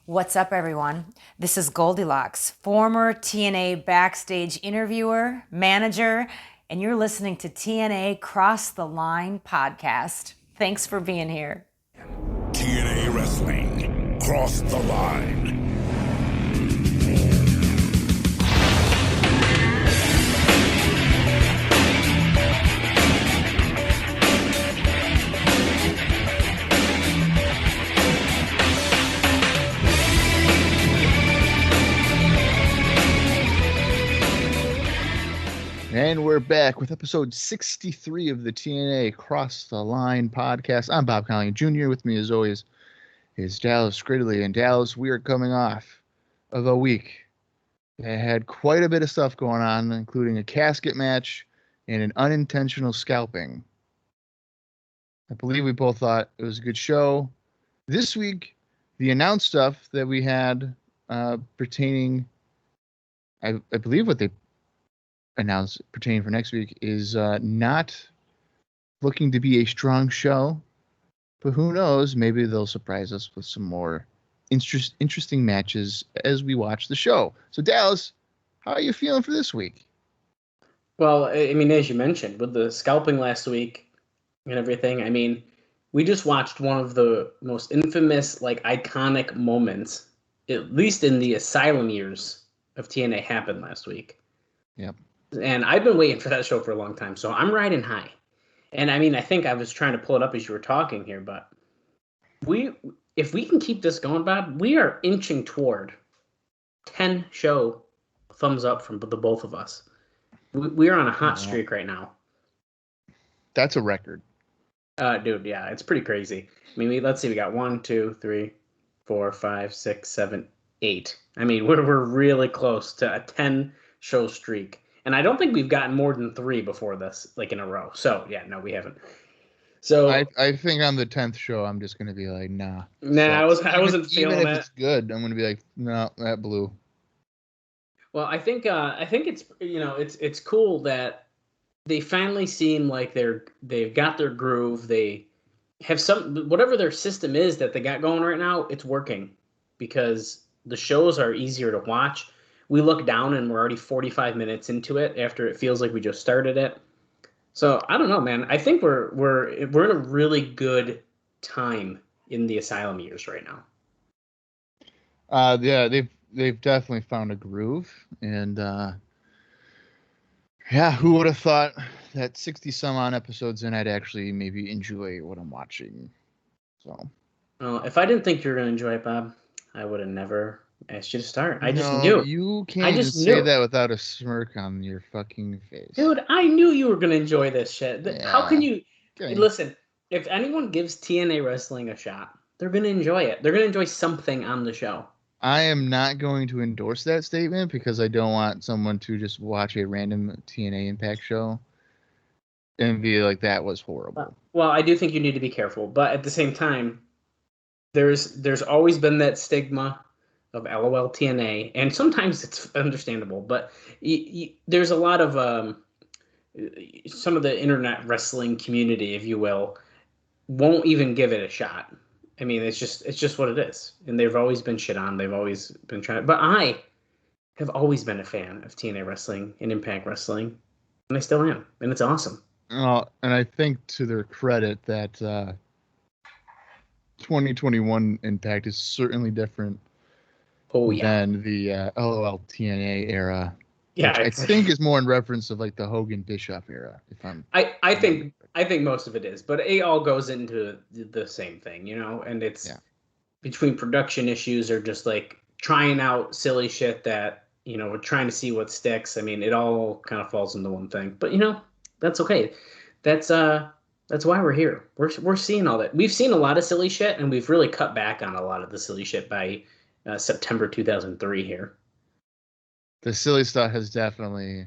What's up, everyone? This is Goldilocks, former TNA backstage interviewer, manager, and you're listening to TNA Cross the Line podcast. Thanks for being here. TNA Wrestling, Cross the Line. And we're back with episode 63 of the TNA Cross the Line podcast. I'm Bob Colling Jr. With me, as always, is Dallas Gridley. And Dallas, we are coming off of a week that had quite a bit of stuff going on, including a casket match and an unintentional scalping. I believe we both thought it was a good show. This week, the announced stuff that we had pertaining, I believe what they announced pertaining for next week is not looking to be a strong show, but who knows, maybe they'll surprise us with some more interesting matches as we watch the show. So Dallas, how are you feeling for this week? Well, I mean, as you mentioned, with the scalping last week and everything, I mean, we just watched one of the most infamous, iconic moments, at least in the Asylum years of TNA, happen last week. Yep. And I've been waiting for that show for a long time, so I'm riding high. And I mean, I think I was trying to pull it up as you were talking here, but if we can keep this going, Bob, we are inching toward 10 show thumbs up from the both of us. We are on a hot streak right now. That's a record. Dude, yeah, it's pretty crazy. I mean, let's see, we got 1, 2, 3, 4, 5, 6, 7, 8. I mean, we're really close to a 10 show streak. And I don't think we've gotten more than 3 before this, in a row. So, yeah, no, we haven't. So I think on the 10th show, I'm just going to be like, nah. Nah, I wasn't feeling even if it. it's good, I'm going to be like, no, that blew. Well, I think it's it's cool that they finally seem like they've got their groove. They have whatever their system is that they got going right now. It's working because the shows are easier to watch. We look down and we're already 45 minutes into it after it feels like we just started it. So I don't know, man. I think we're in a really good time in the Asylum years right now. Yeah, they've definitely found a groove, and yeah, who would have thought that 60 some odd episodes in I'd actually maybe enjoy what I'm watching. So, well, if I didn't think you were gonna enjoy it, Bob, I would have never asked you to start. I just no, knew. You can't just say that without a smirk on your fucking face. Dude, I knew you were going to enjoy this shit. Yeah. How can you... Okay. Listen, if anyone gives TNA Wrestling a shot, they're going to enjoy it. They're going to enjoy something on the show. I am not going to endorse that statement because I don't want someone to just watch a random TNA Impact show and be like, that was horrible. Well, I do think you need to be careful. But at the same time, there's always been that stigma of LOL TNA, and sometimes it's understandable, but there's a lot of some of the internet wrestling community, if you will, won't even give it a shot. I mean, it's just what it is, and they've always been shit on. They've always been trying, but I have always been a fan of TNA Wrestling and Impact Wrestling, and I still am, and it's awesome. And I think to their credit that 2021 Impact is certainly different. Oh yeah. Than the LOL TNA era. Yeah, I think is more in reference of the Hogan Bischoff era. If I think most of it is, but it all goes into the same thing, and it's between production issues or just trying out silly shit that we're trying to see what sticks. I mean, it all kind of falls into one thing, but that's okay. That's why we're here. We're seeing all that. We've seen a lot of silly shit, and we've really cut back on a lot of the silly shit by September 2003 here. The silly stuff has definitely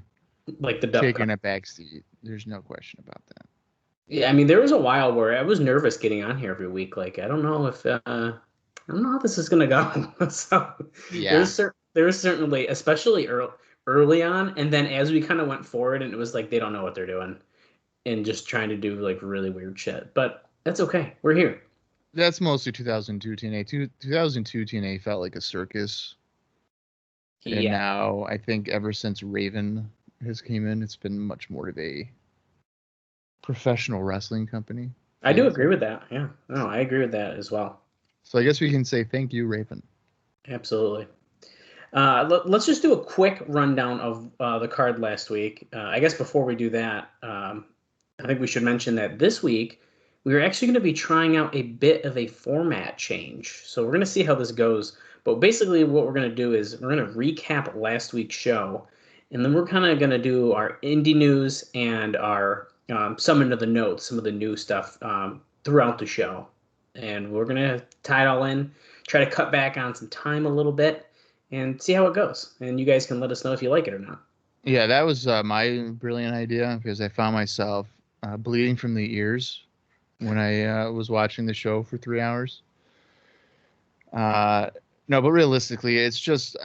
taken a backseat. There's no question about that. Yeah, I mean, there was a while where I was nervous getting on here every week. I don't know if I don't know how this is gonna go. So yeah, there's certainly, especially early on, and then as we kind of went forward, and it was they don't know what they're doing, and just trying to do really weird shit. But that's okay. We're here. That's mostly 2002 TNA. 2002 TNA felt like a circus. And Yeah, now I think ever since Raven has came in, it's been much more of a professional wrestling company. I do agree with that. Yeah, no, I agree with that as well. So I guess we can say thank you, Raven. Absolutely. Let's just do a quick rundown of the card last week. I guess before we do that, I think we should mention that this week we are actually going to be trying out a bit of a format change. So we're going to see how this goes. But basically what we're going to do is we're going to recap last week's show, and then we're kind of going to do our indie news and our some into the notes, some of the new stuff throughout the show. And we're going to tie it all in, try to cut back on some time a little bit, and see how it goes. And you guys can let us know if you like it or not. Yeah, that was my brilliant idea because I found myself bleeding from the ears when I was watching the show for 3 hours. No, but realistically, it's just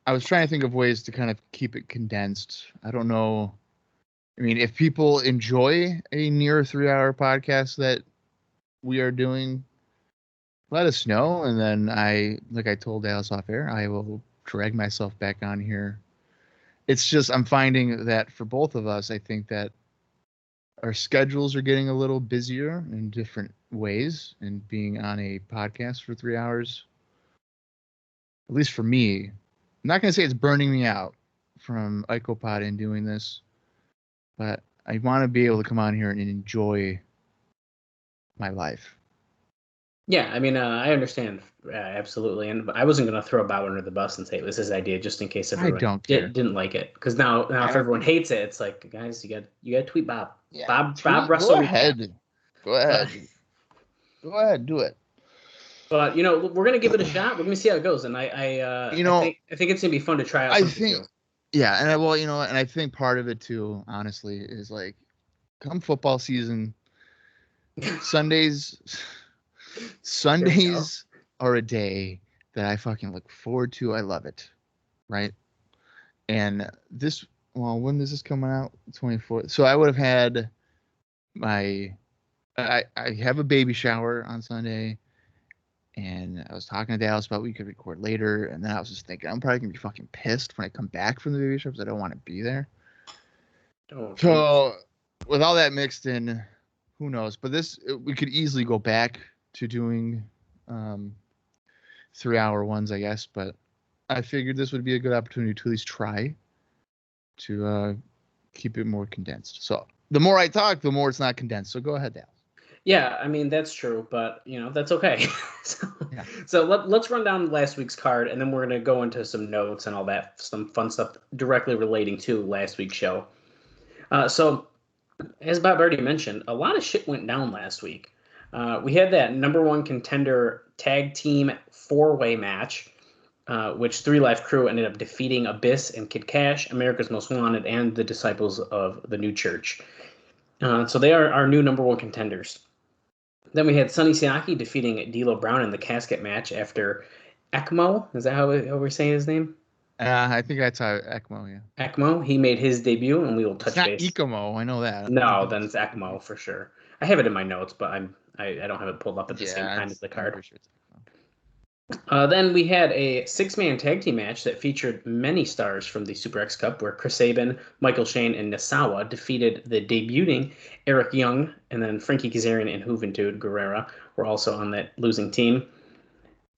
I was trying to think of ways to kind of keep it condensed. I don't know. I mean, if people enjoy a near 3-hour podcast that we are doing, let us know. And then like I told Dallas off air, I will drag myself back on here. It's just I'm finding that for both of us, I think that our schedules are getting a little busier in different ways, and being on a podcast for 3 hours, at least for me, I'm not going to say it's burning me out from IcoPod and doing this, but I want to be able to come on here and enjoy my life. Yeah, I mean, I understand absolutely, and I wasn't going to throw Bob under the bus and say it was his idea just in case everyone don't care. didn't like it. Because now if everyone hates it, it's like, guys, you got to tweet Bob. Yeah, Bob Russell. Go ahead, go ahead, do it. But we're going to give it a shot. We're going to see how it goes, and I think it's going to be fun to try out. I think, yeah, and and I think part of it too, honestly, is like, come football season, Sundays are a day that I fucking look forward to. I love it, right? And when is this coming out? 24th. So I would have had I have a baby shower on Sunday, and I was talking to Dallas about we could record later, and then I was just thinking I'm probably gonna be fucking pissed when I come back from the baby shower because I don't want to be there. So with all that mixed in, who knows? But we could easily go back to doing 3-hour ones, I guess. But I figured this would be a good opportunity to at least try to keep it more condensed. So the more I talk, the more it's not condensed. So go ahead, Dallas. Yeah, I mean, that's true, but, that's okay. So let's run down last week's card, and then we're going to go into some notes and all that, some fun stuff directly relating to last week's show. So, as Bob already mentioned, a lot of shit went down last week. We had that #1 contender tag team 4-way match, which 3 Live Crew ended up defeating Abyss and Kid Kash, America's Most Wanted, and the Disciples of the New Church. So they are our new #1 contenders. Then we had Sonny Siaki defeating D'Lo Brown in the casket match after ECMO. Is that how we're saying his name? I think that's how ECMO, yeah. ECMO. He made his debut, and we will touch base. It's not ECMO, I know that. No, then it's ECMO for sure. I have it in my notes, but I don't have it pulled up at the same time as the card. Sure then we had a 6-man tag team match that featured many stars from the Super X Cup, where Chris Sabin, Michael Shane, and Nasawa defeated the debuting Eric Young, and then Frankie Kazarian and Juventud Guerrera were also on that losing team.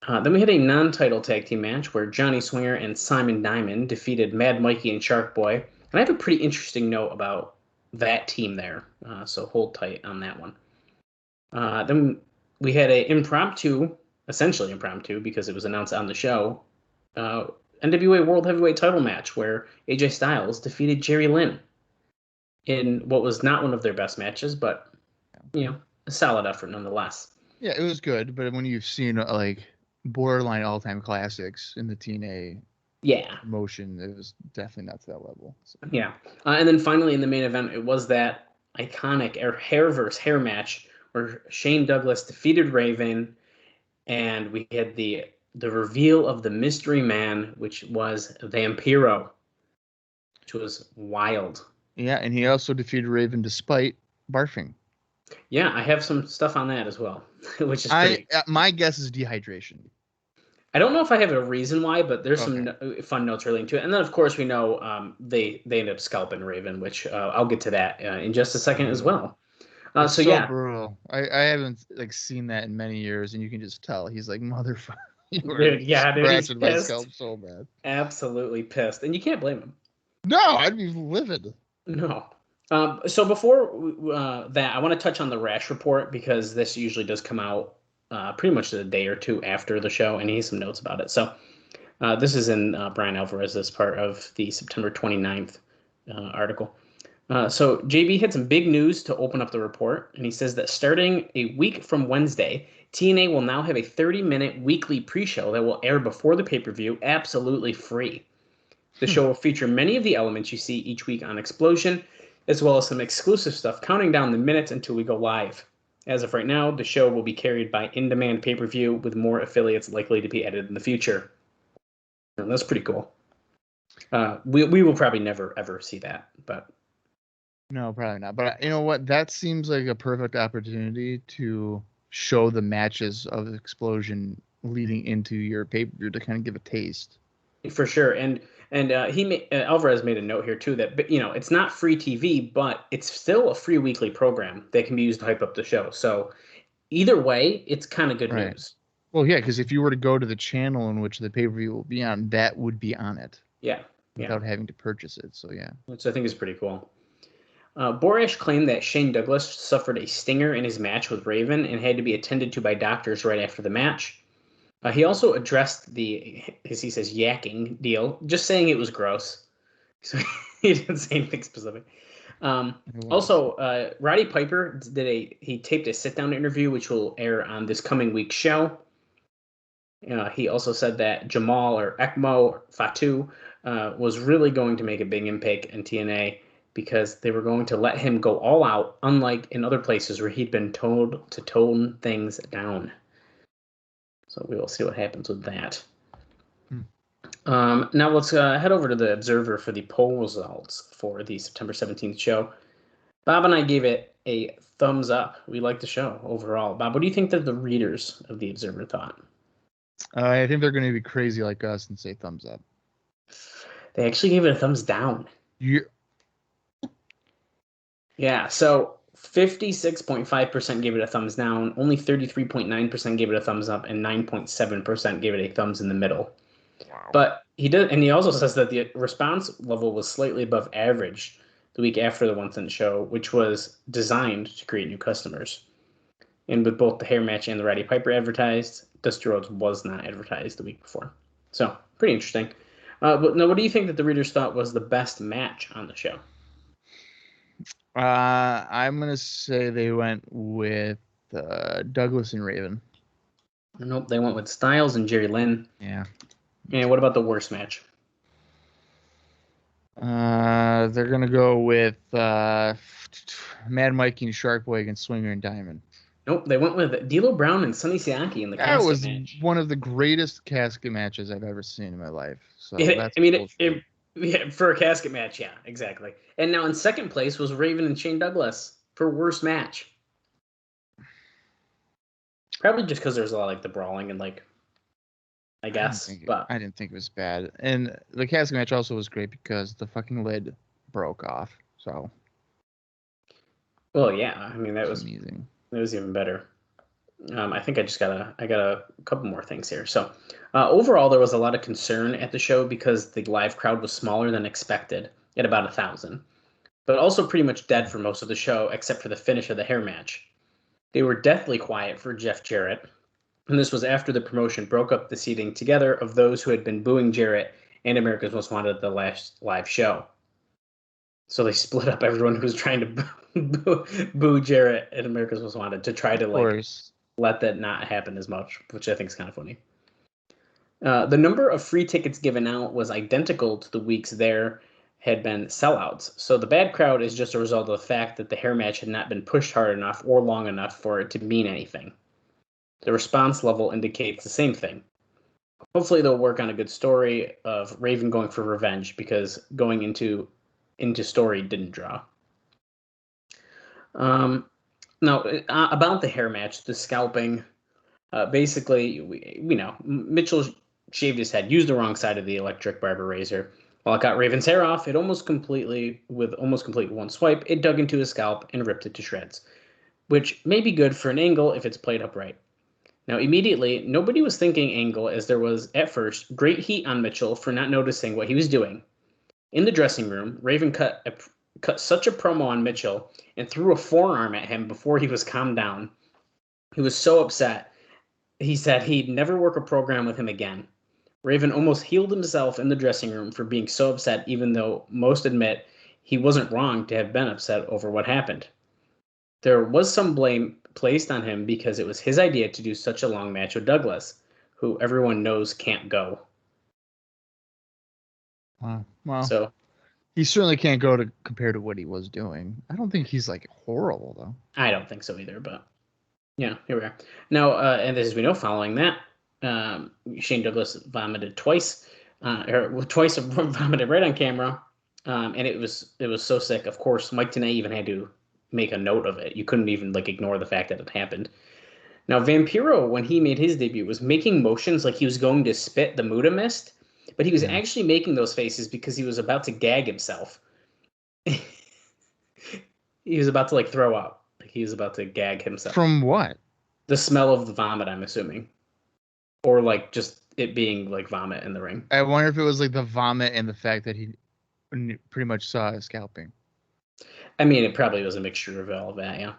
Then we had a non-title tag team match where Johnny Swinger and Simon Diamond defeated Mad Mikey and Shark Boy. And I have a pretty interesting note about that team there, so hold tight on that one. Then we had a essentially impromptu, because it was announced on the show, NWA World Heavyweight title match where AJ Styles defeated Jerry Lynn in what was not one of their best matches, but, a solid effort nonetheless. Yeah, it was good, but when you've seen, borderline all-time classics in the TNA promotion, it was definitely not to that level. So. Yeah. And then finally in the main event, it was that iconic hair versus hair match where Shane Douglas defeated Raven, and we had the reveal of the mystery man, which was Vampiro, which was wild. Yeah, and he also defeated Raven despite barfing. Yeah, I have some stuff on that as well, which is pretty. My guess is dehydration. I don't know if I have a reason why, but there's some fun notes relating to it. And then, of course, we know they end up scalping Raven, which I'll get to that in just a second as well. It's so brutal. I haven't seen that in many years, and you can just tell he's like, motherfucker. Dude, he's pissed. My scalp so bad. Absolutely pissed, and you can't blame him. No, I'd be livid. No. So before that, I want to touch on the rash report because this usually does come out pretty much a day or two after the show, and he has some notes about it. So this is in Brian Alvarez's part of the September 29th article. So JB had some big news to open up the report, and he says that starting a week from Wednesday, TNA will now have a 30-minute weekly pre-show that will air before the pay-per-view absolutely free. The show will feature many of the elements you see each week on Explosion, as well as some exclusive stuff counting down the minutes until we go live. As of right now, the show will be carried by in-demand pay-per-view with more affiliates likely to be added in the future. And that's pretty cool. We will probably never, ever see that, but... No, probably not. But you know what? That seems like a perfect opportunity to show the matches of Explosion leading into your pay-per-view to kind of give a taste. For sure. And Alvarez made a note here too that it's not free TV, but it's still a free weekly program that can be used to hype up the show. So either way, it's kind of good news. Well, yeah, because if you were to go to the channel in which the pay-per-view will be on, that would be on it. Yeah. Without having to purchase it. So yeah. Which I think is pretty cool. Borash claimed that Shane Douglas suffered a stinger in his match with Raven and had to be attended to by doctors right after the match. He also addressed the, as he says, yakking deal, just saying it was gross. So he didn't say anything specific. Also, Roddy Piper he taped a sit-down interview, which will air on this coming week's show. He also said that Jamal or Ekmo Fatu was really going to make a big impact in TNA because they were going to let him go all out, unlike in other places where he'd been told to tone things down. So we will see what happens with that. Now let's head over to the Observer for the poll results for the September 17th show. Bob and I gave it a thumbs up. We liked the show overall. Bob, what do you think that the readers of the Observer thought? I think they're going to be crazy like us and say thumbs up. They actually gave it a thumbs down. Yeah, so 56.5% gave it a thumbs down, only 33.9% gave it a thumbs up, and 9.7% gave it a thumbs in the middle. Wow. But he also says that the response level was slightly above average the week after the One Cent show, which was designed to create new customers. And with both the hair match and the Roddy Piper advertised, Dusty Rhodes was not advertised the week before. So, pretty interesting. But now, what do you think that the readers thought was the best match on the show? I'm going to say they went with Douglas and Raven. Nope, they went with Styles and Jerry Lynn. Yeah. And what about the worst match? They're going to go with Mad Mikey and Shark Boy against Swinger and Diamond. Nope, they went with D'Lo Brown and Sonny Siaki in the casket match. That was one of the greatest casket matches I've ever seen in my life. So for a casket match, yeah, exactly. And now in second place was Raven and Shane Douglas for worst match. Probably just because there's a lot the brawling and I guess. I didn't think it was bad. And the casket match also was great because the fucking lid broke off. So. Well, yeah. I mean, that was amazing. It was even better. I think I got a couple more things here. So overall, there was a lot of concern at the show because the live crowd was smaller than expected at about 1,000, but also pretty much dead for most of the show except for the finish of the hair match. They were deathly quiet for Jeff Jarrett, and this was after the promotion broke up the seating together of those who had been booing Jarrett and America's Most Wanted at the last live show. So they split up everyone who was trying to boo Jarrett and America's Most Wanted to try to let that not happen as much, which I think is kind of funny. The number of free tickets given out was identical to the weeks there had been sellouts. So the bad crowd is just a result of the fact that the hair match had not been pushed hard enough or long enough for it to mean anything. The response level indicates the same thing. Hopefully they'll work on a good story of Raven going for revenge because going into story didn't draw. Now, about the hair match, the scalping, basically, we know Mitchell shaved his head, used the wrong side of the electric barber razor. While it got Raven's hair off, with almost complete one swipe, it dug into his scalp and ripped it to shreds, which may be good for an angle if it's played upright. Now, immediately, nobody was thinking angle, as there was, at first, great heat on Mitchell for not noticing what he was doing. In the dressing room, Raven cut such a promo on Mitchell and threw a forearm at him before he was calmed down. He was so upset. He said he'd never work a program with him again. Raven almost healed himself in the dressing room for being so upset, even though most admit he wasn't wrong to have been upset over what happened. There was some blame placed on him because it was his idea to do such a long match with Douglas, who everyone knows can't go. Wow. Well, so he certainly can't go to compare to what he was doing. I don't think he's like horrible though. I don't think so either, but yeah, here we are. Now, and as we know, following that, Shane Douglas vomited twice, twice vomited right on camera, and it was so sick. Of course, Mike Tenay even had to make a note of it. You couldn't even ignore the fact that it happened. Now, Vampiro, when he made his debut, was making motions like he was going to spit the Muda Mist, but he was actually making those faces because he was about to gag himself. He was about to throw up. He was about to gag himself. From what? The smell of the vomit, I'm assuming. Or just it being vomit in the ring. I wonder if it was the vomit and the fact that he pretty much saw his scalping. I mean, it probably was a mixture of all of that, yeah.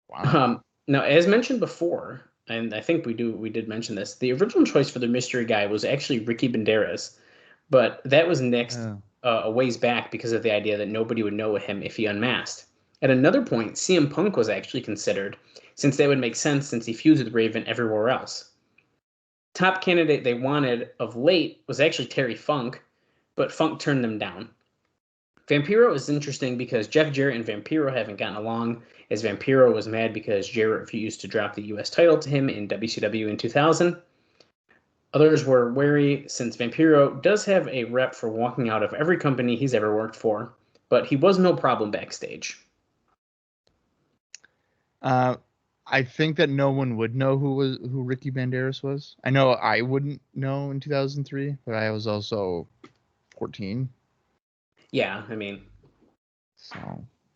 Wow. Now, as mentioned before, and I think we did mention this, the original choice for the mystery guy was actually Ricky Banderas, but that was nixed a ways back because of the idea that nobody would know him if he unmasked. At another point, CM Punk was actually considered, since that would make sense since he feuds with Raven everywhere else. Top candidate they wanted of late was actually Terry Funk, but Funk turned them down. Vampiro is interesting because Jeff Jarrett and Vampiro haven't gotten along, as Vampiro was mad because Jarrett refused to drop the U.S. title to him in WCW in 2000. Others were wary since Vampiro does have a rep for walking out of every company he's ever worked for, but he was no problem backstage. I think that no one would know who Ricky Banderas was. I know I wouldn't know in 2003, but I was also 14. Yeah, I mean, so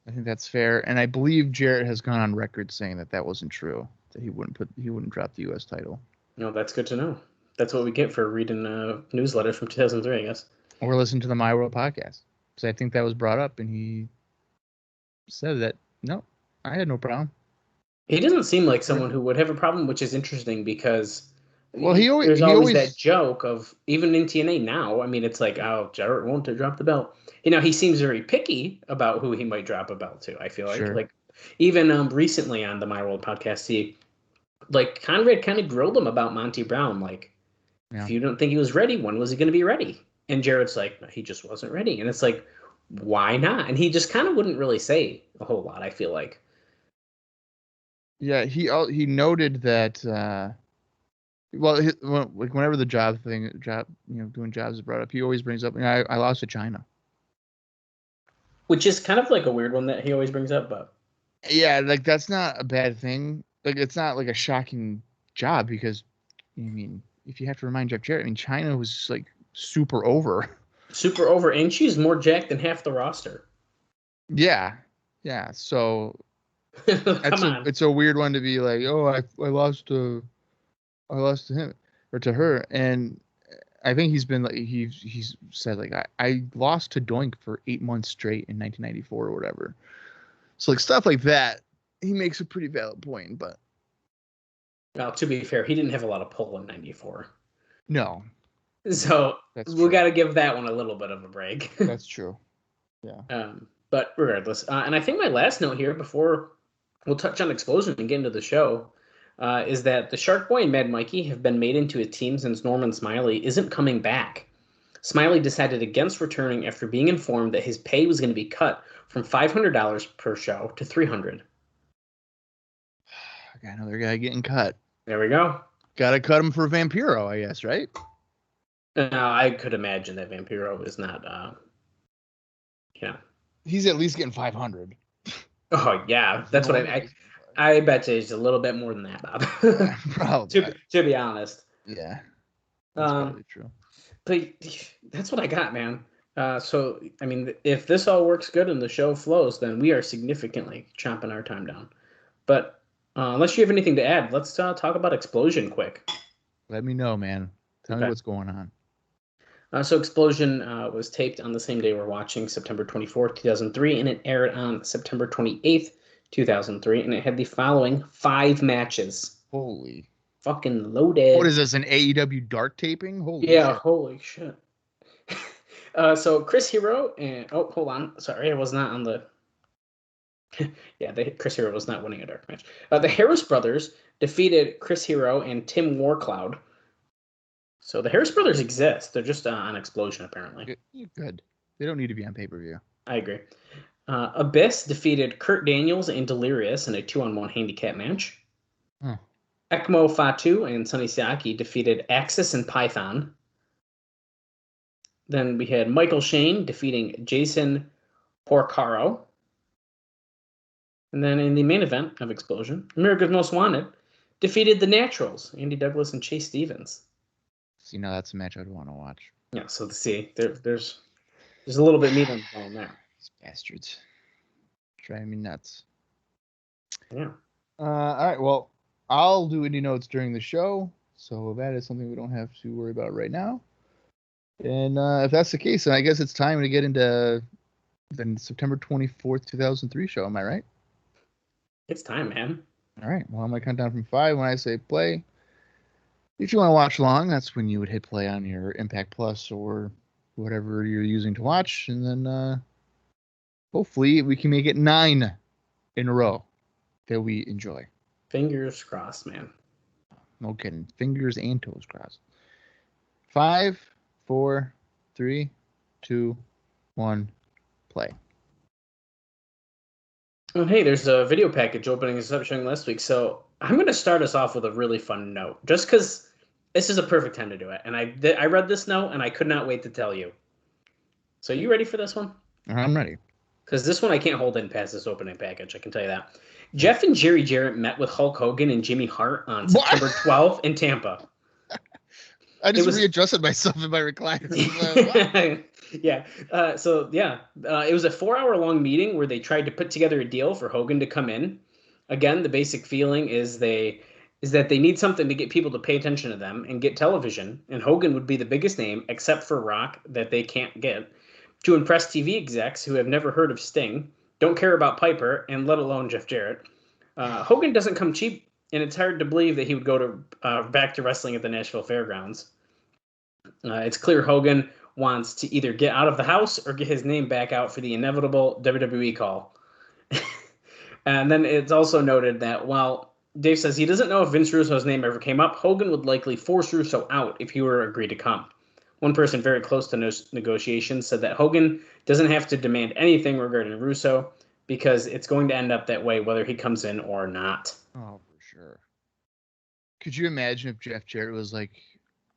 I think that's fair, and I believe Jarrett has gone on record saying that wasn't true. That he wouldn't drop the U.S. title. No, that's good to know. That's what we get for reading a newsletter from 2003, I guess. Or listen to the My World podcast, because I think that was brought up, and he said that no, I had no problem. He doesn't seem like someone who would have a problem, which is interesting because there's always that joke of, even in TNA now, I mean, it's oh, Jarrett won't drop the belt. He seems very picky about who he might drop a belt to, I feel like. Sure. Even recently on the My World podcast, he, Conrad kind of grilled him about Monty Brown. If you don't think he was ready, when was he going to be ready? And Jarrett's like, no, he just wasn't ready. And it's why not? And he just kind of wouldn't really say a whole lot, I feel like. Yeah, he noted that whenever the doing jobs is brought up, he always brings up, I lost to China, which is kind of a weird one that he always brings up, but yeah, that's not a bad thing. It's not a shocking job because, if you have to remind Jeff Jarrett, China was super over, and she's more jacked than half the roster. Yeah. So it's a weird one to be I lost to him or to her, and I think he's been he's said I lost to Doink for 8 months straight in 1994 or whatever. So stuff like that, he makes a pretty valid point. But well, to be fair, he didn't have a lot of pull in '94. No. So we got to give that one a little bit of a break. That's true. Yeah. But regardless, and I think my last note here before we'll touch on Explosion and get into the show, is that the Shark Boy and Mad Mikey have been made into a team since Norman Smiley isn't coming back. Smiley decided against returning after being informed that his pay was going to be cut from $500 per show to $300. I got another guy getting cut. There we go. Got to cut him for Vampiro, I guess, right? I could imagine that Vampiro is not, He's at least getting 500. Oh, yeah. That's what I bet you it's a little bit more than that, Bob. Probably. to be honest. Yeah. That's probably true. But that's what I got, man. So, I mean, if this all works good and the show flows, then we are significantly chomping our time down. But unless you have anything to add, let's talk about Explosion quick. Let me know, man. Tell me what's going on. So Explosion was taped on the same day we're watching, September 24th, 2003, and it aired on September 28th, 2003, and it had the following 5 matches. Holy. Fucking loaded. What is this, an AEW dark taping? Holy shit. Holy shit. So Chris Hero and... Oh, hold on. Sorry, I was not on the... Chris Hero was not winning a dark match. The Harris Brothers defeated Chris Hero and Tim Warcloud. So the Harris Brothers exist. They're just on Explosion, apparently. Good. They don't need to be on pay-per-view. I agree. Abyss defeated Kurt Daniels and Delirious in a 2-on-1 handicap match. Ekmo Fatu and Sonny Siaki defeated Axis and Python. Then we had Michael Shane defeating Jason Porcaro. And then in the main event of Explosion, America's Most Wanted defeated the Naturals, Andy Douglas and Chase Stevens. See, now that's a match I'd want to watch. Yeah, so see, there's a little bit meat on the bone there. These bastards. Driving me nuts. Yeah. All right, well, I'll do indie notes during the show, so that is something we don't have to worry about right now. And if that's the case, then I guess it's time to get into the September 24th, 2003 show. Am I right? It's time, man. All right. Well, I'm going to count down from 5 when I say play. If you want to watch along, that's when you would hit play on your Impact Plus or whatever you're using to watch. And then hopefully we can make it 9 in a row that we enjoy. Fingers crossed, man. No kidding. Fingers and toes crossed. 5, 4, 3, 2, 1, play. Oh, hey, there's a video package opening us up showing last week. So I'm going to start us off with a really fun note, just because this is a perfect time to do it. And I read this note, and I could not wait to tell you. So you ready for this one? I'm ready. Because this one I can't hold in past this opening package, I can tell you that. Jeff and Jerry Jarrett met with Hulk Hogan and Jimmy Hart on September 12th in Tampa. I just readjusted myself in my recliner. Yeah. It was a 4-hour-long meeting where they tried to put together a deal for Hogan to come in. Again, the basic feeling is that they need something to get people to pay attention to them and get television. And Hogan would be the biggest name, except for Rock, that they can't get, to impress TV execs who have never heard of Sting, don't care about Piper, and let alone Jeff Jarrett. Hogan doesn't come cheap, and it's hard to believe that he would go to back to wrestling at the Nashville Fairgrounds. It's clear Hogan wants to either get out of the house or get his name back out for the inevitable WWE call. And then it's also noted that while Dave says he doesn't know if Vince Russo's name ever came up, Hogan would likely force Russo out if he were agreed to come. One person very close to negotiations said that Hogan doesn't have to demand anything regarding Russo because it's going to end up that way whether he comes in or not. Oh, for sure. Could you imagine if Jeff Jarrett was like,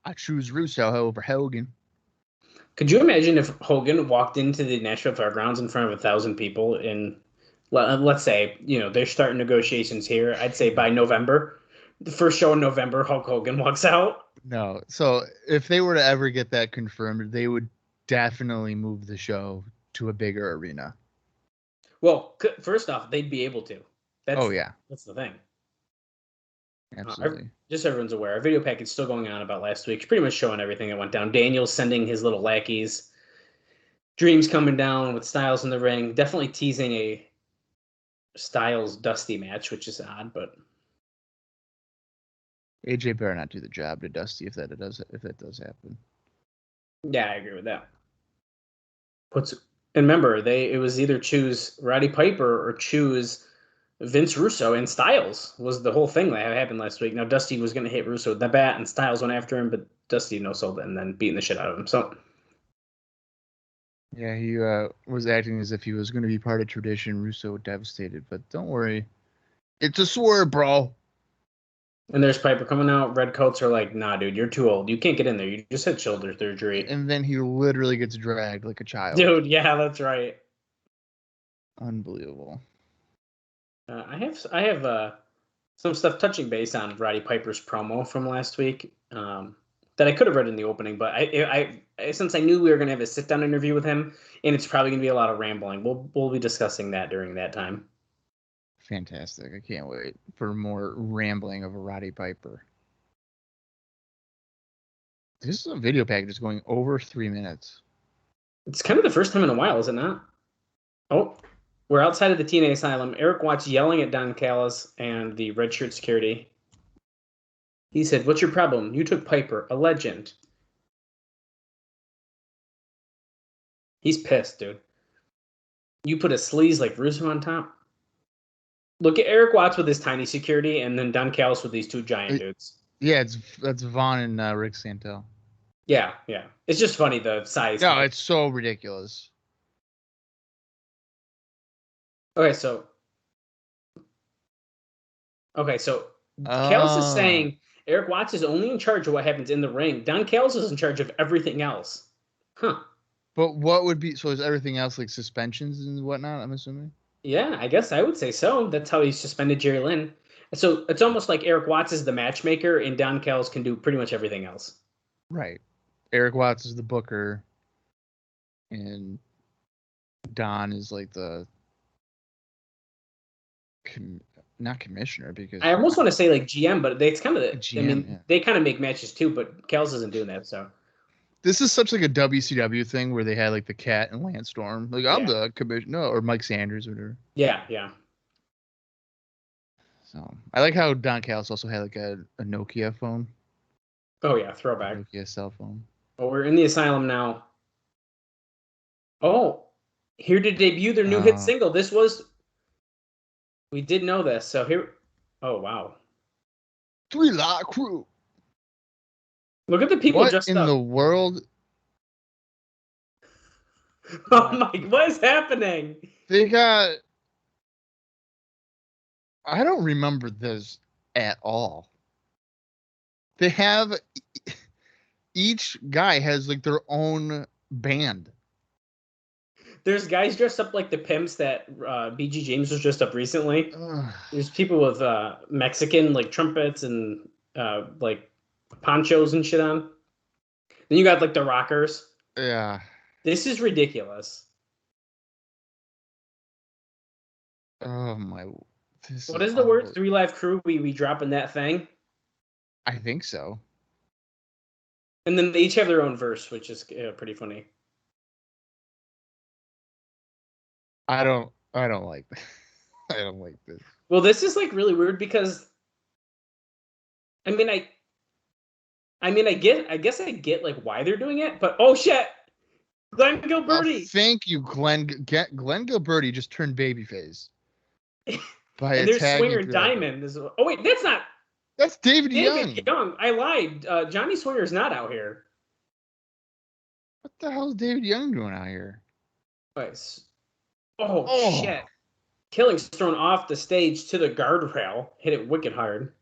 I choose Russo over Hogan? Could you imagine if Hogan walked into the Nashville Fairgrounds in front of 1,000 people in, let's say, they're starting negotiations here. I'd say by November, the first show in November, Hulk Hogan walks out. No. So if they were to ever get that confirmed, they would definitely move the show to a bigger arena. Well, first off, they'd be able to. That's the thing. Absolutely. Just so everyone's aware, a video package still going on about last week. It's pretty much showing everything that went down. Daniels sending his little lackeys. Dreams coming down with Styles in the ring. Definitely teasing a Styles-Dusty match, which is odd, but... AJ better not do the job to Dusty if that does happen. Yeah, I agree with that. And remember, it was either choose Roddy Piper or choose Vince Russo, and Styles was the whole thing that happened last week. Now, Dusty was going to hit Russo with the bat, and Styles went after him, but Dusty no-sold it and then beating the shit out of him. So, yeah, he was acting as if he was going to be part of tradition. Russo devastated, but don't worry. It's a swerve, bro. And there's Piper coming out. Red coats are like, nah, dude, you're too old. You can't get in there. You just had shoulder surgery. And then he literally gets dragged like a child. Dude, yeah, that's right. Unbelievable. I have some stuff touching base on Roddy Piper's promo from last week that I could have read in the opening, but I since I knew we were going to have a sit down interview with him, and it's probably going to be a lot of rambling. We'll be discussing that during that time. Fantastic! I can't wait for more rambling of a Roddy Piper. This is a video package that's going over 3 minutes. It's kind of the first time in a while, is it not? Oh, we're outside of the TNA Asylum. Eric Watts yelling at Don Callis and the red shirt security. He said, "What's your problem? You took Piper, a legend." He's pissed, dude. You put a sleaze like Russo on top? Look at Eric Watts with his tiny security, and then Don Callis with these two giant dudes. Yeah, that's Vaughn and Rick Santel. Yeah. It's just funny, the size. No, it's so ridiculous. Okay, so Callis is saying Eric Watts is only in charge of what happens in the ring. Don Callis is in charge of everything else. Huh. But what would be, so is everything else like suspensions and whatnot, I'm assuming? Yeah, I guess I would say so. That's how he suspended Jerry Lynn. So it's almost like Eric Watts is the matchmaker and Don Callis can do pretty much everything else. Right. Eric Watts is the booker and Don is like the not commissioner, because I almost want to say like GM, but it's kind of GM, I mean, yeah. they kind of make matches too, but Callis isn't doing that, so. This is such like a WCW thing where they had like the Cat and Lance Storm. Like, I'm the commissioner, or Mike Sanders or whatever. Yeah. So I like how Don Callis also had like a Nokia phone. Oh yeah, throwback. Nokia cell phone. Oh, we're in the Asylum now. Oh, here to debut their new hit single. We did know this, so here. Oh wow. 3 Lot Crew. Look at the people What just in the world? Oh my! What is happening? They got. I don't remember this at all. They have. Each guy has like their own band. There's guys dressed up like the pimps that BG James was dressed up recently. There's people with Mexican like trumpets and like ponchos and shit on. Then you got like the rockers. Yeah. This is ridiculous. Oh my. What is the word? 3 Live Crew? We dropping that thing? I think so. And then they each have their own verse, which is pretty funny. I don't like this. I don't like this. Well, this is like really weird because I guess I get like why they're doing it, but oh shit. Glenn Gilberti. Thank you, Glenn. Glenn Gilberti just turned babyface. By and there's Swinger Diamond. Oh wait, that's David Young. I lied. Johnny Swinger's not out here. What the hell is David Young doing out here? Nice. Oh shit. Killing's thrown off the stage to the guardrail. Hit it wicked hard.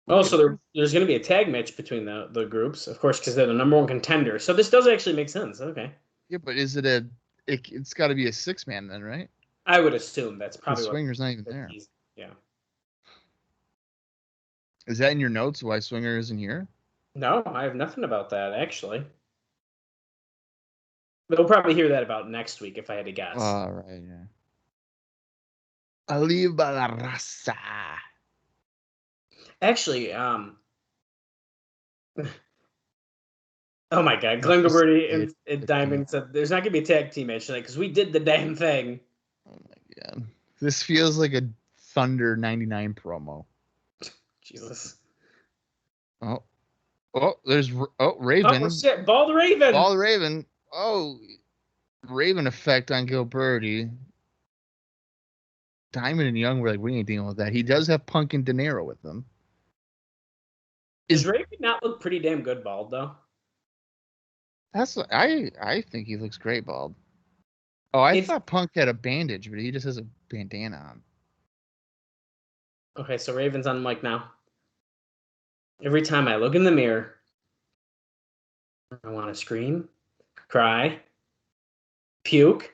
Oh, so there's going to be a tag match between the groups, of course, because they're the number 1 contender. So this does actually make sense. Okay. Yeah, but is it it's got to be a 6-man then, right? I would assume that's probably Swinger's not even there. Yeah. Is that in your notes why Swinger isn't here? No, I have nothing about that, actually. They'll probably hear that about next week if I had to guess. All right, yeah. Aliva la raza. Actually, oh my God, Glenn Gilberti and Diamond said there's not going to be a tag team match tonight because we did the damn thing. Oh my God. This feels like a Thunder 99 promo. Jesus. There's Raven. Oh shit, Ball the Raven. Ball the Raven. Oh, Raven effect on Gilberti. Diamond and Young were like, we ain't dealing with that. He does have Punk and De Niro with them. Does Raven not look pretty damn good bald though? I think he looks great bald. Oh, I thought Punk had a bandage, but he just has a bandana on. Okay, so Raven's on mic now. Every time I look in the mirror, I want to scream, cry, puke.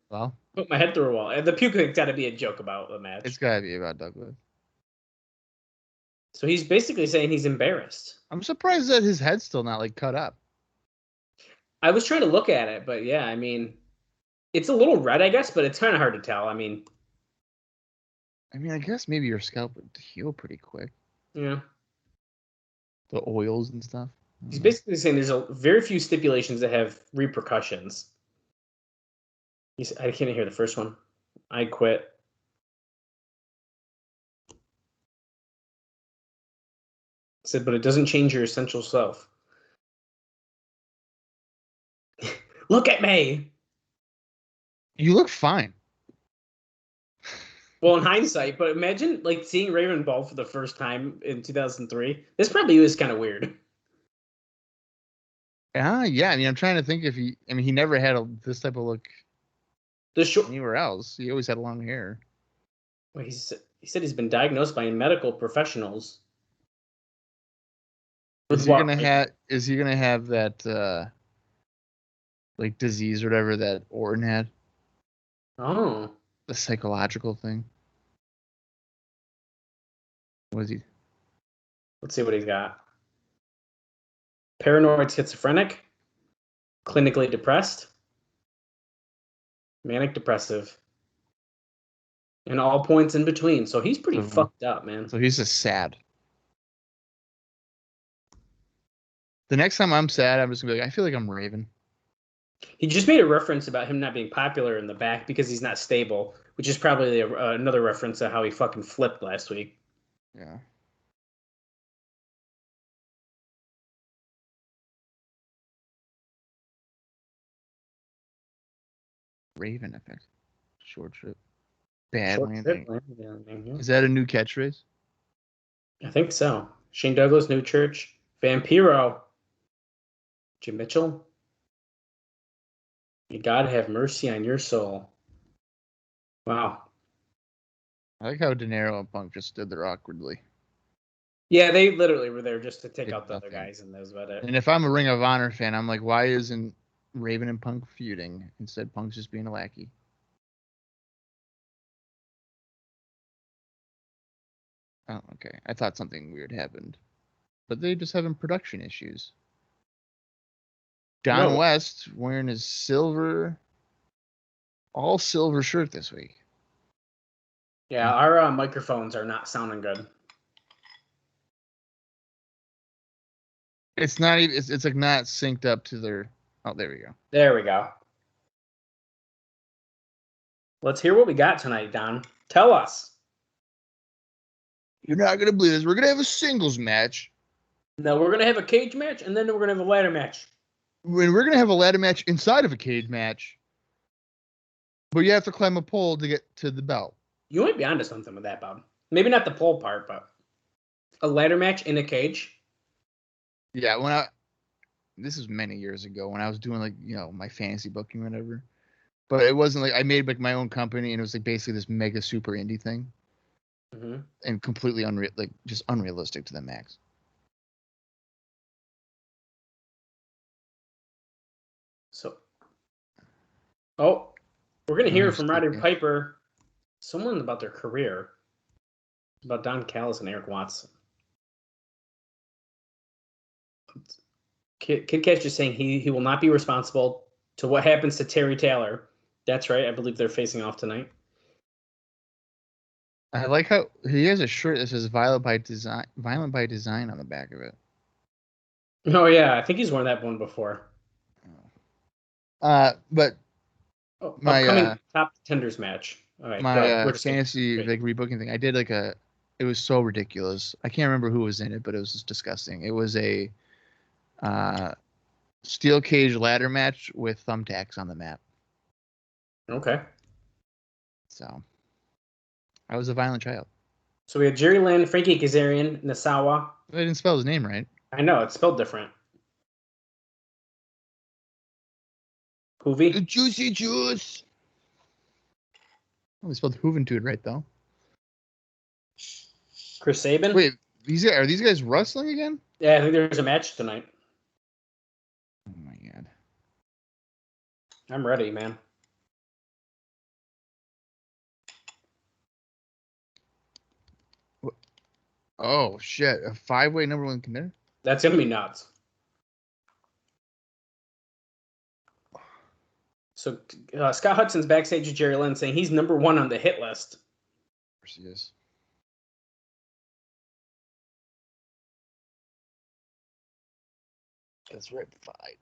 Well, Put my head through a wall. And the puke thing's got to be a joke about the match. It's got to be about Douglas. So he's basically saying he's embarrassed. I'm surprised that his head's still not like cut up. I was trying to look at it, but yeah, I mean, it's a little red, I guess, but it's kind of hard to tell. I mean, I guess maybe your scalp would heal pretty quick. yeah. The oils and stuff. He's basically saying there's very few stipulations that have repercussions. I can't hear the first one. I quit. He said, but it doesn't change your essential self. Look at me. You look fine. Well, in hindsight, but imagine like seeing Raven Ball for the first time in 2003. This probably was kind of weird. Yeah. I mean, I'm trying to think if he never had this type of look anywhere else. He always had long hair. Well, he said he's been diagnosed by medical professionals. Is he gonna have that like disease or whatever that Orton had? Oh. The psychological thing. What is he? Let's see what he's got. Paranoid schizophrenic, clinically depressed, manic depressive, and all points in between. So he's pretty fucked up, man. So he's just sad. The next time I'm sad, I'm just gonna be like, I feel like I'm Raven. He just made a reference about him not being popular in the back because he's not stable, which is probably another reference to how he fucking flipped last week. Yeah. Raven effect. Short trip. Bad landing. Yeah. Is that a new catchphrase? I think so. Shane Douglas, New Church, Vampiro, Jim Mitchell. May God have mercy on your soul. Wow. I like how De Niro and Punk just stood there awkwardly. Yeah, they literally were there just to take out the other guys, and that was about it. And if I'm a Ring of Honor fan, I'm like, why isn't Raven and Punk feuding? Instead, Punk's just being a lackey. Oh, okay. I thought something weird happened. But they just having production issues. Don West wearing his all silver shirt this week. Yeah, our microphones are not sounding good. It's not even. It's like not synced up to their. Oh, there we go. There we go. Let's hear what we got tonight, Don. Tell us. You're not gonna believe this. We're gonna have a singles match. No, we're gonna have a cage match, and then we're gonna have a ladder match. We're gonna have a ladder match inside of a cage match. But you have to climb a pole to get to the belt. You might be onto something with that, Bob. Maybe not the pole part, but a ladder match in a cage. Yeah, this was many years ago when I was doing like, my fantasy booking or whatever. But it wasn't like I made like my own company and it was like basically this mega super indie thing. Mm-hmm. And completely just unrealistic to the max. So, we're going to hear from Roddy Piper, someone about their career, about Don Callis and Eric Watson. Kid Kash just saying he will not be responsible to what happens to Terry Taylor. That's right. I believe they're facing off tonight. I like how he has a shirt that says Violent by Design on the back of it. Oh, yeah. I think he's worn that one before. But my upcoming top contenders match. All right, my fantasy like rebooking thing. I did it was so ridiculous. I can't remember who was in it, but it was just disgusting. It was a steel cage ladder match with thumbtacks on the map. Okay. So I was a violent child. So we had Jerry Lynn, Frankie Kazarian, Nasawa. I didn't spell his name right. I know, it's spelled different. Hoovy? The Juicy Juice. Oh, they spelled Juventud right, though. Chris Sabin? Wait, are these guys wrestling again? Yeah, I think there's a match tonight. Oh, my God. I'm ready, man. Oh, shit. A 5-way number 1 contender? That's going to be nuts. So Scott Hudson's backstage with Jerry Lynn saying he's number 1 on the hit list. Of course he is. That's right, finally.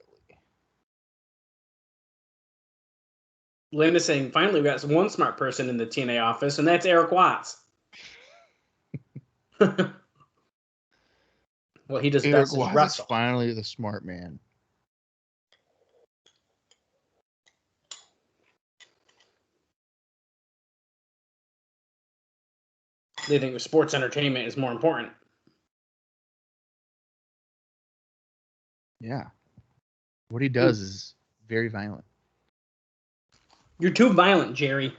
Lynn is saying, finally, we got one smart person in the TNA office, and that's Eric Watts. Well, he does Eric best Watts wrestle. is finally the smart man. They think sports entertainment is more important. Yeah. What he does is very violent. You're too violent, Jerry.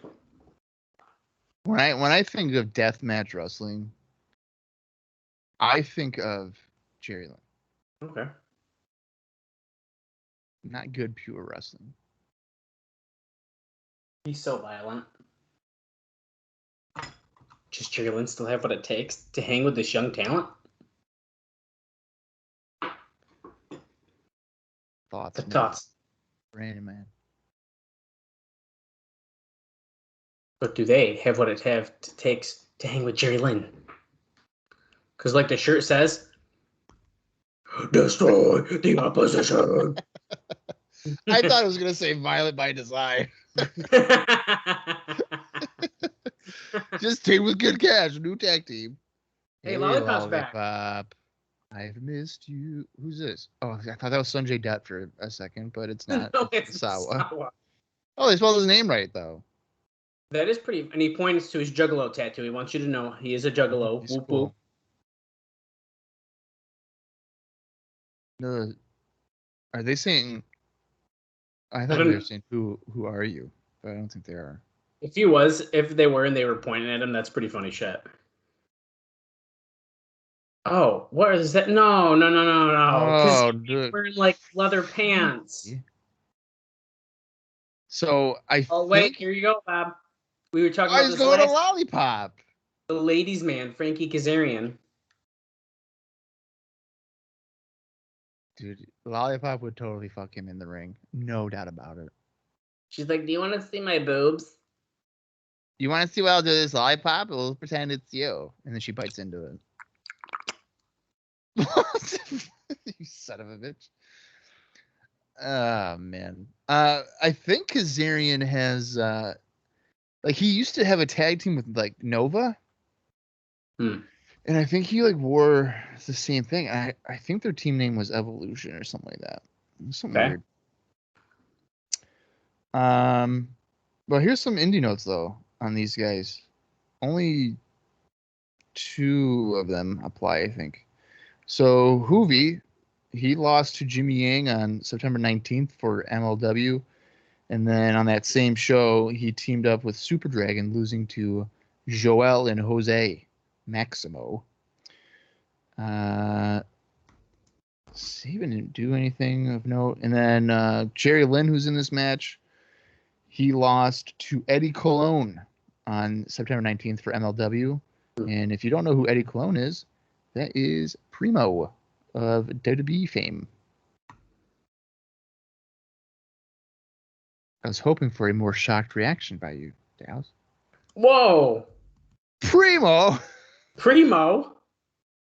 When I think of deathmatch wrestling, I think of Jerry Lynn. Okay. Not good pure wrestling. He's so violent. Does Jerry Lynn still have what it takes to hang with this young talent? Thoughts. The man. thoughts. Rain man. But do they have what it takes to hang with Jerry Lynn? Because like the shirt says, destroy the opposition. I thought it was gonna say violent by design. Just team with good cash, new tag team. Hey, Lollipop's back. Lollipop. I've missed you. Who's this? Oh, I thought that was Sanjay Dutt for a second, but it's not. No, it's Sawa. Sawa. Oh, they spelled his name right though. That is pretty. And he points to his juggalo tattoo. He wants you to know he is a juggalo. He's Whoop, cool. whoop. No, are they saying? I thought I they were don't- saying who are you? But I don't think they are. If they were and they were pointing at him, that's pretty funny shit. Oh, what is that? No. Oh, Because he's dude. wearing like leather pants. So I Oh, wait, think here you go, Bob. We were talking I about was this going to last. Lollipop. The ladies' man, Frankie Kazarian. Dude, Lollipop would totally fuck him in the ring. No doubt about it. She's like, "Do you want to see my boobs?" You want to see what I'll do to this Lollipop? We'll pretend it's you. And then she bites into it. You son of a bitch. Oh, man. I think Kazarian has... like, he used to have a tag team with, like, Nova. And I think he, like, wore the same thing. I think their team name was Evolution or something like that. Something weird. But here's some indie notes, though, on these guys. Only 2 of them apply, I think. So, Hoovy, he lost to Jimmy Yang on September 19th for MLW. And then on that same show, he teamed up with Super Dragon, losing to Joel and Jose Maximo. Steven didn't do anything of note. And then Jerry Lynn, who's in this match, he lost to Eddie Colon on September 19th for MLW. And if you don't know who Eddie Colon is, that is Primo of WWE fame. I was hoping for a more shocked reaction by you, Dallas. Whoa, Primo!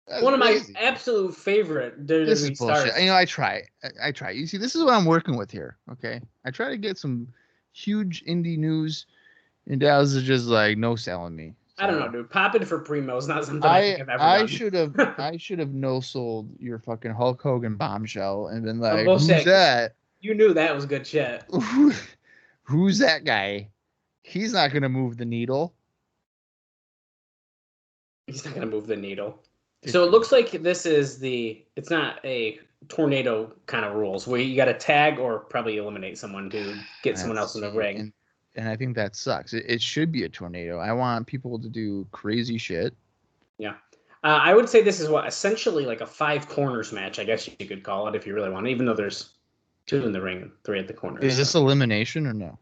That's one of crazy. my absolute favorite WWE This is bullshit. stars. You know, I try. You see, this is what I'm working with here, okay? I try to get some huge indie news, and Dallas is just like, no selling me. I don't know, dude. Popping for Primo is not something I think I've ever done. I should have no sold your fucking Hulk Hogan bombshell and been like, bullshit. who's that? You knew that was good shit. Who's that guy? He's not gonna move the needle. He's not going to move the needle. So it looks like it's not a tornado kind of rules where you got to tag or probably eliminate someone to get someone else in the ring. And I think that sucks. It should be a tornado. I want people to do crazy shit. Yeah. I would say this is essentially like a 5 corners match, I guess you could call it if you really want, even though there's 2 in the ring and 3 at the corners. Is this elimination or no?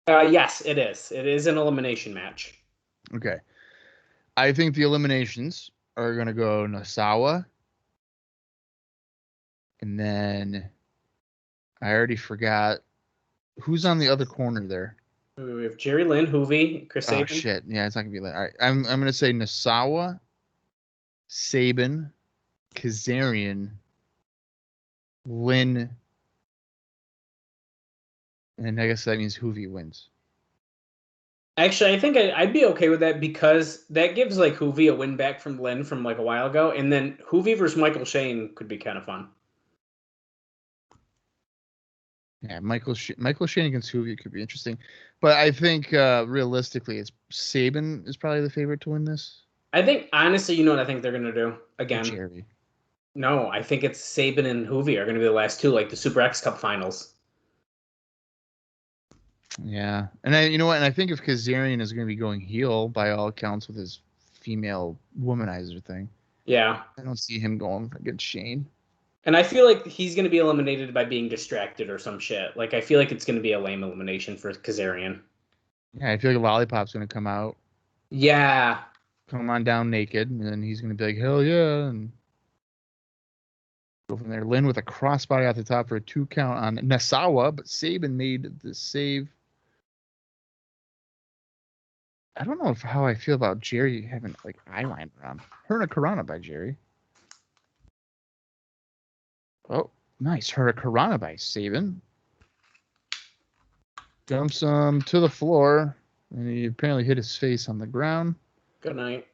Well, yes, it is. It is an elimination match. Okay. I think the eliminations are going to go Nasawa. And then I already forgot who's on the other corner there. We have Jerry Lynn, Hoovy, Chris Oh, Sabin. shit. Yeah, it's not going to be that. All right. I'm going to say Nasawa, Sabin, Kazarian, Lynn, and I guess that means Hoovy wins. Actually, I think I'd be okay with that because that gives like Hoovy a win back from Lynn from like a while ago, and then Hoovy versus Michael Shane could be kind of fun. Yeah, Michael Shane against Hoovy could be interesting, but I think realistically, it's Sabin is probably the favorite to win this. I think honestly, you know what I think they're gonna do again? Jerry. No, I think it's Sabin and Hoovy are gonna be the last two, like the Super X Cup finals. Yeah, and you know what? And I think if Kazarian is going to be going heel by all accounts with his female womanizer thing, Yeah, I don't see him going against Shane. and I feel like he's gonna be eliminated by being distracted or some shit. Like I feel like it's gonna be a lame elimination for Kazarian. Yeah, I feel like Lollipop's going to come out, Yeah, come on down naked, and then he's going to be like, hell yeah, and go from there. Lynn with a crossbody off the top for a 2 count on Nasawa, but Sabin made the save. I don't know how I feel about Jerry having like eyeliner on. Hurricanrana by Jerry. Oh, nice. Hurricanrana by Sabin. Dumps him to the floor, and he apparently hit his face on the ground. good night.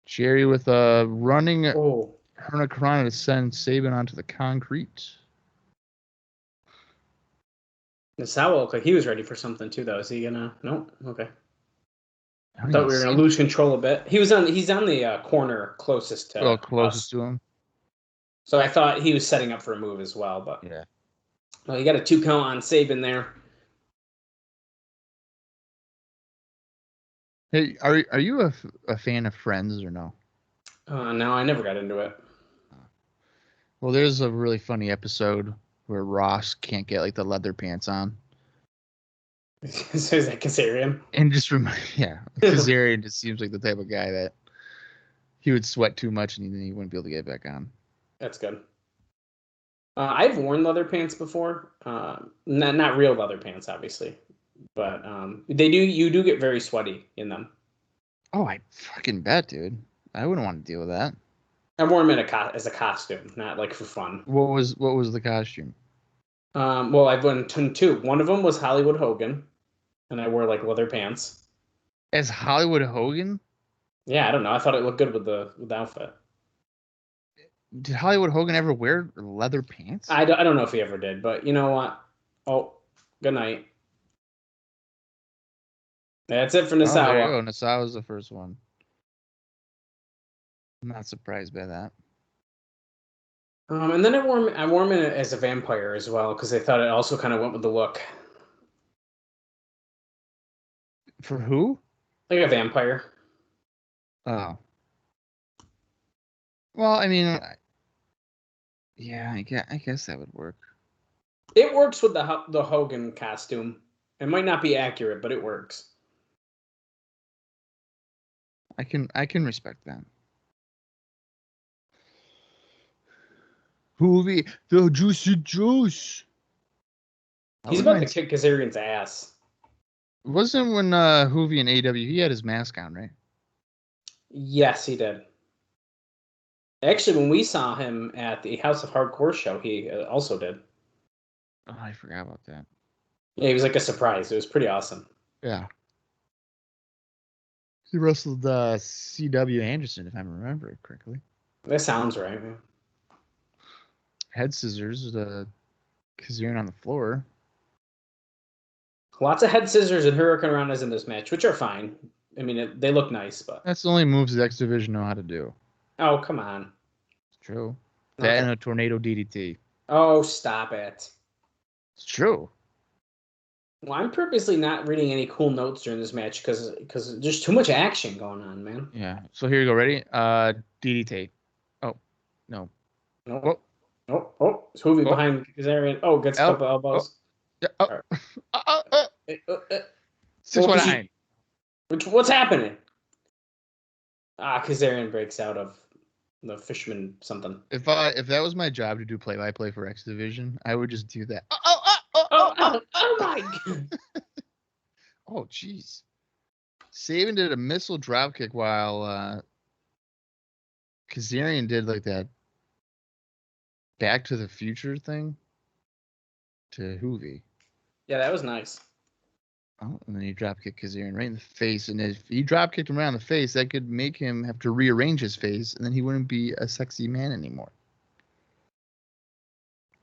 Jerry with a running Hurricanrana to send Sabin onto the concrete. Nasawa looked like he was ready for something too, though. Is he gonna? Nope. Okay. I Thought we were gonna lose control a bit. He's on the corner closest to closest us. to him. So I thought he was setting up for a move as well, but yeah. Well, you got a 2 count on Sabin there. Hey, are you a fan of Friends or no? No, I never got into it. Well, there's a really funny episode where Ross can't get like the leather pants on. So is that Kazarian? And just Kazarian just seems like the type of guy that he would sweat too much and he wouldn't be able to get back on. That's good. I've worn leather pants before. Not real leather pants, obviously, but you do get very sweaty in them. Oh, I fucking bet, dude. I wouldn't want to deal with that. I wore them as a costume, not like for fun. What was the costume? Well, I've worn 2. One of them was Hollywood Hogan, and I wore like leather pants. As Hollywood Hogan? Yeah, I don't know. I thought it looked good with the outfit. Did Hollywood Hogan ever wear leather pants? I don't know if he ever did, but you know what? Oh, good night. That's it for Nasawa. Oh, there you go. Nasawa's the first one. I'm not surprised by that. And then I wore him in as a vampire as well because I thought it also kind of went with the look. For who? Like a vampire. Oh. Well, I mean, yeah, I guess that would work. It works with the Hogan costume. It might not be accurate, but it works. I can respect that. Hoovy, the juicy juice. He's about to kick Kazarian's ass. Wasn't when Hoovy in AW, he had his mask on, right? Yes, he did. Actually, when we saw him at the House of Hardcore show, he also did. Oh, I forgot about that. Yeah, he was like a surprise. It was pretty awesome. Yeah. He wrestled C.W. Anderson, if I remember correctly. That sounds right, man. Head scissors, Kazarian on the floor. Lots of head scissors and hurricanranas in this match, which are fine. I mean, they look nice, but... That's the only moves the X-Division know how to do. Oh, come on. It's true. Okay. That and a tornado DDT. Oh, stop it. It's true. Well, I'm purposely not reading any cool notes during this match because there's too much action going on, man. Yeah. So here you go. Ready? DDT. Oh, no. Nope. Oh, it's Hoovy behind Kazarian. Oh, gets a couple elbows. Yeah. Oh. 619. What's happening? Kazarian breaks out of the fisherman something. If that was my job to do play-by-play for X Division, I would just do that. Oh my God. Oh, jeez. Saban did a missile dropkick while Kazarian did like that Back to the Future thing to Hoovy. Yeah, that was nice. Oh, and then he dropkicked Kazarian right in the face. And if he dropkicked him around the face, that could make him have to rearrange his face, and then he wouldn't be a sexy man anymore.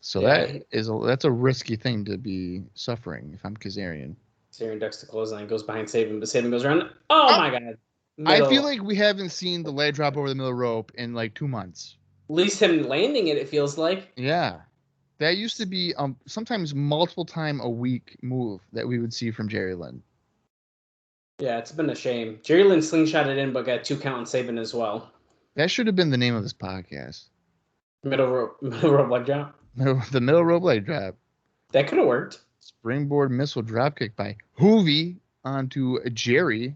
So Yeah, that's a risky thing to be suffering if I'm Kazarian. Kazarian ducks the clothesline, goes behind Saban, but Saban goes around. Oh my God. I feel like we haven't seen the leg drop over the middle rope in like 2 months. At least him landing it feels like. Yeah. That used to be sometimes multiple time a week move that we would see from Jerry Lynn. Yeah, it's been a shame. Jerry Lynn slingshotted in, but got 2 count on Saban as well. That should have been the name of this podcast. Middle rope leg drop. The middle rope leg drop. That could have worked. Springboard missile dropkick by Hoovy onto Jerry.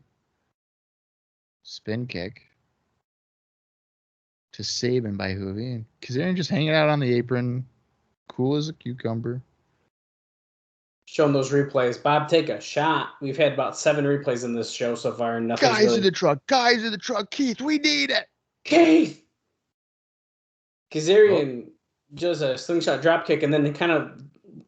Spin kick to Saban by Hoovy. And Kazarian just hanging out on the apron. Cool as a cucumber. Showing those replays. Bob, take a shot. We've had about 7 replays in this show so far. And nothing's Guys in the truck. Guys in the truck. Keith, we need it. Keith! Kazarian does a slingshot drop kick, and then he kind of,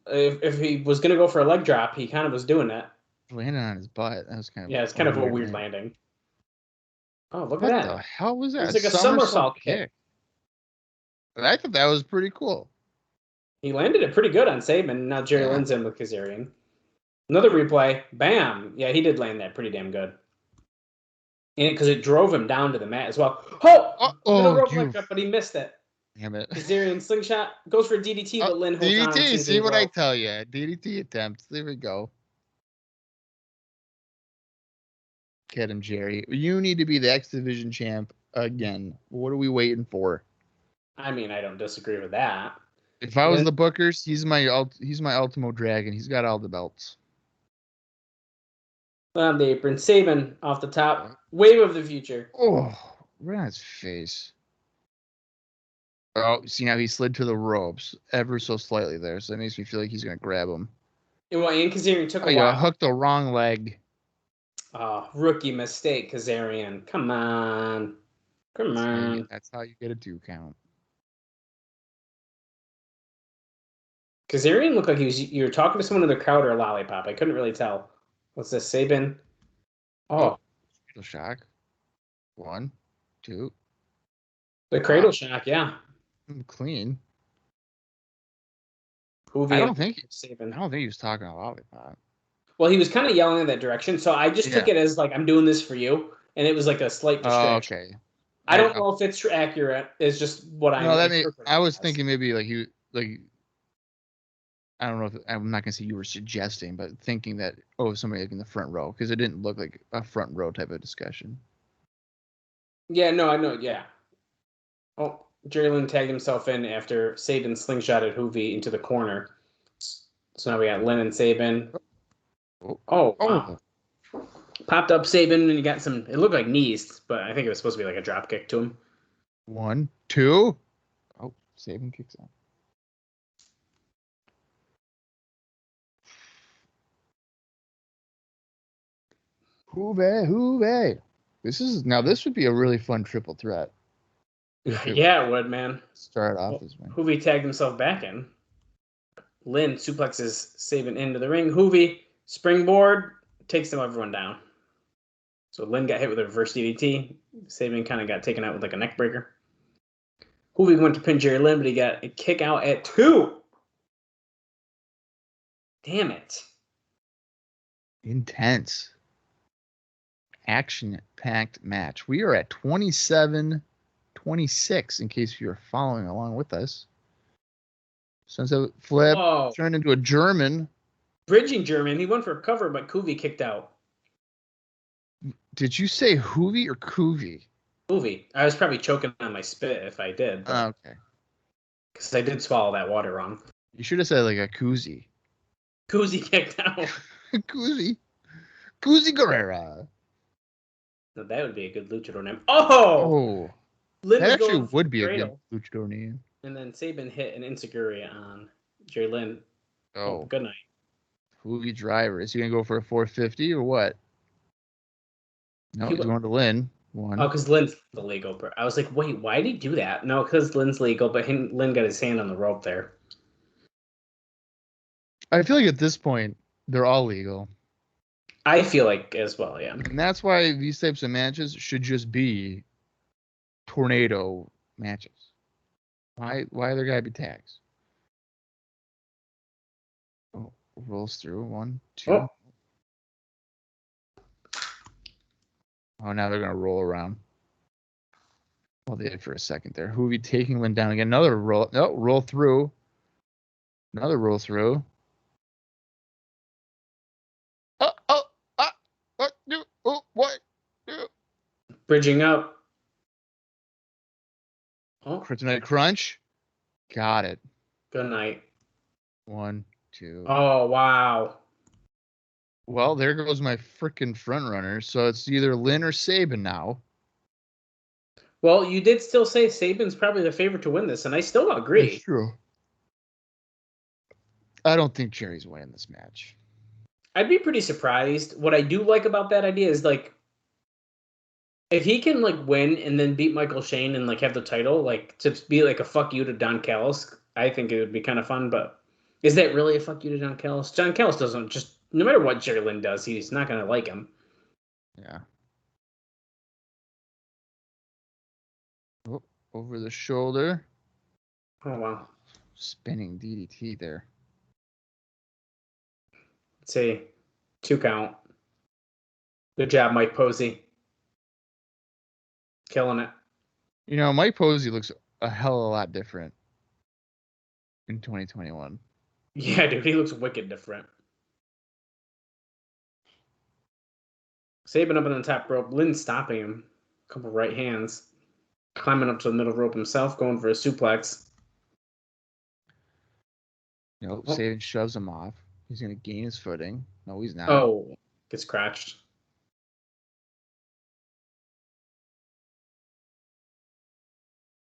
if he was going to go for a leg drop, he kind of was doing that. Landed on his butt. That was kind of it's kind of a weird landing. Oh, look what at that. What the hell was that? It's like a somersault kick. I thought that was pretty cool. He landed it pretty good on Saban. Now Jerry Lynn's in with Kazarian. Another replay. Bam. Yeah, he did land that pretty damn good. And because it drove him down to the mat as well. But he missed it. Damn it. Kazarian slingshot goes for a DDT, but Lynn holds on. DDT, see what I tell you. DDT attempt. There we go. Get him, Jerry. You need to be the X Division champ again. What are we waiting for? I mean, I don't disagree with that. If I was the Bookers, he's my Ultimo Dragon. He's got all the belts. On the apron, Saban off the top. Wave of the future. Oh, right on his face. Oh, see now he slid to the ropes ever so slightly there, so that makes me feel like he's gonna grab him. And Kazarian took a while. Hooked the wrong leg. Oh, rookie mistake, Kazarian. Come on. That's how you get a 2 count. Kazarian looked like you were talking to someone in the crowd or a lollipop. I couldn't really tell. What's this, Saban? Oh. Cradle shock. 1, 2. The cradle shock, yeah. Clean. Hoovy I don't think he was talking a lollipop. Well, he was kind of yelling in that direction, so I just took it as like, I'm doing this for you, and it was like a slight distraction. Oh, okay. I don't know if it's accurate. It's just what I. No, I was thinking maybe I don't know if I'm not gonna say you were suggesting, but thinking that somebody like in the front row, because it didn't look like a front row type of discussion. Yeah, no, I know. Yeah. Oh, Jerry Lynn tagged himself in after Saban slingshotted Hoovy into the corner. So now we got Lynn and Saban. Oh, wow. Popped up Saban, and you got some. It looked like knees, but I think it was supposed to be like a drop kick to him. 1, 2. Oh, Saban kicks out. Hoovy. This would be a really fun triple threat. Yeah, it would, man. Start off this way. Hoovy tagged himself back in. Lynn suplexes Saban into the ring. Hoovy, springboard, takes everyone down. So Lynn got hit with a reverse DDT. Saban kind of got taken out with like a neck breaker. Hoovy went to pin Jerry Lynn, but he got a kick out at 2. Damn it. Intense. Action-packed match. We are at 27-26, in case you're following along with us. Sunset flip turned into a German. Bridging German. He went for a cover, but Hoovy kicked out. Did you say Hoovy or Koovy? Hoovy. I was probably choking on my spit if I did. Okay. Because I did swallow that water wrong. You should have said like a koozie. Koozie kicked out. Koozie Guerrera. Now, that would be a good luchador name. Oh! Oh, Lynn that was actually going for would the be a good cradle, luchador name. and then Saban hit an insecurity on Jerry Lynn. Oh, Good night. Hoovy Driver. Is he gonna go for a 450 or what? No, he's going to Lynn. One. Oh, because Lynn's the legal. I was like, wait, why did he do that? No, because Lynn's legal, but Lynn got his hand on the rope there. I feel like at this point they're all legal, I feel like as well, yeah. and that's why these types of matches should just be tornado matches. Why there gotta be tags? Oh, rolls through 1, 2. Oh, now they're gonna roll around. Well, they did for a second there. Hoovy taking Lynn down again. Another roll. No, roll through. Another roll through. What? Bridging up. Oh, Kryptonite Crunch. Got it. good night. 1, 2. Oh, wow. Well, there goes my freaking front runner. So it's either Lynn or Saban now. Well, you did still say Saban's probably the favorite to win this, and I still agree. That's true. I don't think Jerry's winning this match. I'd be pretty surprised. What I do like about that idea is, like, if he can, like, win and then beat Michael Shane and, like, have the title, like, to be, like, a fuck you to Don Callis, I think it would be kind of fun, but is that really a fuck you to Don Callis? Don Callis doesn't just, no matter what Jerry Lynn does, he's not going to like him. Yeah. Oh, over the shoulder. Oh, wow. Spinning DDT there. Let's see. 2 count. Good job, Mike Posey. Killing it. You know, Mike Posey looks a hell of a lot different in 2021. Yeah, dude, he looks wicked different. Saban up on the top rope. Lynn stopping him. A couple right hands. Climbing up to the middle rope himself, going for a suplex. Nope, Saban shoves him off. He's going to gain his footing. No, he's not. Oh, gets crotched.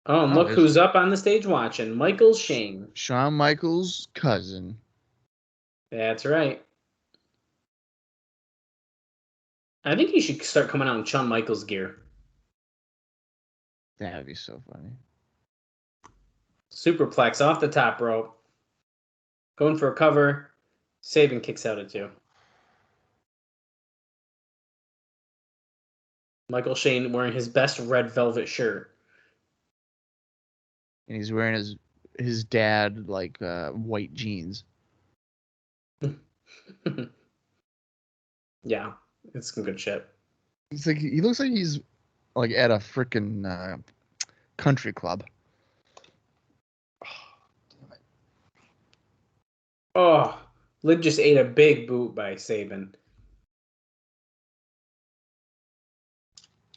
Oh, and look who's up on the stage watching. Michael Shane. Shawn Michaels' cousin. That's right. I think he should start coming out in Shawn Michaels gear. That would be so funny. Superplex off the top rope. Going for a cover. Saban kicks out at 2. Michael Shane wearing his best red velvet shirt. And he's wearing his dad, like, white jeans. Yeah, it's some good shit. It's like he looks like he's like at a freaking country club. Oh, Lid just ate a big boot by Saban.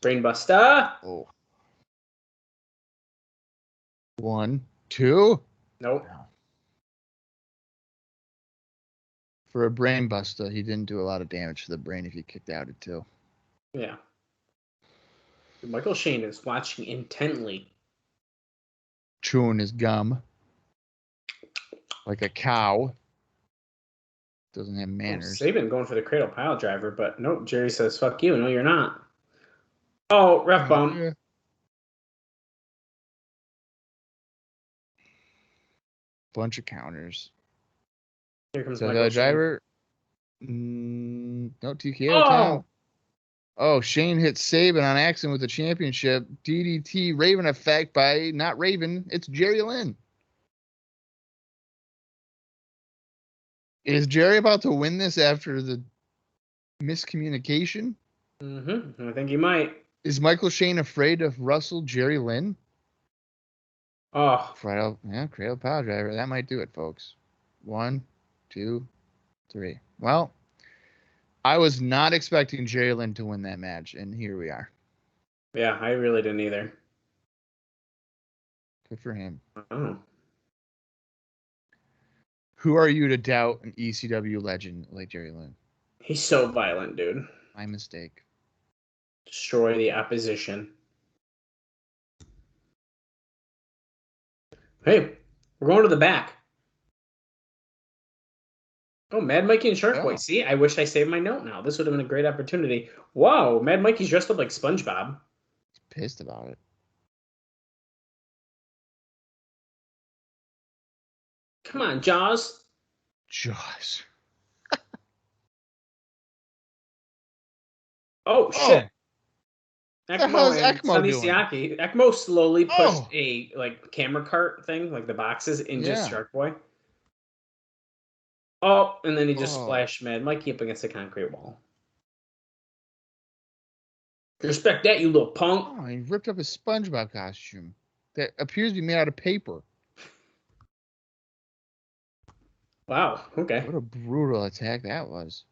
Brainbuster. Oh. 1, 2. Nope. For a brain buster, he didn't do a lot of damage to the brain if he kicked out at 2. Yeah. Michael Shane is watching intently. Chewing his gum. Like a cow. Doesn't have manners. Saban going for the cradle pile driver, but nope, Jerry says, fuck you. No, you're not. Oh, ref bump. Yeah. Bunch of counters. Here comes So Michael the Shane. driver. No TKO. Count. Oh, Shane hits Saban on accident with the championship. DDT Raven effect by not Raven. It's Jerry Lynn. Is Jerry about to win this after the miscommunication? I think he might. Is Michael Shane afraid of Russell Jerry Lynn? Oh. Cradle power driver. That might do it, folks. 1, 2, 3. Well, I was not expecting Jerry Lynn to win that match, and here we are. Yeah, I really didn't either. Good for him. Oh. Who are you to doubt an ECW legend like Jerry Lynn? He's so violent, dude. My mistake. destroy the opposition. Hey, we're going to the back. Oh, Mad Mikey and Shark Boy. See, I wish I saved my note now. This would have been a great opportunity. Wow, Mad Mikey's dressed up like SpongeBob. He's pissed about it. Come on, Jaws. Jaws. Oh, shit. How's Ekmo and Ekmo Sonny doing? Siaki. Ekmo slowly pushed a camera cart thing, like the boxes, in just Shark Boy. Oh, and then he just splashed Mad Mikey up against the concrete wall. Respect that, you little punk. Oh, he ripped up his SpongeBob costume that appears to be made out of paper. Wow, okay. What a brutal attack that was.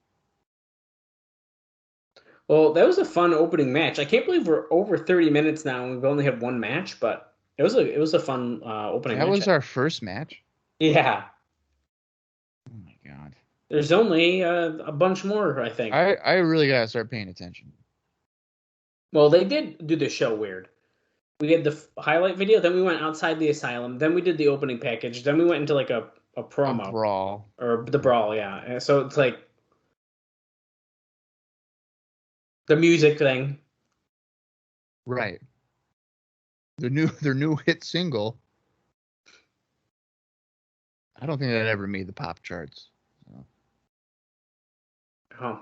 Well, that was a fun opening match. I can't believe we're over 30 minutes now and we've only had one match, but it was a fun opening match. That was our first match? Yeah. Oh my god. There's only a bunch more, I think. I really gotta start paying attention. Well, they did do the show weird. We had the highlight video, then we went outside the asylum, then we did the opening package, then we went into like a promo. A brawl. Or the brawl, yeah. And so it's like the music thing. Right. Their new hit single. I don't think that ever made the pop charts. So. Oh.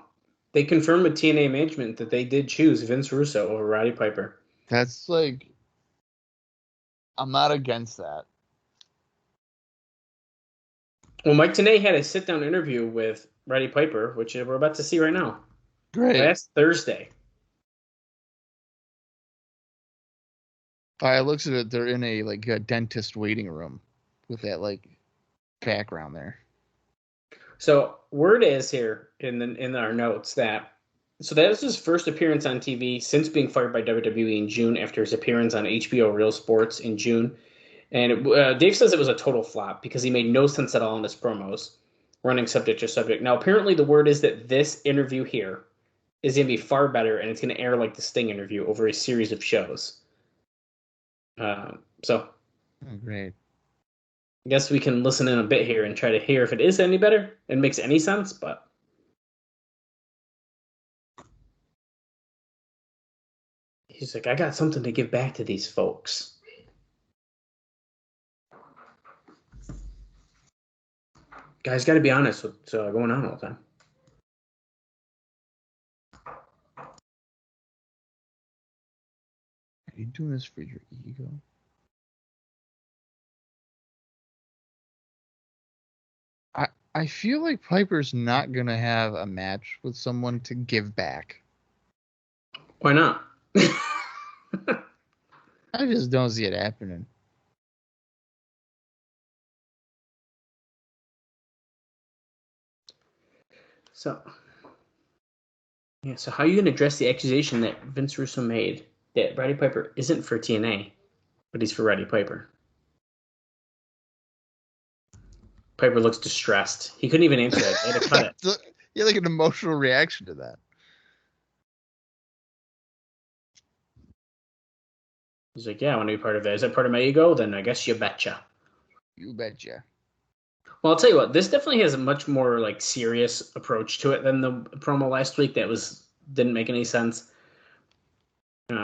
They confirmed with TNA management that they did choose Vince Russo over Roddy Piper. That's like, I'm not against that. Well, Mike Tenay had a sit-down interview with Roddy Piper, which we're about to see right now. Great. Last Thursday. It looks at it, they're in a dentist waiting room with that background there. So word is here in our notes that was his first appearance on TV since being fired by WWE in June after his appearance on HBO Real Sports in June. And Dave says it was a total flop because he made no sense at all in his promos, running subject to subject. Now, apparently the word is that this interview here is going to be far better, and it's going to air like the Sting interview over a series of shows. Oh, great. I guess we can listen in a bit here and try to hear if it is any better and makes any sense, but he's like, I got something to give back to these folks. Guys, got to be honest with what's going on all the time. Are you doing this for your ego? I feel like Piper's not going to have a match with someone to give back. Why not? I just don't see it happening. So how are you going to address the accusation that Vince Russo made that Roddy Piper isn't for TNA, but he's for Roddy Piper? Piper looks distressed. He couldn't even answer it. They had to cut it. You had an emotional reaction to that. He's like, yeah, I want to be part of that. Is that part of my ego? Then I guess you betcha. You betcha. Well, I'll tell you what. This definitely has a much more serious approach to it than the promo last week that didn't make any sense.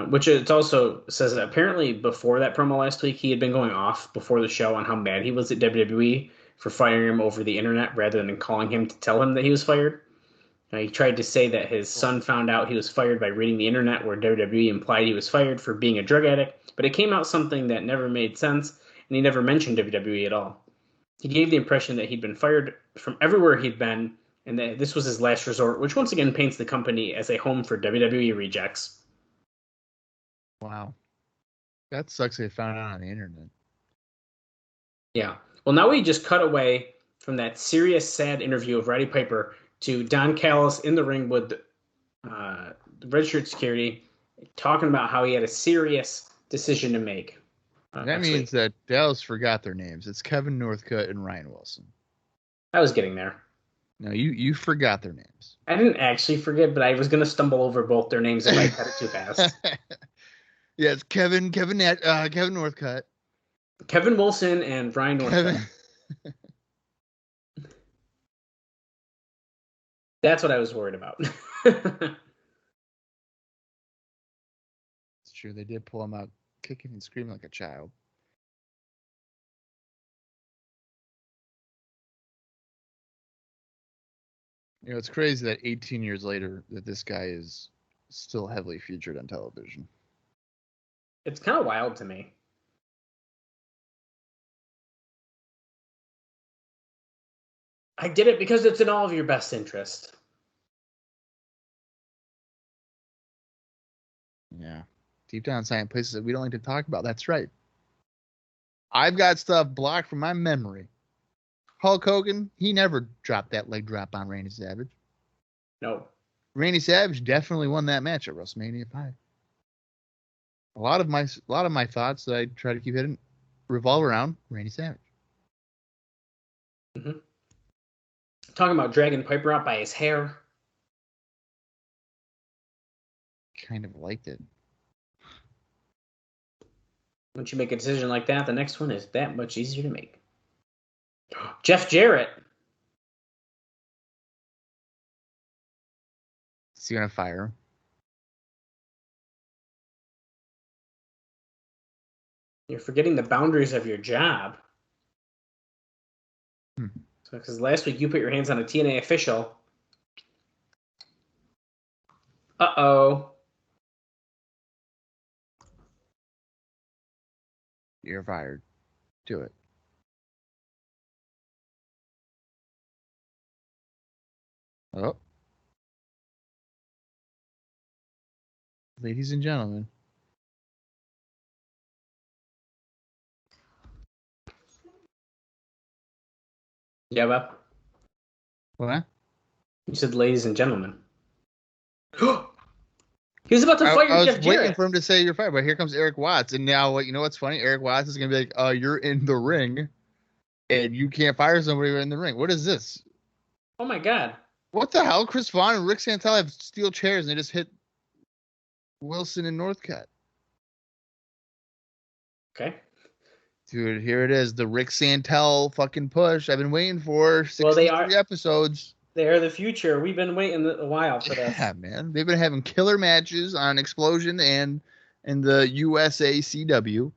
Which it also says that apparently before that promo last week, he had been going off before the show on how mad he was at WWE for firing him over the internet rather than calling him to tell him that he was fired. He tried to say that his son found out he was fired by reading the internet where WWE implied he was fired for being a drug addict, but it came out something that never made sense, and he never mentioned WWE at all. He gave the impression that he'd been fired from everywhere he'd been, and that this was his last resort, which once again paints the company as a home for WWE rejects. Wow. That sucks they found out on the internet. Yeah. Well, now we just cut away from that serious, sad interview of Roddy Piper to Don Callis in the ring with the red shirt security, talking about how he had a serious decision to make. That means that Dallas forgot their names. It's Kevin Northcutt and Ryan Wilson. I was getting there. No, you forgot their names. I didn't actually forget, but I was going to stumble over both their names if I said it too fast. Yeah, it's Kevin Northcutt. Kevin Wilson and Brian Northcutt. That's what I was worried about. It's true. They did pull him out kicking and screaming like a child. You know, it's crazy that 18 years later that this guy is still heavily featured on television. It's kind of wild to me. I did it because it's in all of your best interest. Yeah. Deep down inside places that we don't like to talk about. That's right. I've got stuff blocked from my memory. Hulk Hogan, he never dropped that leg drop on Randy Savage. No. Randy Savage definitely won that match at WrestleMania 5. A lot of my thoughts that I try to keep hidden revolve around Randy Savage. Mm-hmm. Talking about dragging Piper out by his hair. Kind of liked it. Once you make a decision like that, the next one is that much easier to make. Jeff Jarrett. Is he gonna fire him? You're forgetting the boundaries of your job. Because last week you put your hands on a TNA official. Uh-oh. You're fired. Do it. Oh. Ladies and gentlemen. Yeah, Bob? What? You said ladies and gentlemen. He was about to fire I Jeff was Jarrett. waiting for him to say you're fired, but here comes Eric Watts. And now, you know what's funny? Eric Watts is going to be like, you're in the ring, and you can't fire somebody in the ring. What is this? Oh, my God. What the hell? Chris Vaughn and Rick Santel have steel chairs, and they just hit Wilson and Northcutt. Okay. Dude, here it is. The Rick Santel fucking push I've been waiting for 63 episodes. They are the future. We've been waiting a while for this. Yeah, man. They've been having killer matches on Explosion and the USACW.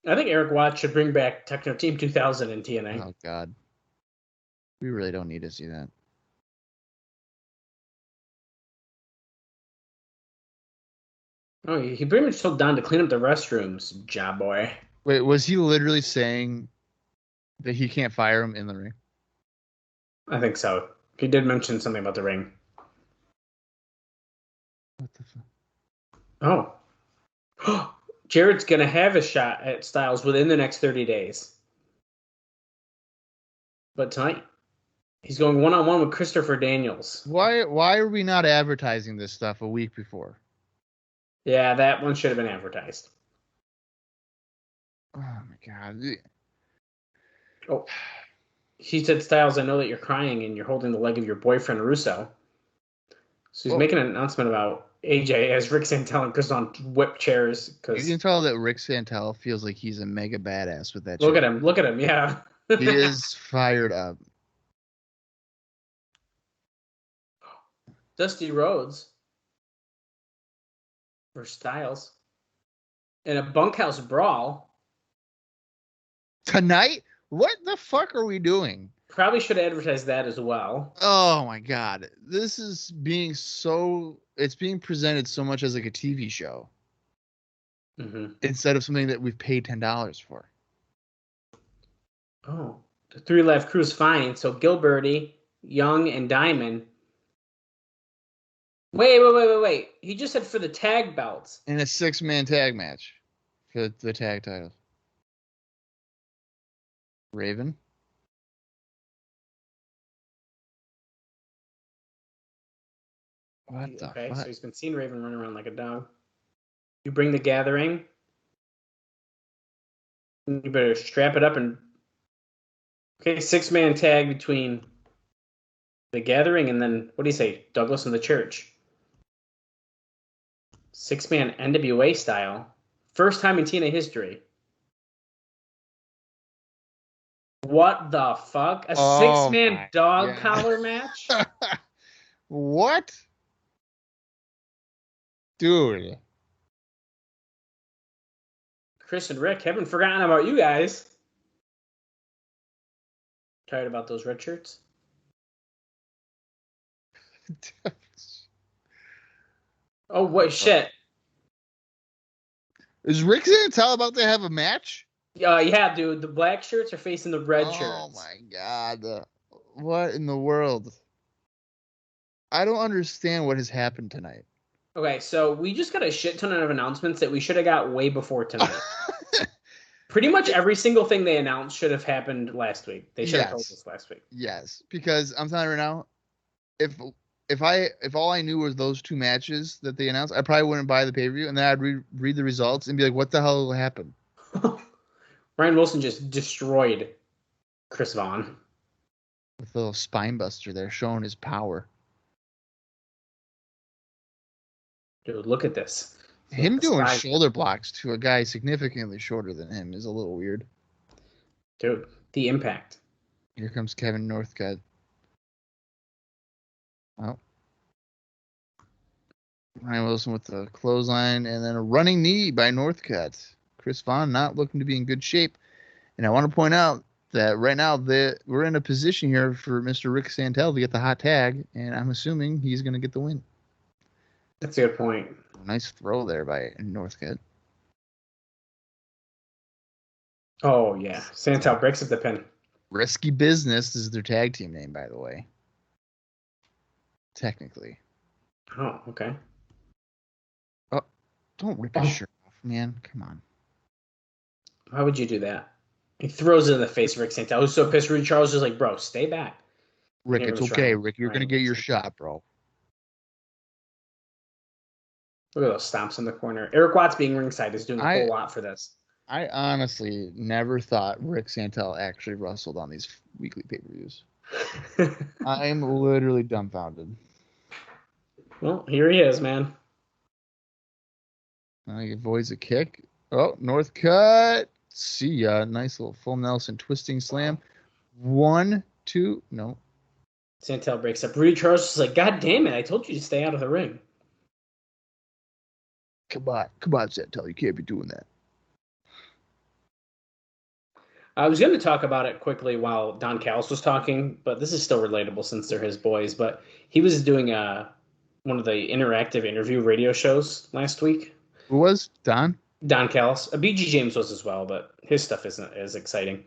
I think Eric Watts should bring back Techno Team 2000 in TNA. Oh, God. We really don't need to see that. Oh, he pretty much told Don to clean up the restrooms, job boy. Wait, was he literally saying that he can't fire him in the ring? I think so. He did mention something about the ring. What the fuck? Oh. Jarrett's going to have a shot at Styles within the next 30 days. But tonight, he's going one-on-one with Christopher Daniels. Why are we not advertising this stuff a week before? Yeah, that one should have been advertised. Oh, my God. Oh. He said, Styles, I know that you're crying and you're holding the leg of your boyfriend, Russo. So he's making an announcement about AJ as Rick Santel and Chris on whip chairs. You can tell that Rick Santel feels like he's a mega badass with that Look at him, yeah. He is fired up. Dusty Rhodes for Styles in a Bunkhouse Brawl. Tonight? What the fuck are we doing? Probably should advertise that as well. Oh my God. This is it's being presented so much as like a TV show. Mm-hmm. Instead of something that we've paid $10 for. Oh, the 3 Live Crew's fine. So Gilberty, Young, and Diamond. Wait. He just said for the tag belts. In a 6-man tag match for the tag titles. Raven. What the fuck? So he's been seeing Raven run around like a dog. You bring the gathering. You better strap it up and... Okay, 6-man tag between The Gathering, and then, what do you say, Douglas and the Church. 6-man NWA style. First time in TNA history. What the fuck? A 6-man dog collar match? What? Dude. Chris and Rick, haven't forgotten about you guys. Tired about those red shirts? Oh, wait, shit. Is Rick Santel about to have a match? Yeah, dude. The black shirts are facing the red shirts. Oh, my God. What in the world? I don't understand what has happened tonight. Okay, so we just got a shit ton of announcements that we should have got way before tonight. Pretty much every single thing they announced should have happened last week. They should have told us last week. Yes, because I'm telling you right now, if all I knew was those two matches that they announced, I probably wouldn't buy the pay-per-view, and then I'd read the results and be like, what the hell happened? Ryan Wilson just destroyed Chris Vaughn. With a little spine buster there, showing his power. Dude, look at this. Him doing shoulder blocks to a guy significantly shorter than him is a little weird. Dude, the impact. Here comes Kevin Northcutt. Oh. Ryan Wilson with the clothesline and then a running knee by Northcutt. Chris Vaughn not looking to be in good shape. And I want to point out that right now we're in a position here for Mr. Rick Santel to get the hot tag, and I'm assuming he's going to get the win. That's a good point. Nice throw there by Northcutt. Oh, yeah. Santel breaks up the pin. Risky Business is their tag team name, by the way. Technically. Oh, okay. Oh, don't rip his shirt off, man. Come on. Why would you do that? He throws it in the face of Rick Santel. I was so pissed. Rudy Charles was like, bro, stay back. Rick, it's okay. Rick, you're going to get your shot, bro. Look at those stomps in the corner. Eric Watts being ringside is doing a whole lot for this. I honestly never thought Rick Santel actually wrestled on these weekly pay-per-views. I'm literally dumbfounded. Well, here he is, man. He avoids a kick. Oh, Northcutt. See ya. Nice little full Nelson twisting slam. 1, 2. No. Santel breaks up. Rudy Charles is like, God damn it. I told you to stay out of the ring. Come on, Santel. You can't be doing that. I was going to talk about it quickly while Don Callis was talking, but this is still relatable since they're his boys. But he was doing one of the interactive interview radio shows last week. Who was? Don? Don Callis. BG James was as well, but his stuff isn't as exciting.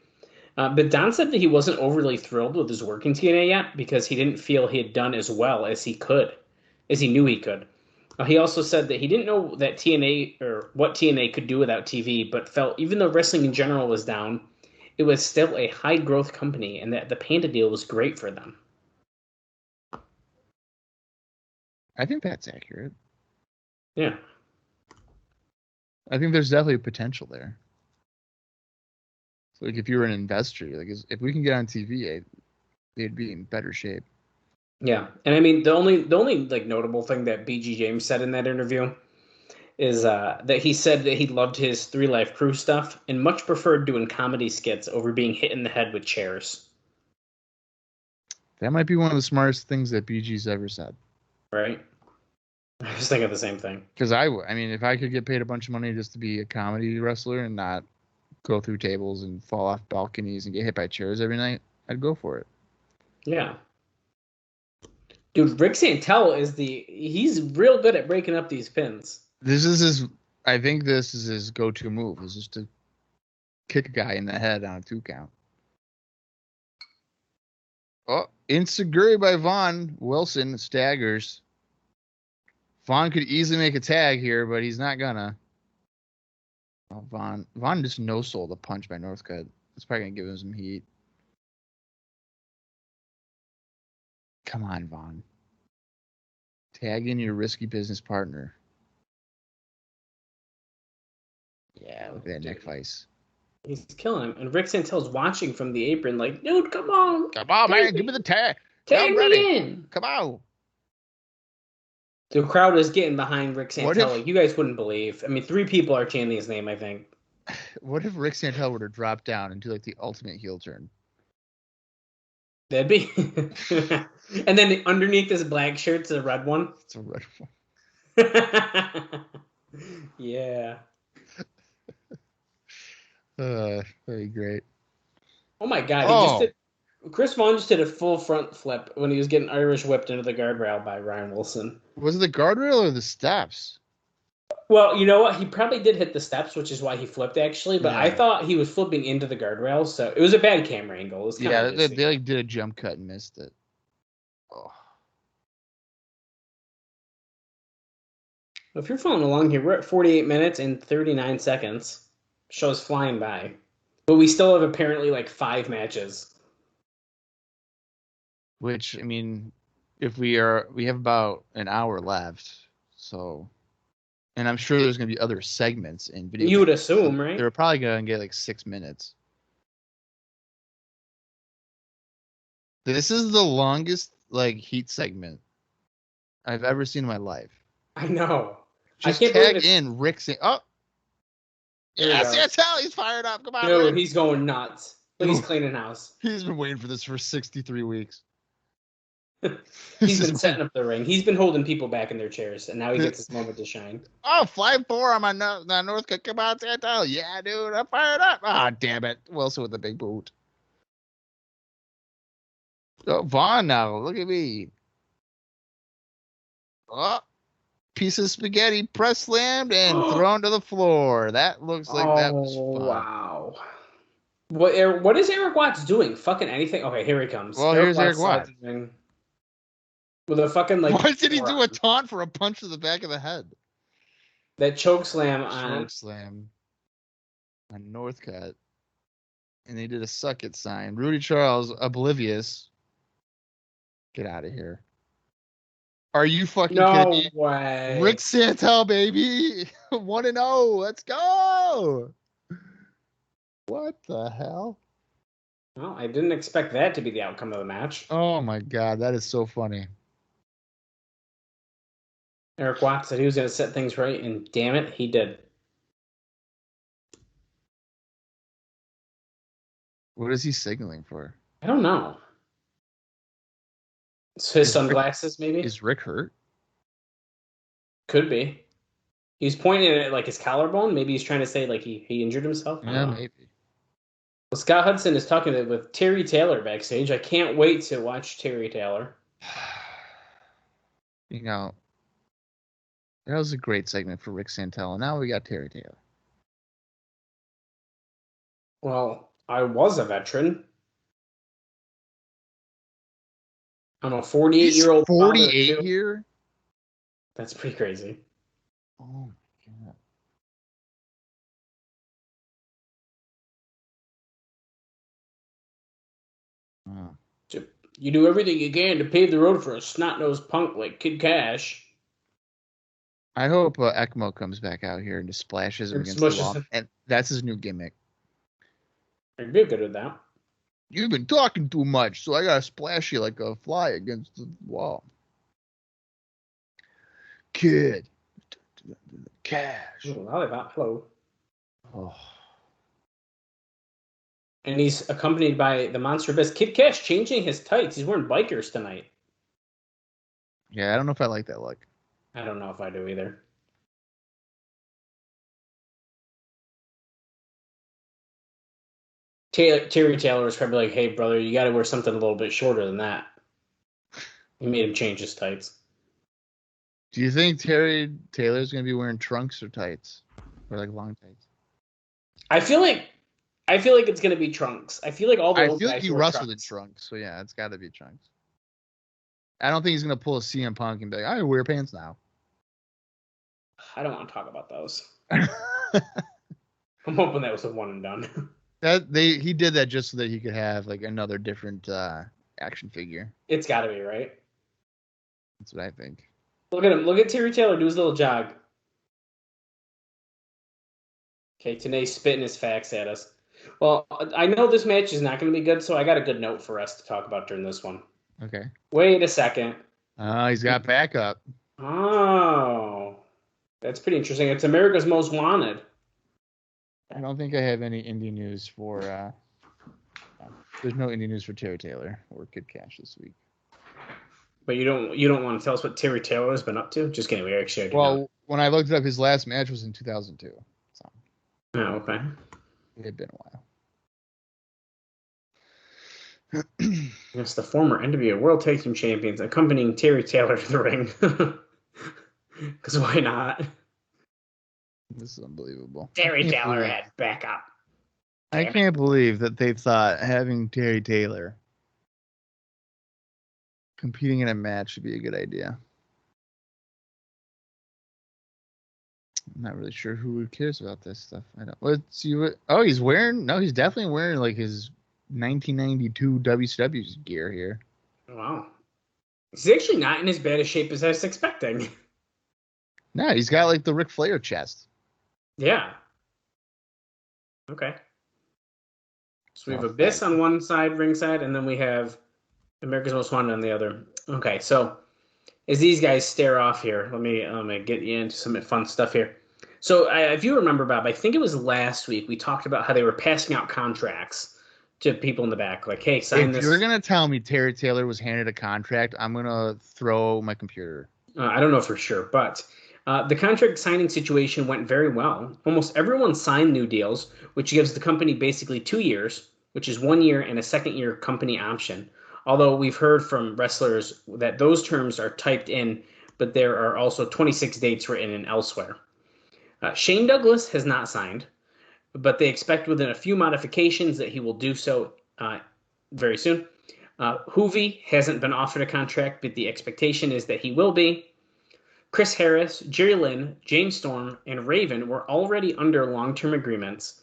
But Don said that he wasn't overly thrilled with his work in TNA yet because he didn't feel he had done as well as he knew he could. He also said that he didn't know that TNA or what TNA could do without TV, but felt even though wrestling in general was down, it was still a high growth company and that the Panda deal was great for them. I think that's accurate. Yeah. I think there's definitely potential there. So, like, if you were an investor, like, if we can get on TV, they'd be in better shape. Yeah, and I mean the only like notable thing that BG James said in that interview is that he said that he loved his 3 Live Crew stuff and much preferred doing comedy skits over being hit in the head with chairs. That might be one of the smartest things that BG's ever said. Right. I was thinking the same thing. Because I mean, if I could get paid a bunch of money just to be a comedy wrestler and not go through tables and fall off balconies and get hit by chairs every night, I'd go for it. Yeah. Dude, Rick Santel he's real good at breaking up these pins. I think this is his go-to move, is just to kick a guy in the head on a 2 count. Oh, Inseguri by Vaughn. Wilson staggers. Vaughn could easily make a tag here, but he's not gonna. Oh, Vaughn just no-sold a punch by Northcutt. It's probably gonna give him some heat. Come on, Vaughn. Tag in your risky business partner. Yeah, look at that neck vice. He's killing him. And Rick Santel's watching from the apron like, dude, come on. Come on, man. Give me the tag. Tag me in. Come on. The crowd is getting behind Rick What Santel. if- You guys wouldn't believe. I mean, 3 people are chanting his name, I think. What if Rick Santel were to drop down and do like the ultimate heel turn? That'd be. And then underneath this black shirt's a red one. It's a red one. Yeah. Very great. Oh my God! Oh. Chris Vaughn just did a full front flip when he was getting Irish whipped into the guardrail by Ryan Wilson. Was it the guardrail or the steps? Well, you know what? He probably did hit the steps, which is why he flipped, actually. But Yeah. I thought he was flipping into the guardrail, so it was a bad camera angle. It was Yeah, kinda they like did a jump cut and missed it. Oh. If you're following along here, we're at 48 minutes and 39 seconds. Show's flying by. But we still have apparently like 5 matches. Which, I mean, we have about an hour left, so, and I'm sure there's gonna be other segments in video. You would games, assume, so right? They're probably gonna get like 6 minutes. This is the longest like heat segment I've ever seen in my life. I know. Just I can't believe tag it's... in Rick Oh, There we yeah, go. Santel, he's fired up. Come on, Dude, Rick. he's going nuts. But he's cleaning house. He's been waiting for this for 63 weeks. He's been setting up the ring. He's been holding people back in their chairs, and now he gets his moment to shine. Oh, 5-4 on my North Cut. Come on, Santel. Yeah, dude, I'm fired up. Ah, damn it. Wilson with the big boot. Oh, Vaughn now. Look at me. Oh, piece of spaghetti press slammed and thrown to the floor. That looks like that was fun. Wow. What is Eric Watts doing? Fucking anything? Okay, here he comes. Well, here's Eric Watts. With a fucking like. Why did he do a taunt for a punch to the back of the head? That choke slam on. Choke slam on Northcutt. And they did a suck it sign. Rudy Charles, oblivious. Get out of here. Are you fucking kidding me? No way. Rick Santel, baby. 1-0. Let's go. What the hell? Well, I didn't expect that to be the outcome of the match. Oh my God. That is so funny. Eric Watts said he was going to set things right, and damn it, he did. What is he signaling for? I don't know. It's his sunglasses, maybe? Is Rick hurt? Could be. He's pointing at like his collarbone. Maybe he's trying to say like he injured himself. I Yeah, don't know. maybe. Well, Scott Hudson is talking with Terry Taylor backstage. I can't wait to watch Terry Taylor. You know, that was a great segment for Rick Santel. And now we got Terry Taylor. Well, I was a veteran. I'm a 48-year-old. 48 here? That's pretty crazy. Oh my God. Oh. You do everything you can to pave the road for a snot-nosed punk like Kid Kash. I hope ECMO comes back out here and just splashes him And against the smushes wall. him. And that's his new gimmick. I'd be good with that. You've been talking too much, so I gotta splash you like a fly against the wall. Kid. Cash. Ooh, lollipop. Hello. Oh. And he's accompanied by the Monster Best. Kid Kash changing his tights. He's wearing bikers tonight. Yeah, I don't know if I like that look. I don't know if I do either. Terry Taylor was probably like, hey, brother, you got to wear something a little bit shorter than that. He made him change his tights. Do you think Terry Taylor's gonna be wearing trunks or tights? Or like long tights? I feel like it's going to be trunks. I feel like all the I old feel guys like he wear wrestled in trunks. trunks, so yeah, it's gotta be trunks. I don't think he's gonna pull a CM Punk and be like, I wear pants now. I don't want to talk about those. I'm hoping that was a one and done. He did that just so that he could have like another different action figure. It's got to be, right? That's what I think. Look at him. Look at Terry Taylor do his little jog. Okay, Tanae's spitting his facts at us. Well, I know this match is not going to be good, so I got a good note for us to talk about during this one. Okay. Wait a second. He's got backup. Oh, that's pretty interesting. It's America's Most Wanted. I don't think I have any indie news for. There's no indie news for Terry Taylor or Kid Kash this week. But you don't want to tell us what Terry Taylor has been up to? Just kidding. We actually already know. When I looked it up, his last match was in 2002. So. Oh, okay. It had been a while. It's the former NWA World Tag Team Champions accompanying Terry Taylor to the ring. Because why not? This is unbelievable. Terry Taylor had backup. I can't believe that they thought having Terry Taylor competing in a match would be a good idea. I'm not really sure who cares about this stuff. I don't. Let's see what. Oh, he's wearing. No, he's definitely wearing like his 1992 WCW gear here. Wow. He's actually not in as bad a shape as I was expecting. No, he's got like the Ric Flair chest. Yeah. Okay. So we have Abyss on one side, ringside, and then we have America's Most Wanted on the other. Okay, so as these guys stare off here, let me get you into some fun stuff here. So if you remember, Bob, I think it was last week we talked about how they were passing out contracts to people in the back, like, hey, sign this. If you're going to tell me Terry Taylor was handed a contract, I'm going to throw my computer. I don't know for sure, but the contract signing situation went very well. Almost everyone signed new deals, which gives the company basically 2 years, which is 1 year and a second-year company option. Although we've heard from wrestlers that those terms are typed in, but there are also 26 dates written in elsewhere. Shane Douglas has not signed, but they expect within a few modifications that he will do so very soon. Hoovy hasn't been offered a contract, but the expectation is that he will be. Chris Harris, Jerry Lynn, James Storm, and Raven were already under long-term agreements,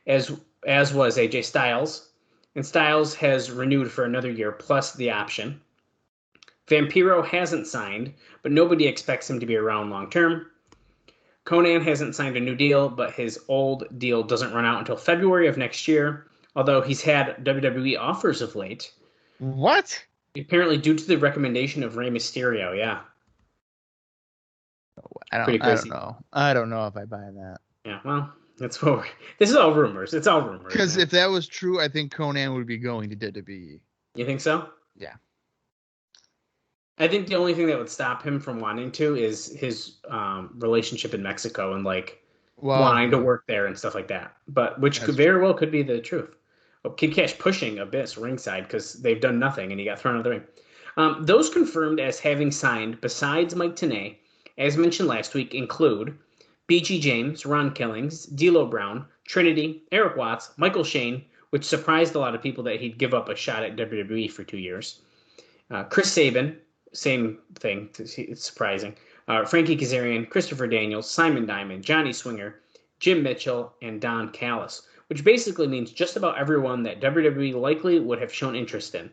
as was AJ Styles, and Styles has renewed for another year plus the option. Vampiro hasn't signed, but nobody expects him to be around long-term. Conan hasn't signed a new deal, but his old deal doesn't run out until February of next year, although he's had WWE offers of late. What? Apparently due to the recommendation of Rey Mysterio, yeah. I don't know. I don't know if I buy that. Yeah, well, that's what this is all rumors. It's all rumors. Because if that was true, I think Conan would be going to WWE. You think so? Yeah. I think the only thing that would stop him from wanting to is his relationship in Mexico and wanting to work there and stuff like that. But which could very well could be the truth. Kid Kash pushing Abyss ringside because they've done nothing and he got thrown out of the ring. Those confirmed as having signed, besides Mike Tenay, as mentioned last week, include B.G. James, Ron Killings, D'Lo Brown, Trinity, Eric Watts, Michael Shane, which surprised a lot of people that he'd give up a shot at WWE for 2 years. Chris Sabin, same thing. It's surprising. Frankie Kazarian, Christopher Daniels, Simon Diamond, Johnny Swinger, Jim Mitchell, and Don Callis, which basically means just about everyone that WWE likely would have shown interest in.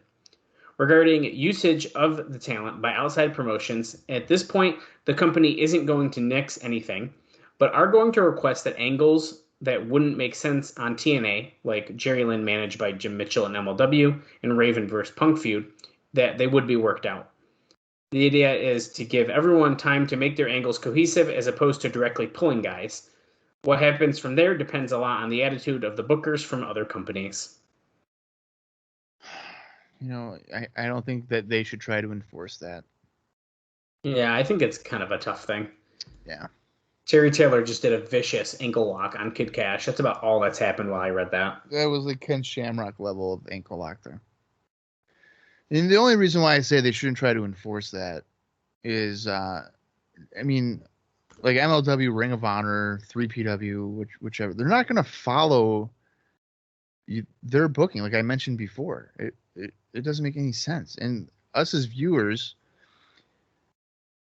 Regarding usage of the talent by outside promotions, at this point, the company isn't going to nix anything, but are going to request that angles that wouldn't make sense on TNA, like Jerry Lynn managed by Jim Mitchell and MLW, and Raven vs. Punk feud, that they would be worked out. The idea is to give everyone time to make their angles cohesive as opposed to directly pulling guys. What happens from there depends a lot on the attitude of the bookers from other companies. You know, I don't think that they should try to enforce that. Yeah, I think it's kind of a tough thing. Yeah. Terry Taylor just did a vicious ankle lock on Kid Kash. That's about all that's happened while I read that. That was like Ken Shamrock level of ankle lock there. And the only reason why I say they shouldn't try to enforce that is, I mean, like MLW, Ring of Honor, 3PW, whichever, they're not going to follow their booking. Like I mentioned before, it doesn't make any sense. And us as viewers,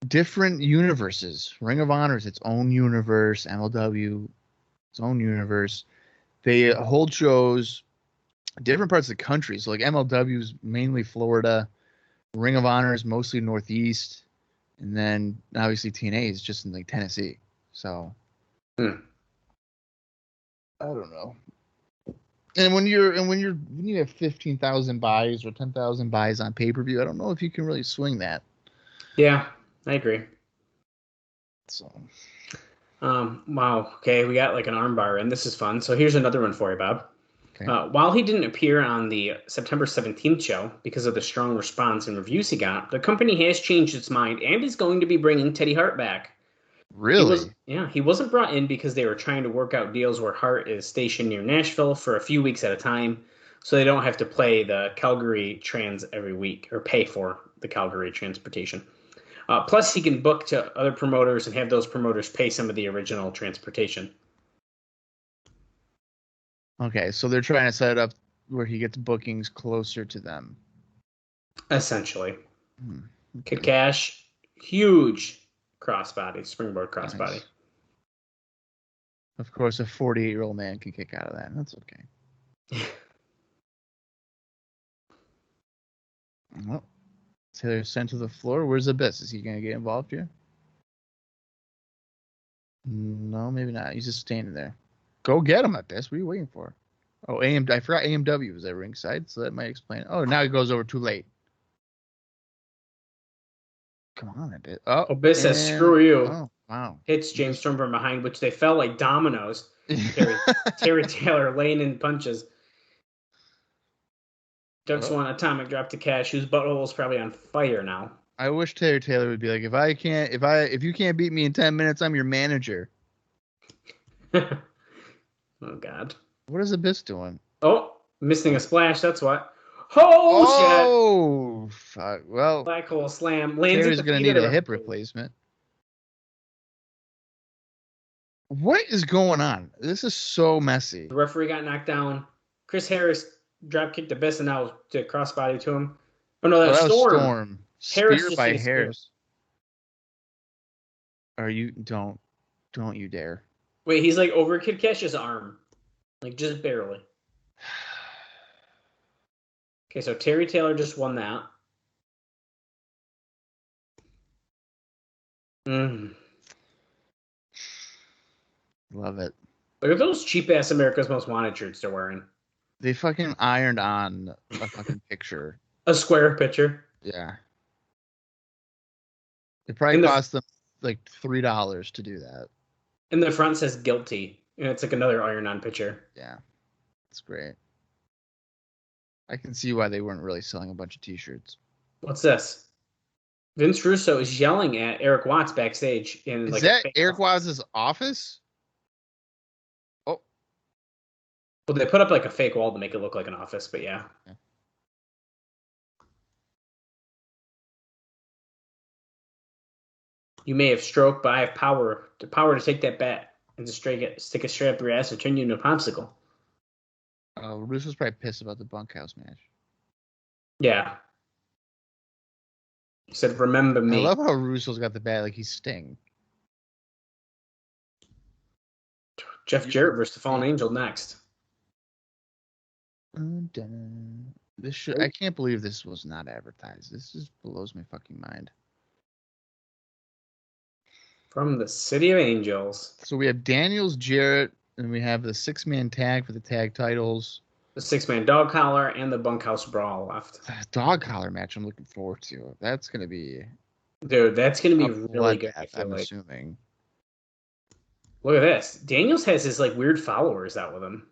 different universes. Ring of Honor is its own universe. MLW, its own universe. They hold shows different parts of the country. So like MLW is mainly Florida. Ring of Honor is mostly Northeast. And then obviously TNA is just in like Tennessee. So I don't know. And when you have 15,000 buys or 10,000 buys on pay-per-view, I don't know if you can really swing that. Yeah, I agree. So, wow. Okay, we got like an armbar, and this is fun. So here's another one for you, Bob. okay. While he didn't appear on the September 17th show because of the strong response and reviews he got, the company has changed its mind and is going to be bringing Teddy Hart back. Really? He wasn't brought in because they were trying to work out deals where Hart is stationed near Nashville for a few weeks at a time, so they don't have to play the Calgary trans every week or pay for the Calgary transportation. Plus, he can book to other promoters and have those promoters pay some of the original transportation. Okay, so they're trying to set it up where he gets bookings closer to them. Essentially. Okay. Kash, huge crossbody, springboard crossbody. Nice. Of course, a 48-year-old man can kick out of that. That's okay. Well, Taylor's sent to the floor. Where's Abyss? Is he going to get involved here? No, maybe not. He's just standing there. Go get him, Abyss. What are you waiting for? Oh, I forgot AMW was at ringside, so that might explain. Oh, now he goes over too late. Come on, Abyss. Oh, Abyss says, screw you. Oh, wow. Hits James Storm from behind, which they fell like dominoes. Terry Taylor laying in punches. Ducks one atomic drop to Kash, whose butthole is probably on fire now. I wish Terry Taylor would be like, if you can't beat me in 10 minutes, I'm your manager. Oh God. What is Abyss doing? Oh, missing a splash. That's what. Oh, shit! Fuck. Well, black hole slam. Lands Terry's gonna need a hip replacement. What is going on? This is so messy. The referee got knocked down. Chris Harris drop kicked Abyss and now did crossbody to him. Oh no, that was Storm. Harris spear by Harris. Are you don't you dare. Wait, he's like over Kid Cash's arm. Like just barely. Okay, so Terry Taylor just won that. Love it. Look at those cheap-ass America's Most Wanted shirts they're wearing. They fucking ironed on a fucking picture. A square picture. Yeah. It probably cost them like $3 to do that. And the front says guilty. And it's like another iron-on picture. Yeah. It's great. I can see why they weren't really selling a bunch of t-shirts. What's this? Vince Russo is yelling at Eric Watts backstage in Is like that Eric Watts' office? Oh. Well, they put up like a fake wall to make it look like an office, but yeah. You may have stroke, but I have power to take that bat and to stick it straight up your ass and turn you into a popsicle. Russo's probably pissed about the bunkhouse match. Yeah. He said, remember me. I love how Russo's got the bat like he's Sting. Jeff Jarrett versus the Fallen Angel next. I can't believe this was not advertised. This just blows my fucking mind. From the City of Angels. So we have Daniels, Jarrett, and we have the 6-man tag for the tag titles. The 6-man dog collar and the bunkhouse brawl left. That dog collar match I'm looking forward to. That's going to be... Dude, that's going to be really good. I'm assuming. Look at this. Daniels has his like weird followers out with him.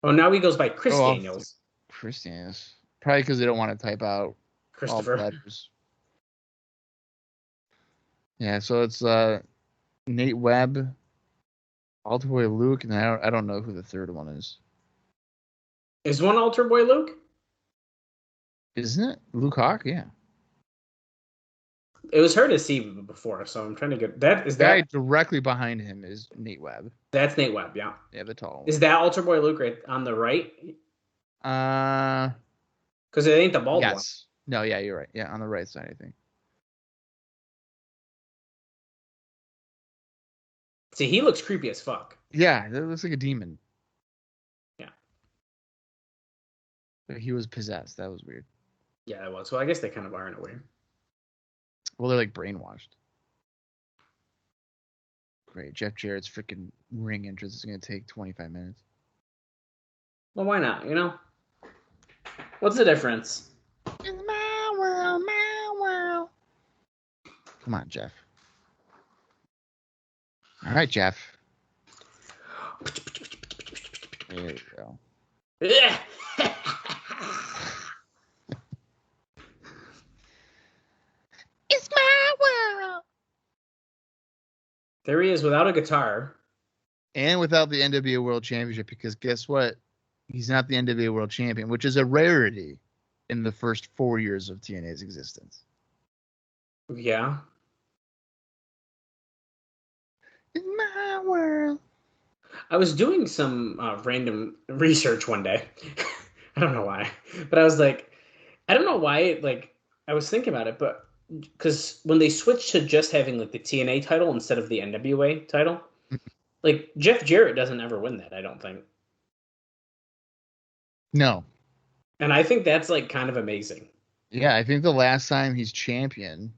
Oh, now he goes by Chris Daniels. Chris Daniels. Probably because they don't want to type out Christopher all letters. Yeah, so it's Nate Webb, Alter Boy Luke, and I don't know who the third one is. Is one Alter Boy Luke? Isn't it? Luke Hawk? Yeah. It was hard to see before, so I'm trying to get that. Is the guy that directly behind him is Nate Webb? That's Nate Webb, yeah. Yeah, the tall one. Is that Alter Boy Luke right on the right? Because it ain't the bald one. No, yeah, you're right. Yeah, on the right side, I think. See, he looks creepy as fuck. Yeah, that looks like a demon. Yeah. But he was possessed. That was weird. Yeah, it was. Well, I guess they kind of are in a way. Well, they're like brainwashed. Great. Jeff Jarrett's freaking ring entrance is going to take 25 minutes. Well, why not? You know, what's the difference? It's my world, my world. Come on, Jeff. All right, Jeff. There you go. It's my world. There he is without a guitar. And without the NWA World Championship, because guess what? He's not the NWA World Champion, which is a rarity in the first 4 years of TNA's existence. Yeah. It's my world. I was doing some random research one day. I don't know why, but I was like, I don't know why. Like, I was thinking about it, but because when they switched to just having like the TNA title instead of the NWA title, like Jeff Jarrett doesn't ever win that. I don't think. No. And I think that's like kind of amazing. Yeah, I think the last time he's champion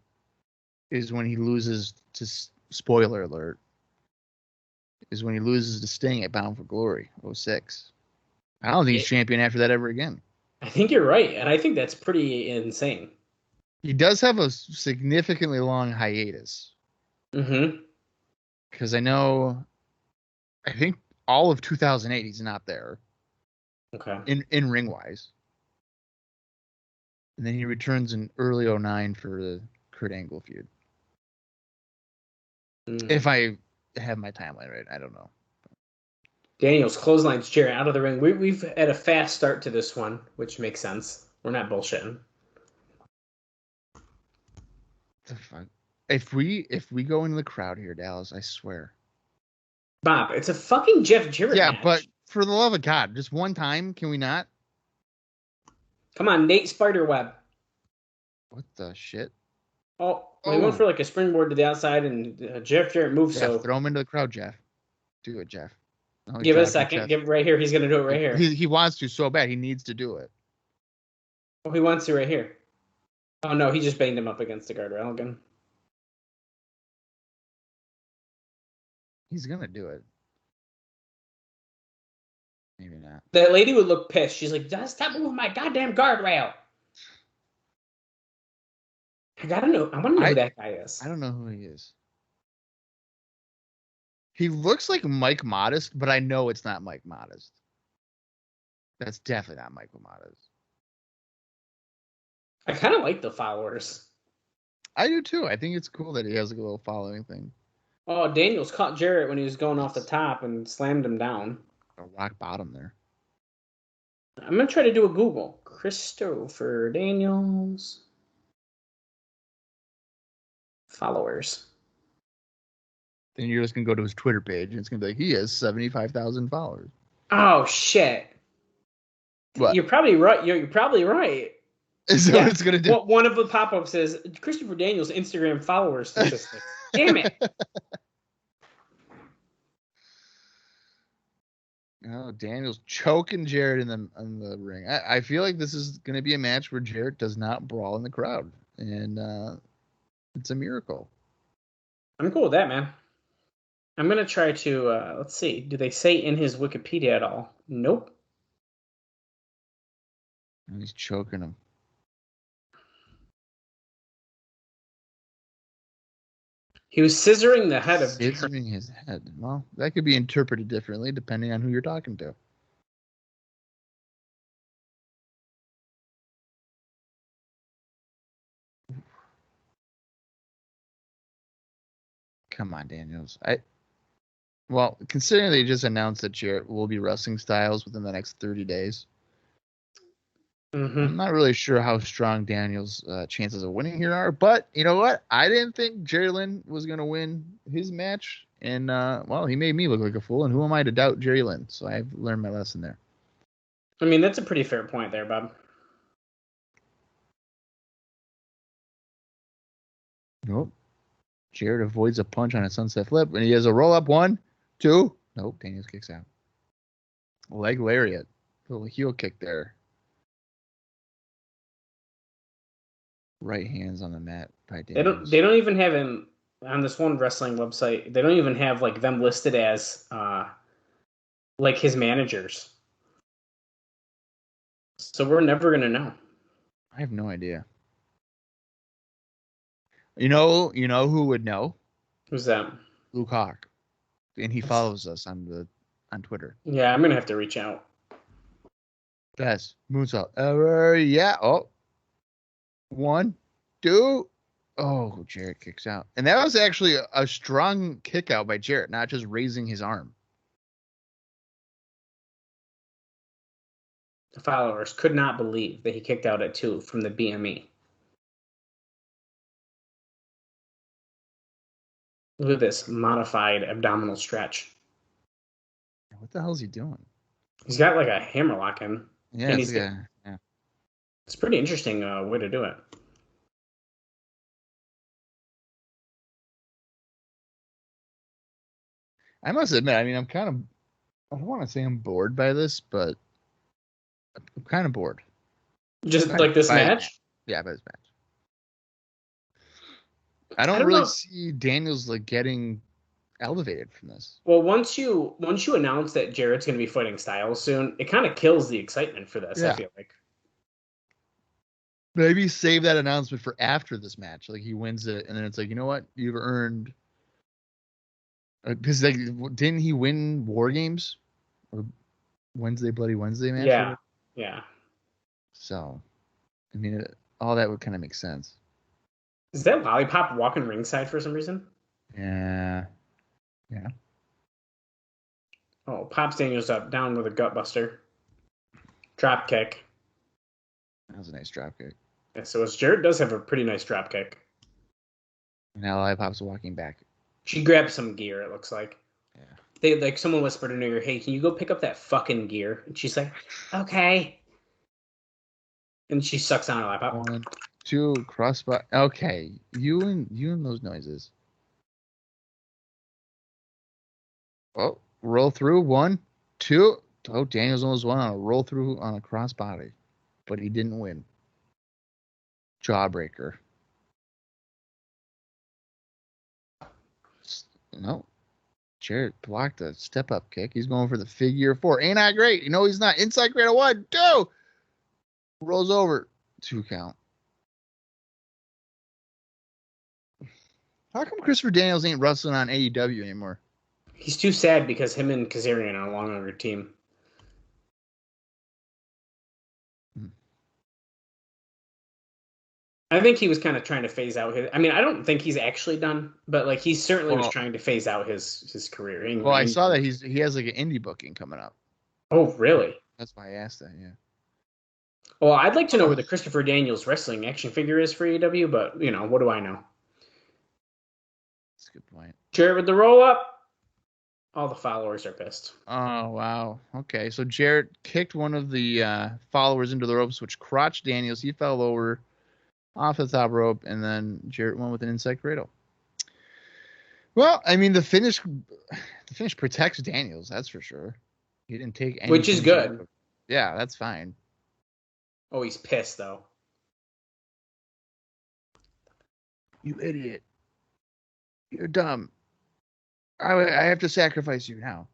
is when he loses to, spoiler alert, is when he loses to Sting at Bound for Glory, 06. I don't think he's champion after that ever again. I think you're right, and I think that's pretty insane. He does have a significantly long hiatus. Mm-hmm. Because I think all of 2008 he's not there. Okay. In ring wise. And then he returns in early 09 for the Kurt Angle feud. If I have my timeline right, I don't know. Daniels clotheslines Jarrett out of the ring. We've had a fast start to this one, which makes sense. We're not bullshitting. The fuck? If we go into the crowd here, Dallas, I swear. Bob, it's a fucking Jeff Jarrett match. But for the love of God, just one time, can we not? Come on, Nate Spiderweb. What the shit? Oh, we went for like a springboard to the outside, and Jeff Jarrett moved. Jeff, so throw him into the crowd, Jeff. Do it, Jeff. No, give it a second. Give it right here. He's gonna do it right here. He wants to so bad. He needs to do it. Oh, he wants to right here. Oh no, he just banged him up against the guardrail again. He's gonna do it. Maybe not. That lady would look pissed. She's like, "Stop moving my goddamn guardrail." I gotta know. I want to know who that guy is. I don't know who he is. He looks like Mike Modest, but I know it's not Mike Modest. That's definitely not Michael Modest. I kind of like the followers. I do too. I think it's cool that he has like a little following thing. Oh, Daniels caught Jarrett when he was going off the top and slammed him down. A rock bottom there. I'm going to try to do a Google. Christopher Daniels. Followers. Then you're just going to go to his Twitter page and it's going to be like, he has 75,000 followers. Oh, shit. What? You're probably right. You're probably right. Is that what it's going to do? One of the pop-ups says, Christopher Daniels Instagram followers statistics. Damn it. Oh, Daniels choking Jarrett in the ring. I feel like this is going to be a match where Jarrett does not brawl in the crowd. And it's a miracle. I'm cool with that, man. I'm going to try to, let's see. Do they say in his Wikipedia at all? Nope. And he's choking him. He was scissoring the head of Scissoring his head. Well, that could be interpreted differently depending on who you're talking to. Come on, Daniels. Well, considering they just announced that Jarrett will be wrestling Styles within the next 30 days, I'm not really sure how strong Daniels' chances of winning here are. But you know what? I didn't think Jerry Lynn was going to win his match. And, well, he made me look like a fool. And who am I to doubt Jerry Lynn? So I've learned my lesson there. I mean, that's a pretty fair point there, Bob. Nope. Jarrett avoids a punch on a sunset flip. And he has a roll-up 1, 2. Nope. Daniels kicks out. Leg lariat. Little heel kick there. Right hands on the mat by Daniels. They don't even have him on this one wrestling website. They don't even have like them listed as like his managers. So we're never gonna know. I have no idea. You know who would know? Who's that? Luke Hawk, and he follows us on Twitter. Yeah, I'm gonna have to reach out. Best moonsault ever. Yeah. Oh. 1, 2. Oh, Jarrett kicks out. And that was actually a strong kick out by Jarrett, not just raising his arm. The followers could not believe that he kicked out at 2 from the BME. Look at this modified abdominal stretch. What the hell is he doing? He's got like a hammerlock in. Yeah, and it's, yeah. It's a pretty interesting way to do it. I must admit, I mean, I don't want to say I'm bored by this, but I'm kind of bored. Just like this match? Yeah, by this match. I don't really see Daniels like getting elevated from this. Well, once you announce that Jarrett's going to be fighting Styles soon, it kind of kills the excitement for this. Yeah. I feel like maybe save that announcement for after this match. Like he wins it, and then it's like, you know what, you've earned. Because like, didn't he win War Games or Bloody Wednesday match? Yeah, yeah. So, I mean, all that would kind of make sense. Is that Lollipop walking ringside for some reason? Yeah. Oh, pops Daniels up, down with a gutbuster. Drop kick. That was a nice drop kick. Yeah, so Jarrett does have a pretty nice drop kick. Now Lollipop's walking back. She grabbed some gear, it looks like. Yeah. Someone whispered in her ear, "Hey, can you go pick up that fucking gear?" And she's like, "Okay." And she sucks on her laptop. 1, 2, crossbar. Okay, you and those noises. Oh, roll through. 1, 2. Oh, Daniels almost won on a roll through on a crossbody, but he didn't win. Jawbreaker. No. Jarrett blocked a step-up kick. He's going for the figure 4. Ain't that great? You know he's not. Inside cradle. 1, 2. Rolls over. 2 count. How come Christopher Daniels ain't wrestling on AEW anymore? He's too sad because him and Kazarian are no longer on your team. I think he was kind of trying to phase out his. I mean, I don't think he's actually done, but like he certainly was trying to phase out his career. Well, I saw that he has like an indie booking coming up. Oh, really? That's why I asked that. Yeah. Well, I'd like to know where the Christopher Daniels wrestling action figure is for AEW, but you know, what do I know? That's a good point. Jarrett with the roll up. All the followers are pissed. Oh, wow. Okay, so Jarrett kicked one of the followers into the ropes, which crotched Daniels. He fell over off the top rope, and then Jarrett went with an inside cradle. Well, I mean, the finish protects Daniels, that's for sure. He didn't take any. Which is good. Yeah, that's fine. Oh, he's pissed, though. You idiot. You're dumb. I have to sacrifice you now.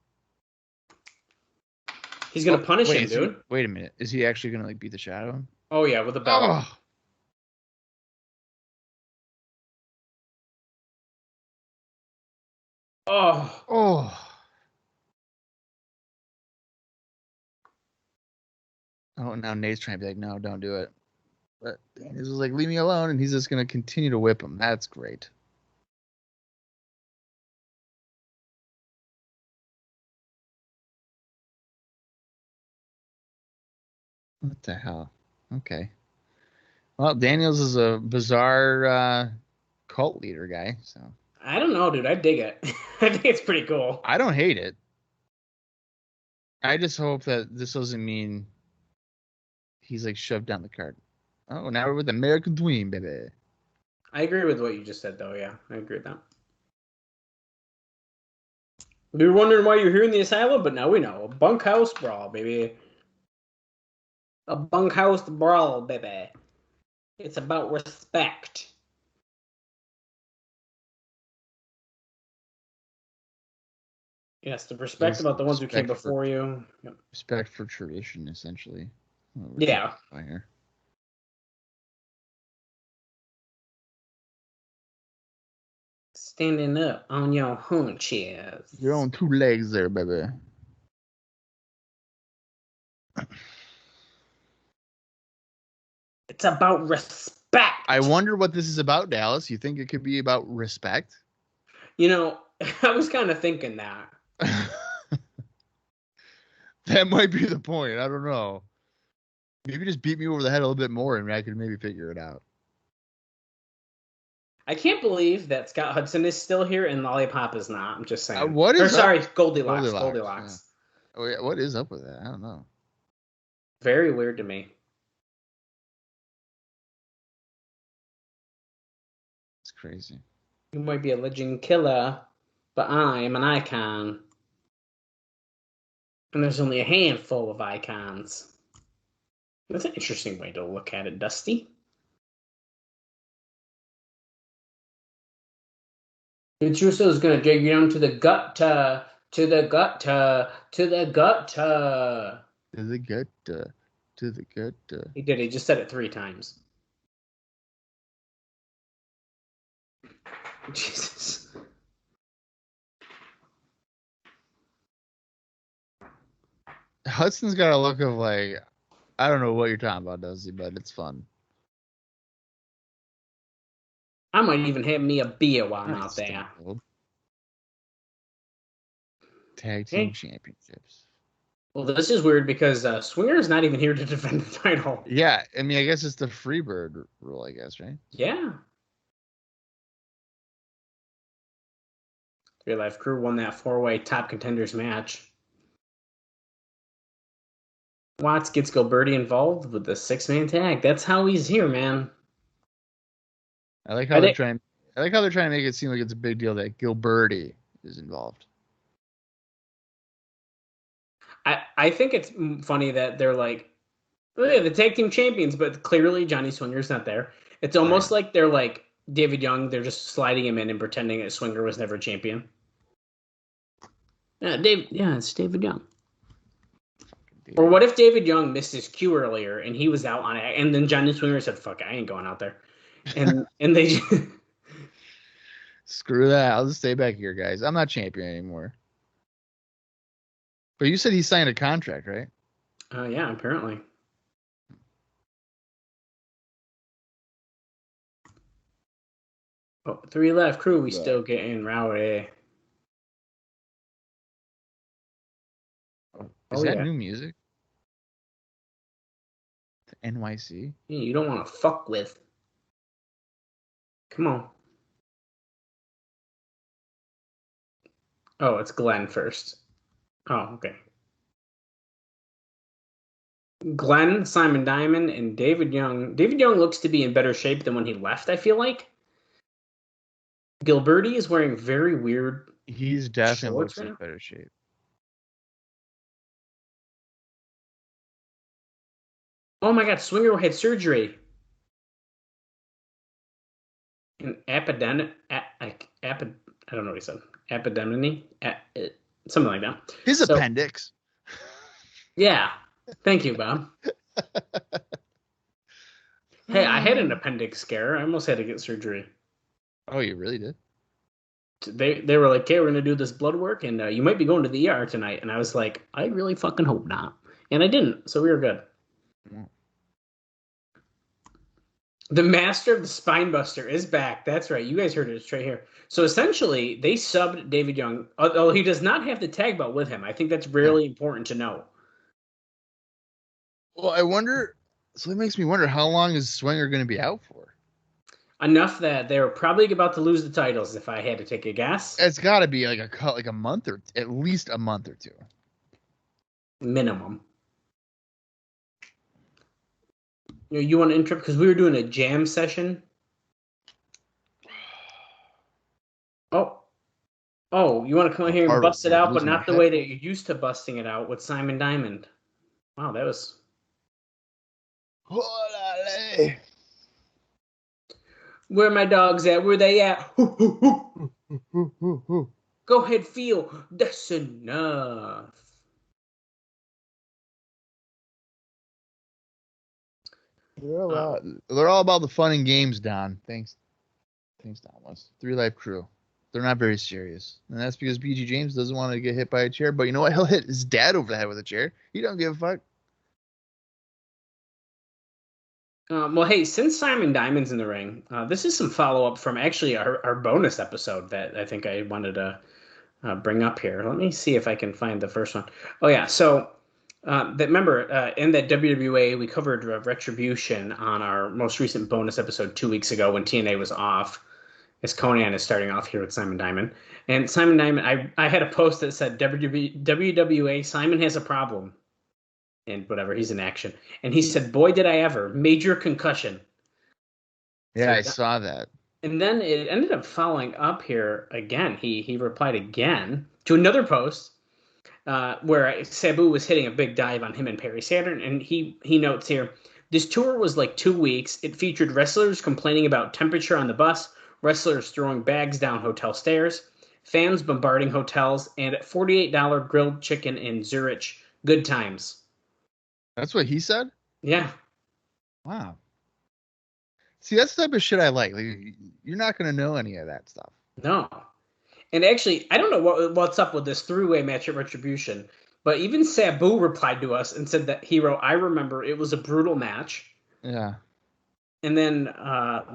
He's going to punish him, dude. Wait a minute. Is he actually going to like beat the shit out of him? Oh, yeah, with a belt. Oh. Oh, now Nate's trying to be like, no, don't do it. But Daniels was like, leave me alone, and he's just going to continue to whip him. That's great. What the hell? Okay. Well, Daniels is a bizarre cult leader guy, so. I don't know, dude. I dig it. I think it's pretty cool. I don't hate it. I just hope that this doesn't mean he's like shoved down the cart. Oh, now we're with American Dream, baby. I agree with what you just said, though. Yeah, I agree with that. We were wondering why you're here in the asylum, but now we know. A bunkhouse brawl, baby. A bunkhouse brawl, baby. It's about respect. Yes, the respect about the ones who came before you. Yep. Respect for tradition, essentially. Yeah. Here. Standing up on your haunches. You're on two legs there, baby. It's about respect. I wonder what this is about, Dallas. You think it could be about respect? You know, I was kind of thinking that. That might be the point. I don't know. Maybe just beat me over the head a little bit more and I could maybe figure it out. I can't believe that Scott Hudson is still here and Lollipop is not. I'm just saying. What is Goldilocks. Yeah. Oh, yeah. What is up with that? I don't know. Very weird to me. It's crazy. You might be a legend killer, but I am an icon. And there's only a handful of icons. That's an interesting way to look at it, Dusty. The Trusso is going to drag you down to the gutter, to the gutter, to the gutter. To the gutter, to the gutter. He did. He just said it 3 times. Jesus. Hudson's got a look of like, I don't know what you're talking about, Dusty, but it's fun. I might even have me a beer while I'm out there. Tag Team Championships. Well, this is weird because Swinger is not even here to defend the title. Yeah, I mean, I guess it's the Freebird rule, I guess, right? Yeah. 3 Live Crew won that 4-way top contenders match. Watts gets Gilberti involved with the 6-man tag. That's how he's here, man. I like how they're trying to make it seem like it's a big deal that Gilberti is involved. I think it's funny that they're like, oh, yeah, the tag team champions, but clearly Johnny Swinger's not there. It's almost like they're like David Young. They're just sliding him in and pretending that Swinger was never champion. Yeah, it's David Young. Or what if David Young missed his cue earlier and he was out on it, and then Johnny Swinger said, "Fuck, I ain't going out there," and they screw that. I'll just stay back here, guys. I'm not champion anymore. But you said he signed a contract, right? Yeah, apparently. Oh, 3 Live Crew, we still getting rowdy. Is that new music? The NYC? Yeah, you don't want to fuck with. Come on. Oh, it's Glenn first. Oh, okay. Glenn, Simon Diamond, and David Young. David Young looks to be in better shape than when he left, I feel like. Gilberti is wearing very weird. He's definitely looks in better shape. Oh my God, Swinger had surgery. An I don't know what he said. Epidemony? Something like that. His appendix. Yeah. Thank you, Bob. Hey, I had an appendix scare. I almost had to get surgery. Oh, you really did? They were like, okay, we're going to do this blood work, and you might be going to the ER tonight. And I was like, I really fucking hope not. And I didn't, so we were good. Yeah. The Master of the Spinebuster is back. That's right. You guys heard it. It's right here. So essentially, they subbed David Young, although he does not have the tag belt with him. I think that's really important to know. Well, I wonder. So it makes me wonder, how long is Swinger going to be out for? Enough that they're probably about to lose the titles, if I had to take a guess. It's got to be like a month or at least a month or 2. Minimum. You want to interrupt because we were doing a jam session. Oh, you want to come in here and bust it out, but not the way that you're used to busting it out with Simon Diamond. Wow, that was. Where my dogs at? Where they at? Go ahead, feel. That's enough. They're all about the fun and games, Don. Thanks, Don. Was 3 Life Crew. They're not very serious, and that's because BG James doesn't want to get hit by a chair. But you know what? He'll hit his dad over the head with a chair. He don't give a fuck. Well, hey, since Simon Diamond's in the ring, this is some follow-up from actually our bonus episode that I think I wanted to bring up here. Let me see if I can find the first one. Oh, yeah. So, remember, in that WWA, we covered Retribution on our most recent bonus episode 2 weeks ago when TNA was off, as Conan is starting off here with Simon Diamond. And Simon Diamond, I had a post that said, WWA, Simon has a problem. And whatever, he's in action. And he said, boy, did I ever. Major concussion. Yeah, I saw that. And then it ended up following up here again. He replied again to another post where Sabu was hitting a big dive on him and Perry Saturn. And he notes here, this tour was like 2 weeks. It featured wrestlers complaining about temperature on the bus, wrestlers throwing bags down hotel stairs, fans bombarding hotels, and $48 grilled chicken in Zurich. Good times. That's what he said? Yeah. Wow. See, that's the type of shit I like. You're not going to know any of that stuff. No. And actually, I don't know what's up with this three-way match at Retribution, but even Sabu replied to us and said that, Hero, I remember it was a brutal match. Yeah. And then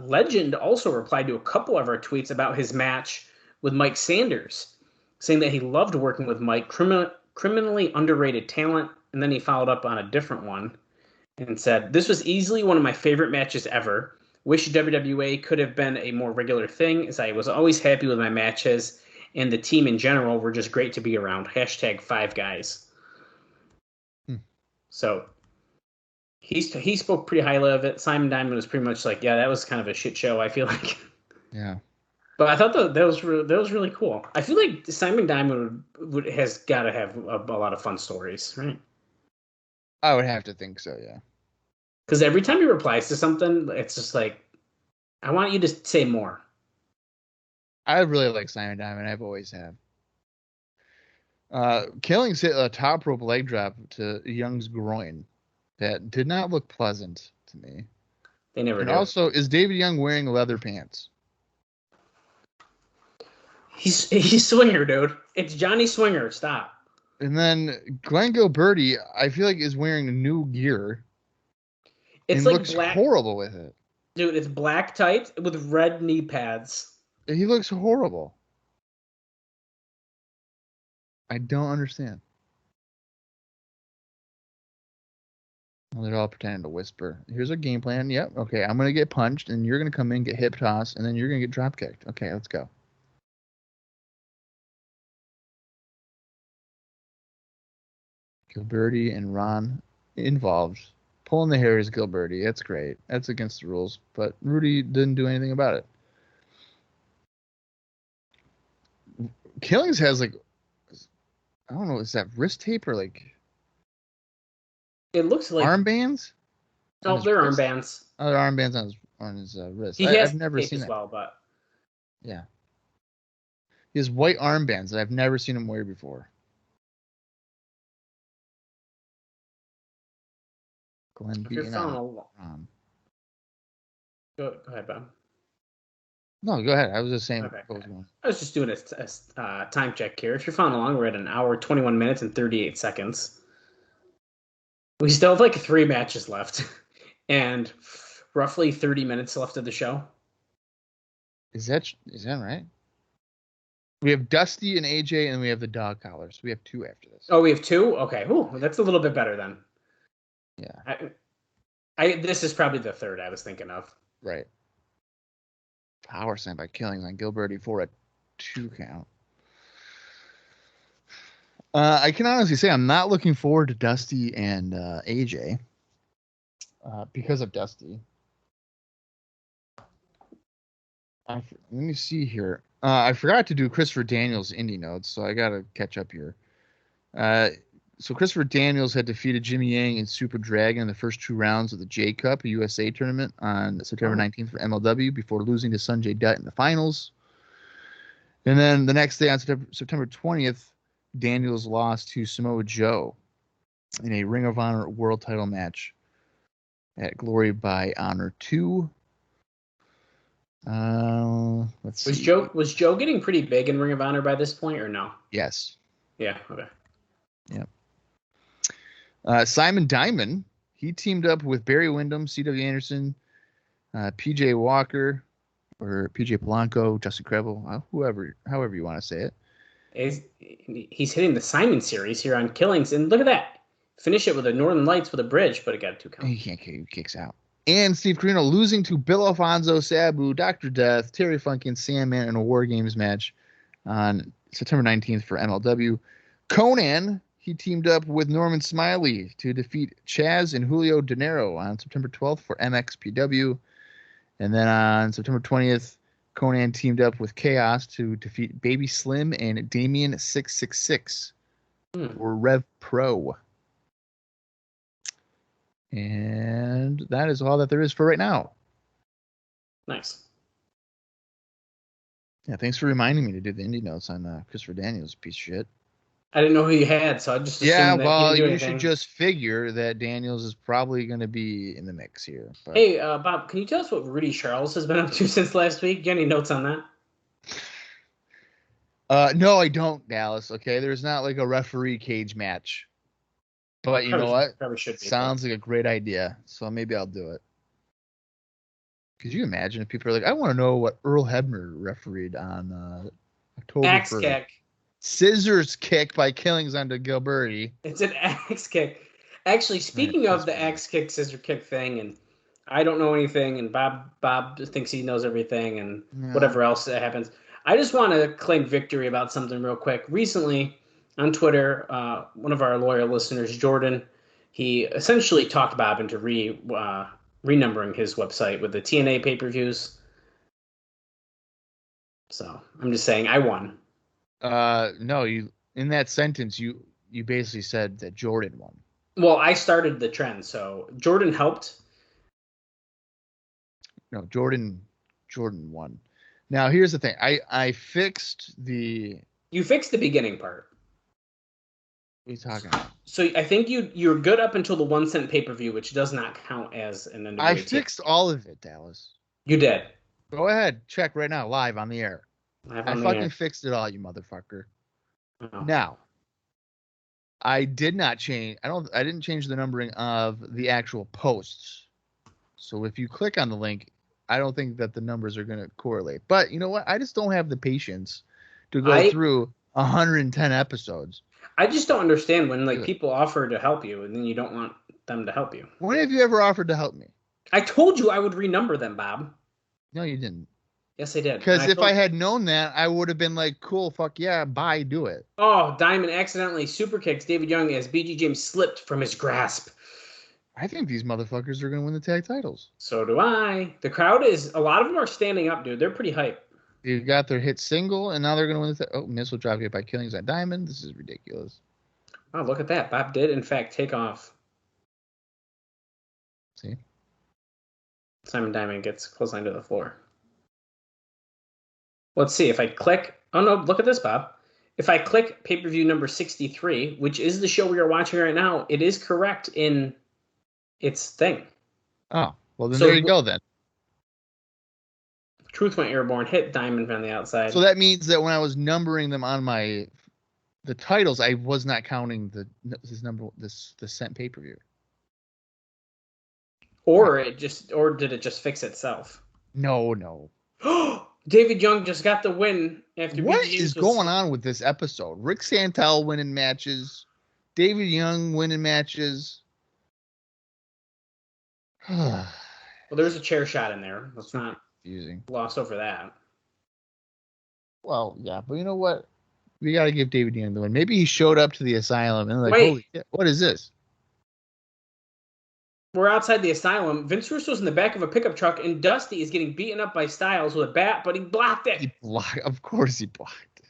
Legend also replied to a couple of our tweets about his match with Mike Sanders, saying that he loved working with Mike, criminally underrated talent. And then he followed up on a different one and said, this was easily one of my favorite matches ever. Wish WWA could have been a more regular thing, as I was always happy with my matches, and the team in general were just great to be around. #5guys. So he spoke pretty highly of it. Simon Diamond was pretty much like, yeah, that was kind of a shit show, I feel like. Yeah. But I thought that was really cool. I feel like Simon Diamond has got to have a lot of fun stories, right? I would have to think so, yeah. Because every time he replies to something, it's just like, I want you to say more. I really like Simon Diamond. I've always have. Killings hit a top rope leg drop to Young's groin. That did not look pleasant to me. They never And do. also, is David Young wearing leather pants? He's Swinger, dude. It's Johnny Swinger. Stop. And then Glenn Gilberti, I feel like, is wearing new gear. It's and like looks black, horrible with it. dude. It's black tights with red knee pads. He looks horrible. I don't understand. Well, they're all pretending to whisper. Here's our game plan. Yep. Okay, I'm going to get punched, and you're going to come in, get hip tossed, and then you're going to get drop kicked. Okay, let's go. Gilberti and Ron involved. Pulling the hair is Gilberti. That's great. That's against the rules, but Rudy didn't do anything about it. Killings has, like, I don't know, is that wrist tape or, like, It looks like armbands? Oh, they're armbands. Oh, they're armbands on his wrist. I've never seen as that. well, but Yeah. He has white armbands that I've never seen him wear before. Glenn if you're beating following on along, go ahead, Bob. No, go ahead. I was just saying Okay. what was going on. I was just doing a time check here. If you're following along, we're at an hour, 21 minutes, and 38 seconds. We still have like 3 matches left and roughly 30 minutes left of the show. Is that right? We have Dusty and AJ, and we have the dog collars. We have 2 after this. Oh, we have 2? Okay. Ooh, that's a little bit better then. Yeah. This is probably the 3rd I was thinking of. Right. Power slam by Killings on Gilberti for a 2 count. I can honestly say I'm not looking forward to Dusty and AJ because of Dusty. Let me see here. I forgot to do Christopher Daniels' indie notes, so I got to catch up here. So Christopher Daniels had defeated Jimmy Yang and Super Dragon in the first 2 rounds of the J Cup USA tournament on September 19th for MLW before losing to Sanjay Dutt in the finals. And then the next day on September 20th, Daniels lost to Samoa Joe in a Ring of Honor world title match. at Glory by Honor 2. Let's see. Was Joe getting pretty big in Ring of Honor by this point, or no? Yes. Yeah. Okay. Yep. Simon Diamond, he teamed up with Barry Windham, C.W. Anderson, P.J. Walker, or P.J. Polanco, Justin Credible, however you want to say it. He's hitting the Simon series here on Killings, and look at that. Finish it with a Northern Lights with a bridge, but it got a 2 count. He can't kick, he kicks out. And Steve Corino losing to Bill Alfonso, Sabu, Dr. Death, Terry Funkin, Sandman in a War Games match on September 19th for MLW. Conan, he teamed up with Norman Smiley to defeat Chaz and Julio De Niro on September 12th for MXPW. And then on September 20th, Conan teamed up with Chaos to defeat Baby Slim and Damien 666 for Rev Pro. And that is all that there is for right now. Nice. Yeah, thanks for reminding me to do the indie notes on Christopher Daniels, piece of shit. I didn't know who you had, so I just assumed Yeah, that well, he didn't do you anything. should just figure that Daniels is probably going to be in the mix here. But... Hey, Bob, can you tell us what Rudy Charles has been up to since last week? Get any notes on that? No, I don't, Dallas. Okay, there's not like a referee cage match. But you know what? Probably should be. Sounds like a great idea. So maybe I'll do it. Could you imagine if people are like, I want to know what Earl Hebner refereed on October 1st. Axe kick. Scissors kick by Killings onto Gilberti. It's an axe kick. Actually, speaking of the axe kick, scissor kick thing, and I don't know anything, and Bob thinks he knows everything, and whatever else that happens. I just want to claim victory about something real quick. Recently, on Twitter, one of our loyal listeners, Jordan, he essentially talked Bob into renumbering his website with the TNA pay-per-views. So I'm just saying I won. No, you in that sentence you basically said that Jordan won. Well, I started the trend, so Jordan helped. No, Jordan won. Now here's the thing. I fixed the. You fixed the beginning part. What are you talking about? So I think you're good up until the 1 cent pay-per-view, which does not count as an NWA. I fixed all of it, Dallas. You did. Go ahead, check right now, live on the air. I fucking fixed it all, you motherfucker. Oh. Now, I did not change. I didn't change the numbering of the actual posts. So if you click on the link, I don't think that the numbers are going to correlate. But you know what? I just don't have the patience to go through 110 episodes. I just don't understand when people offer to help you and then you don't want them to help you. When have you ever offered to help me? I told you I would renumber them, Bob. No, you didn't. Yes, I did. Because if I had known that, I would have been like, cool, fuck yeah, bye, do it. Oh, Diamond accidentally super kicks David Young as BG James slipped from his grasp. I think these motherfuckers are going to win the tag titles. So do I. The crowd a lot of them are standing up, dude. They're pretty hype. They've got their hit single, and now they're going to win the missile dropkick by Killings on Diamond. This is ridiculous. Oh, look at that. Bob did, in fact, take off. See? Simon Diamond gets clotheslined to the floor. Let's see if I click. Oh, no, look at this, Bob. If I click pay-per-view number 63, which is the show we are watching right now, it is correct in its thing. Oh, well, then there you go, then. Truth went airborne, hit Diamond on the outside. So that means that when I was numbering them on the titles, I was not counting the cent pay-per-view. Or did it just fix itself? No. David Young just got the win after. What is going on with this episode? Rick Santel winning matches, David Young winning matches. Well, there's a chair shot in there. Let's not confusing. Lost over that. Well, yeah, but you know what? We got to give David Young the win. Maybe he showed up to the asylum and holy shit, what is this? We're outside the asylum. Vince Russo's in the back of a pickup truck, and Dusty is getting beaten up by Styles with a bat, but he blocked it. Of course he blocked it.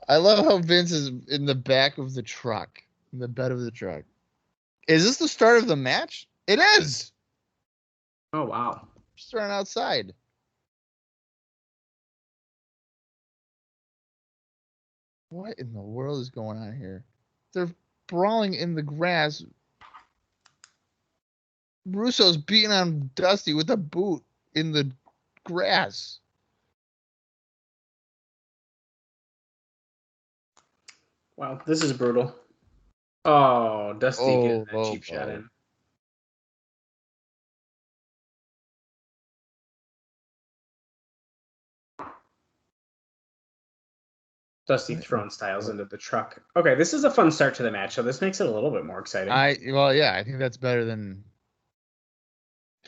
I love how Vince is in the back of the truck, in the bed of the truck. Is this the start of the match? It is. Oh, wow. Starting outside. What in the world is going on here? They're brawling in the grass. Russo's beating on Dusty with a boot in the grass. Wow, this is brutal. Oh, Dusty getting that cheap shot in. Dusty throwing Styles into the truck. Okay, this is a fun start to the match, so this makes it a little bit more exciting. I think that's better than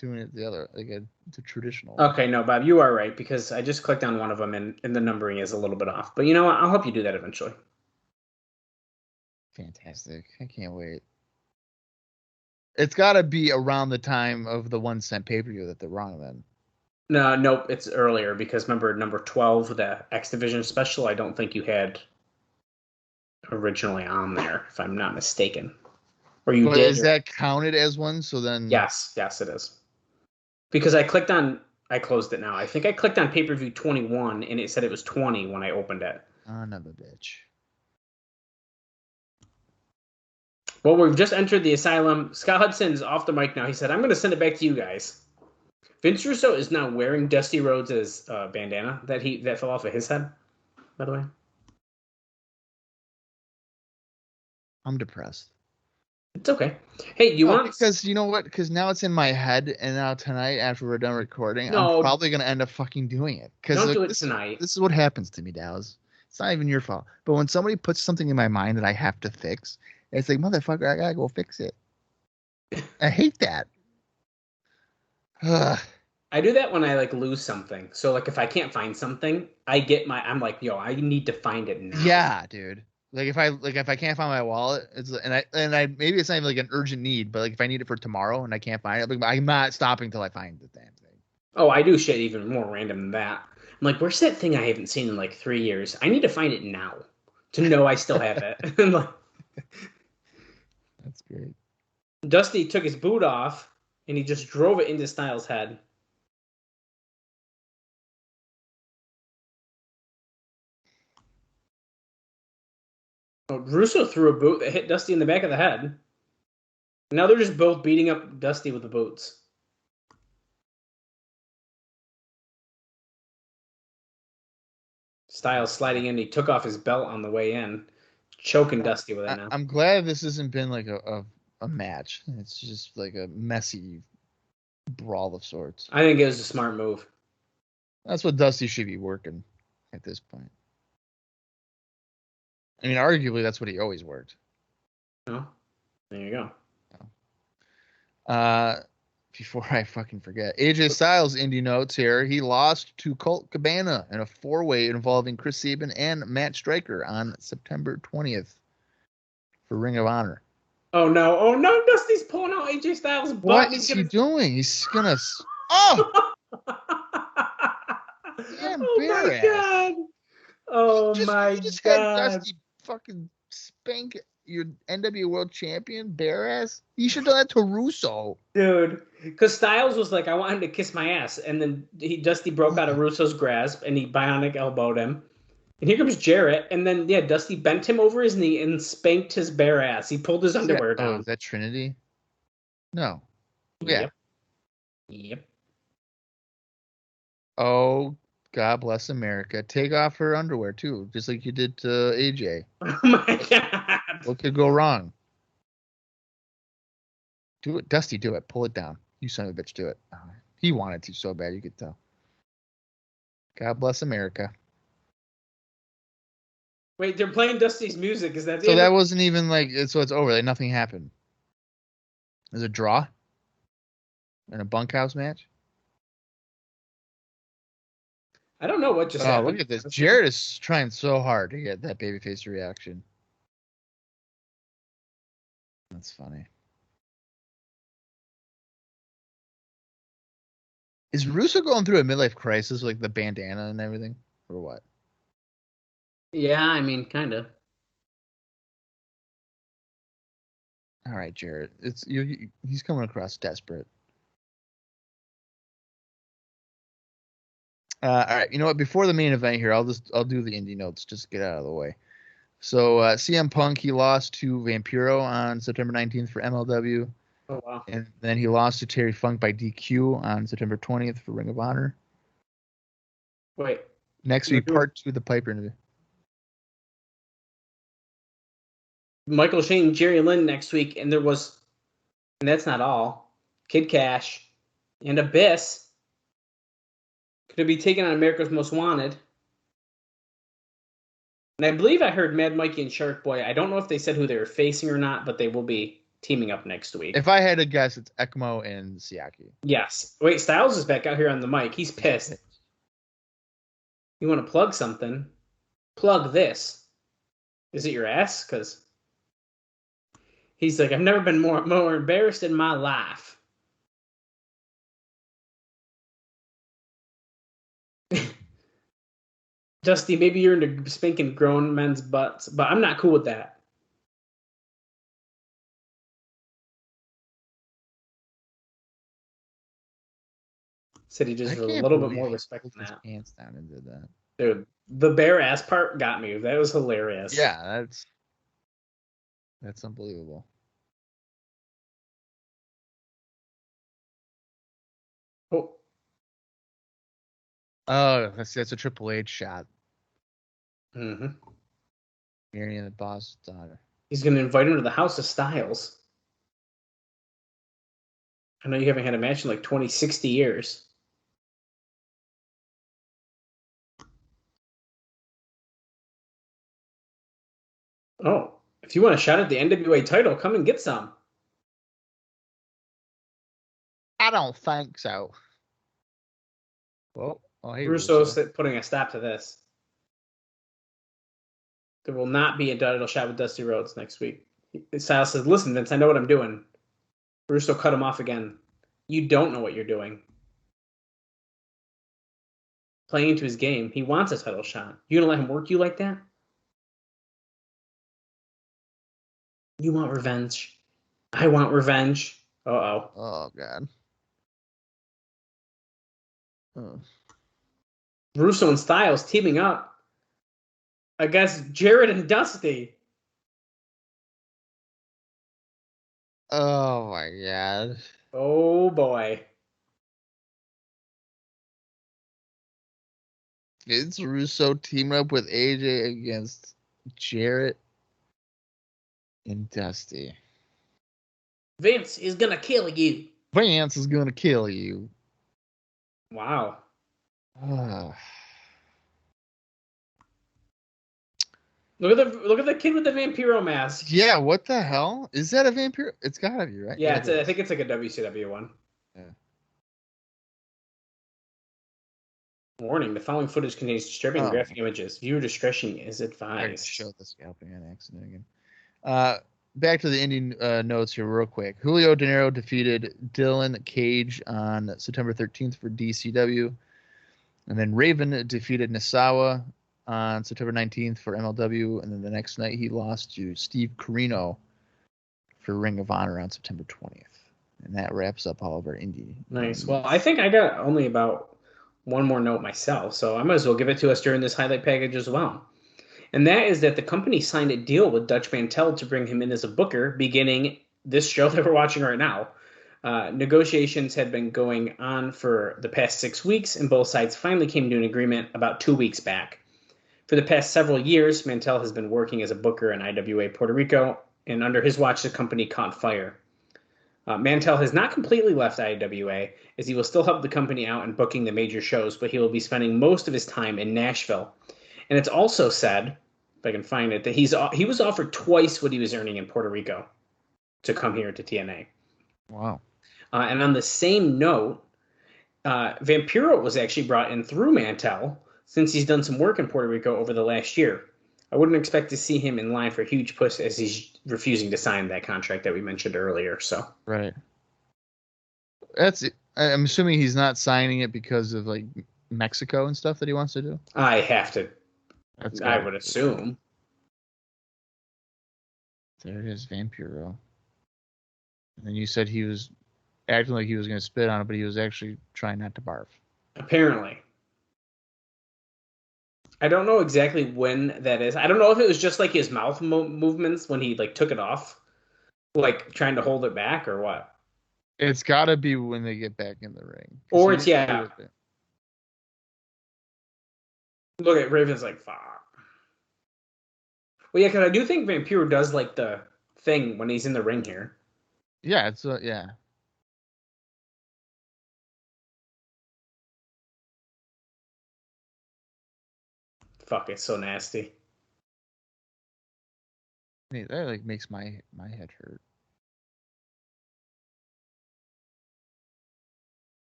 doing it the traditional. Okay, no, Bob, you are right, because I just clicked on one of them and the numbering is a little bit off. But you know what? I'll help you do that eventually. Fantastic. I can't wait. It's got to be around the time of the 1 cent pay-per-view that they're wrong then. No, nope, it's earlier, because remember number 12, the X-Division special, I don't think you had originally on there, if I'm not mistaken. Or you did. Is that counted as one? So then... Yes, it is. Because I closed it now. I think I clicked on pay-per-view 21, and it said it was 20 when I opened it. Another bitch. Well, we've just entered the Asylum. Scott Hudson's off the mic now. He said, I'm going to send it back to you guys. Vince Russo is now wearing Dusty Rhodes' bandana that fell off of his head, by the way. I'm depressed. It's okay. Hey, you want... Because you know what? Because now it's in my head, and now tonight, after we're done recording, I'm probably going to end up fucking doing it. Don't do it tonight. This is what happens to me, Dallas. It's not even your fault. But when somebody puts something in my mind that I have to fix, it's like, motherfucker, I got to go fix it. I hate that. I do that when I lose something. So if I can't find something, I'm like, yo, I need to find it now. Yeah, dude. If I can't find my wallet, maybe it's not even an urgent need, but if I need it for tomorrow and I can't find it, I'm not stopping till I find the damn thing. Oh, I do shit even more random than that. I'm like, where's that thing I haven't seen in 3 years? I need to find it now to know I still have it. That's great. Dusty took his boot off and he just drove it into Styles' head. Oh, Russo threw a boot that hit Dusty in the back of the head. Now they're just both beating up Dusty with the boots. Styles sliding in. He took off his belt on the way in, choking Dusty with it now. I'm glad this hasn't been a match. It's just a messy brawl of sorts. I think it was a smart move. That's what Dusty should be working at this point. I mean, arguably, that's what he always worked. Oh, there you go. Before I fucking forget, AJ Styles indie notes here. He lost to Colt Cabana in a 4-way involving Chris Sabin and Matt Striker on September 20th for Ring of Honor. Oh no, Dusty's pulling out AJ Styles' butt. What is he doing? He's gonna... Oh! Damn, oh my God! Oh my God! Had Dusty fucking spank your NWA World Champion bare ass. You should have done that to Russo, dude. Because Styles was like, "I want him to kiss my ass," and then Dusty broke out of Russo's grasp and he bionic elbowed him. And here comes Jarrett, and then Dusty bent him over his knee and spanked his bare ass. He pulled his underwear down. Oh, is that Trinity? No. Yep. Oh, God bless America. Take off her underwear, too, just like you did to AJ. Oh, my God. What could go wrong? Do it. Dusty, do it. Pull it down. You son of a bitch, do it. Oh, he wanted to so bad, you could tell. God bless America. Wait, they're playing Dusty's music. Is that the So that wasn't even so it's over. Nothing happened. There's a draw in a bunkhouse match. I don't know what just happened. Look at this. Jarrett is trying so hard to get that babyface reaction. That's funny. Is Russo going through a midlife crisis with the bandana and everything? Or what? Yeah, I mean, kind of. All right, Jarrett. He's coming across desperate. All right, you know what? Before the main event here, I'll do the indie notes just to get out of the way. So CM Punk, he lost to Vampiro on September 19th for MLW. Oh, wow. And then he lost to Terry Funk by DQ on September 20th for Ring of Honor. Wait. Next week, part 2 of the Piper interview. Michael Shane, Jerry Lynn next week, and that's not all. Kid Kash and Abyss could be taking on America's Most Wanted. And I believe I heard Mad Mikey and Shark Boy. I don't know if they said who they were facing or not, but they will be teaming up next week. If I had to guess, it's Ekmo and Siaki. Yes. Wait, Styles is back out here on the mic. He's pissed. You want to plug something? Plug this. Is it your ass? Because he's like, I've never been more embarrassed in my life. Dusty, maybe you're into spanking grown men's butts, but I'm not cool with that. Said he just a little bit more respect than that. Pants down and did that. Dude, the bare ass part got me. That was hilarious. Yeah, that's unbelievable. Oh, that's a Triple H shot. Mm-hmm. Marion the Boss daughter. He's going to invite him to the House of Styles. I know you haven't had a match in like 60 years. Oh, if you want a shot at the NWA title, come and get some. I don't think so. Well, hey, Russo's putting a stop to this. There will not be a title shot with Dusty Rhodes next week. Styles says, listen, Vince, I know what I'm doing. Russo cut him off again. You don't know what you're doing. Playing into his game. He wants a title shot. You gonna let him work you like that? You want revenge. I want revenge. Uh-oh. Oh, God. Oh. Russo and Styles teaming up against Jarrett and Dusty. Oh, my God. Oh, boy. Vince Russo teaming up with AJ against Jarrett and Dusty. Vince is gonna kill you. Vance is gonna kill you. Wow. Look at the kid with the Vampiro mask. Yeah, what the hell? Is that a Vampiro? It's gotta be, right? Yeah, I think it's like a WCW one. Yeah. Warning, the following footage contains disturbing graphic images. Viewer discretion is advised. I showed the scalping on accident again. Back to the ending notes here real quick. Julio De Niro defeated Dylan Cage on September 13th for DCW. And then Raven defeated Nasawa on September 19th for MLW. And then the next night he lost to Steve Corino for Ring of Honor on September 20th. And that wraps up all of our indie. Nice. Well, I think I got only about one more note myself, so I might as well give it to us during this highlight package as well. And that is that the company signed a deal with Dutch Mantel to bring him in as a booker beginning this show that we're watching right now. Negotiations had been going on for the past 6 weeks, and both sides finally came to an agreement about 2 weeks back. For the past several years, Mantel has been working as a booker in IWA Puerto Rico, and under his watch, the company caught fire. Mantel has not completely left IWA, as he will still help the company out in booking the major shows, but he will be spending most of his time in Nashville. And it's also said, if I can find it, that he was offered twice what he was earning in Puerto Rico to come here to TNA. Wow. And on the same note, Vampiro was actually brought in through Mantel, since he's done some work in Puerto Rico over the last year. I wouldn't expect to see him in line for a huge push, as he's refusing to sign that contract that we mentioned earlier. So right. I'm assuming he's not signing it because of like Mexico and stuff that he wants to do. I would assume. There it is, Vampiro. And then you said he was acting like he was going to spit on it, but he was actually trying not to barf. Apparently. I don't know exactly when that is. I don't know if it was just like his mouth movements when he like took it off, like trying to hold it back or what. It's got to be when they get back in the ring. Or it's, yeah. Look at Raven's like, fuck. Well, yeah, because I do think Vampiro does like the thing when he's in the ring here. Yeah, it's yeah. Fuck, it's so nasty. That like makes my head hurt.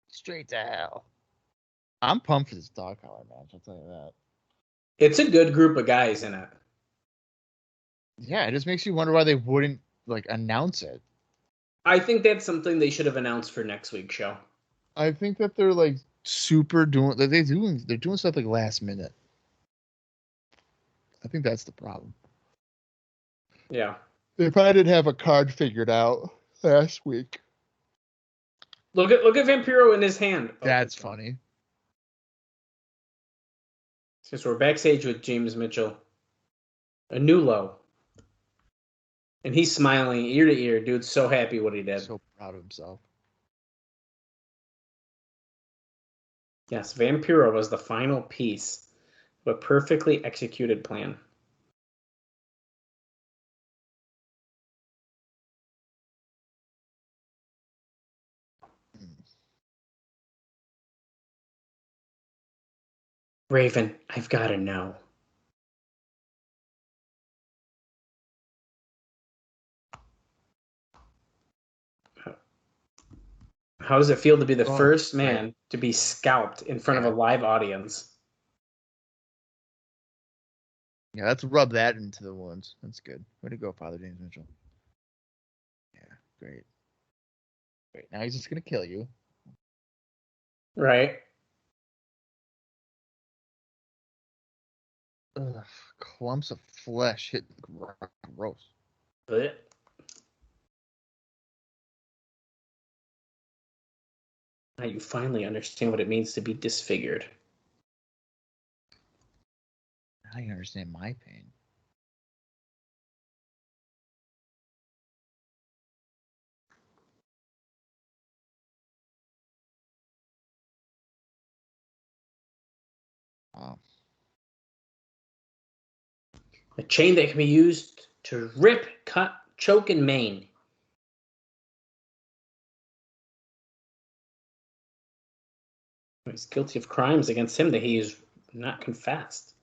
Straight to hell. I'm pumped for this dog collar match, I'll tell you that. It's a good group of guys in it. Yeah, it just makes you wonder why they wouldn't like announce it. I think that's something they should have announced for next week's show. I think that they're like super doing they're doing stuff like last minute. I think that's the problem. Yeah. They probably didn't have a card figured out last week. Look at Vampiro in his hand. That's funny. Since we're backstage with James Mitchell, a new low. And he's smiling ear to ear. Dude's so happy what he did. So proud of himself. Yes, Vampiro was the final piece of a perfectly executed plan. Raven, I've got to know. How does it feel to be the first man to be scalped in front of a live audience? Yeah, let's rub that into the wounds. That's good. Way to go, Father James Mitchell. Yeah, great. Great. Now he's just going to kill you. Right. Ugh, clumps of flesh hit gross. Blech. Now you finally understand what it means to be disfigured. Now you understand my pain. Wow. A chain that can be used to rip, cut, choke, and maim. He's guilty of crimes against him that he has not confessed.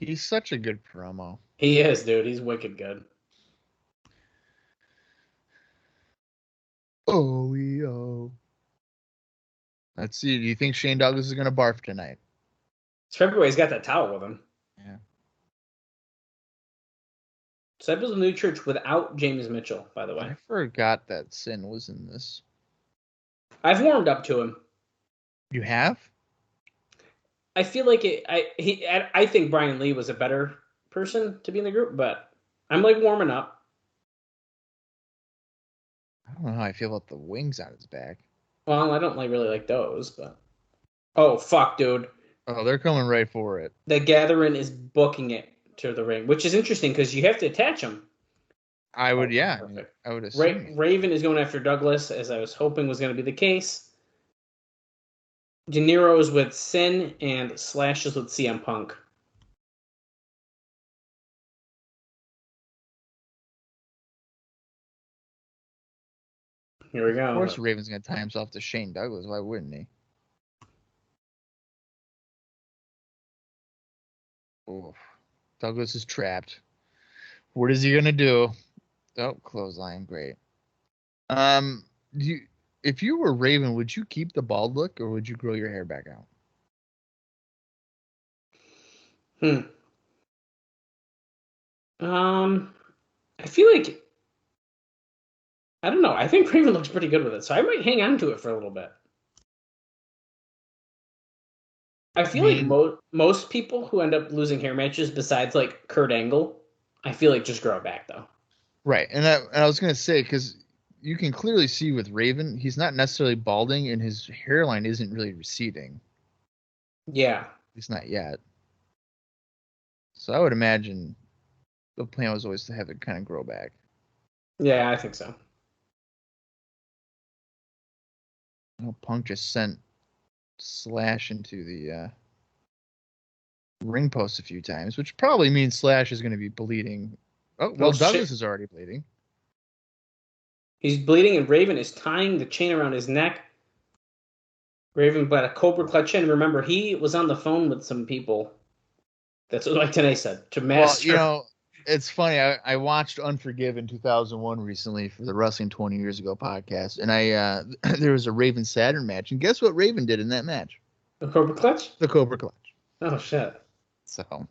He's such a good promo. He is, dude. He's wicked good. Oh. Let's see. Do you think Shane Douglas is going to barf tonight? It's February. He's got that towel with him. Yeah. Disciples of the New Church without James Mitchell, by the way. I forgot that Sin was in this. I've warmed up to him. You have? I feel like I think Brian Lee was a better person to be in the group, but I'm like warming up. I don't know how I feel about the wings on his back. Well, I don't really like those, but oh fuck, dude. Oh, they're coming right for it. The Gathering is booking it to the ring, which is interesting because you have to attach them. I would, yeah. I would assume. Raven is going after Douglas, as I was hoping was going to be the case. De Niro's with Sin and Slash is with CM Punk. Here we go. Of course, Raven's going to tie himself to Shane Douglas. Why wouldn't he? Oof. Douglas is trapped. What is he going to do? Oh, clothesline. Great. If you were Raven, would you keep the bald look or would you grow your hair back out? I feel like, I don't know. I think Raven looks pretty good with it, so I might hang on to it for a little bit. I feel like most people who end up losing hair matches, besides like Kurt Angle, I feel like just grow it back though. Right, and I was gonna say because you can clearly see with Raven, he's not necessarily balding, and his hairline isn't really receding. Yeah, At least not yet. So I would imagine the plan was always to have it kind of grow back. Yeah, I think so. Punk just sent Slash into the ring post a few times, which probably means Slash is going to be bleeding. Oh, well, Douglas is already bleeding. He's bleeding, and Raven is tying the chain around his neck. Raven got a Cobra clutch in. Remember, he was on the phone with some people. That's what like TNA said. To master. Well, it's funny. I watched Unforgiven 2001 recently for the Wrestling 20 Years Ago podcast, and there was a Raven Saturn match, and guess what Raven did in that match? The Cobra clutch? The Cobra clutch. Oh, shit. So,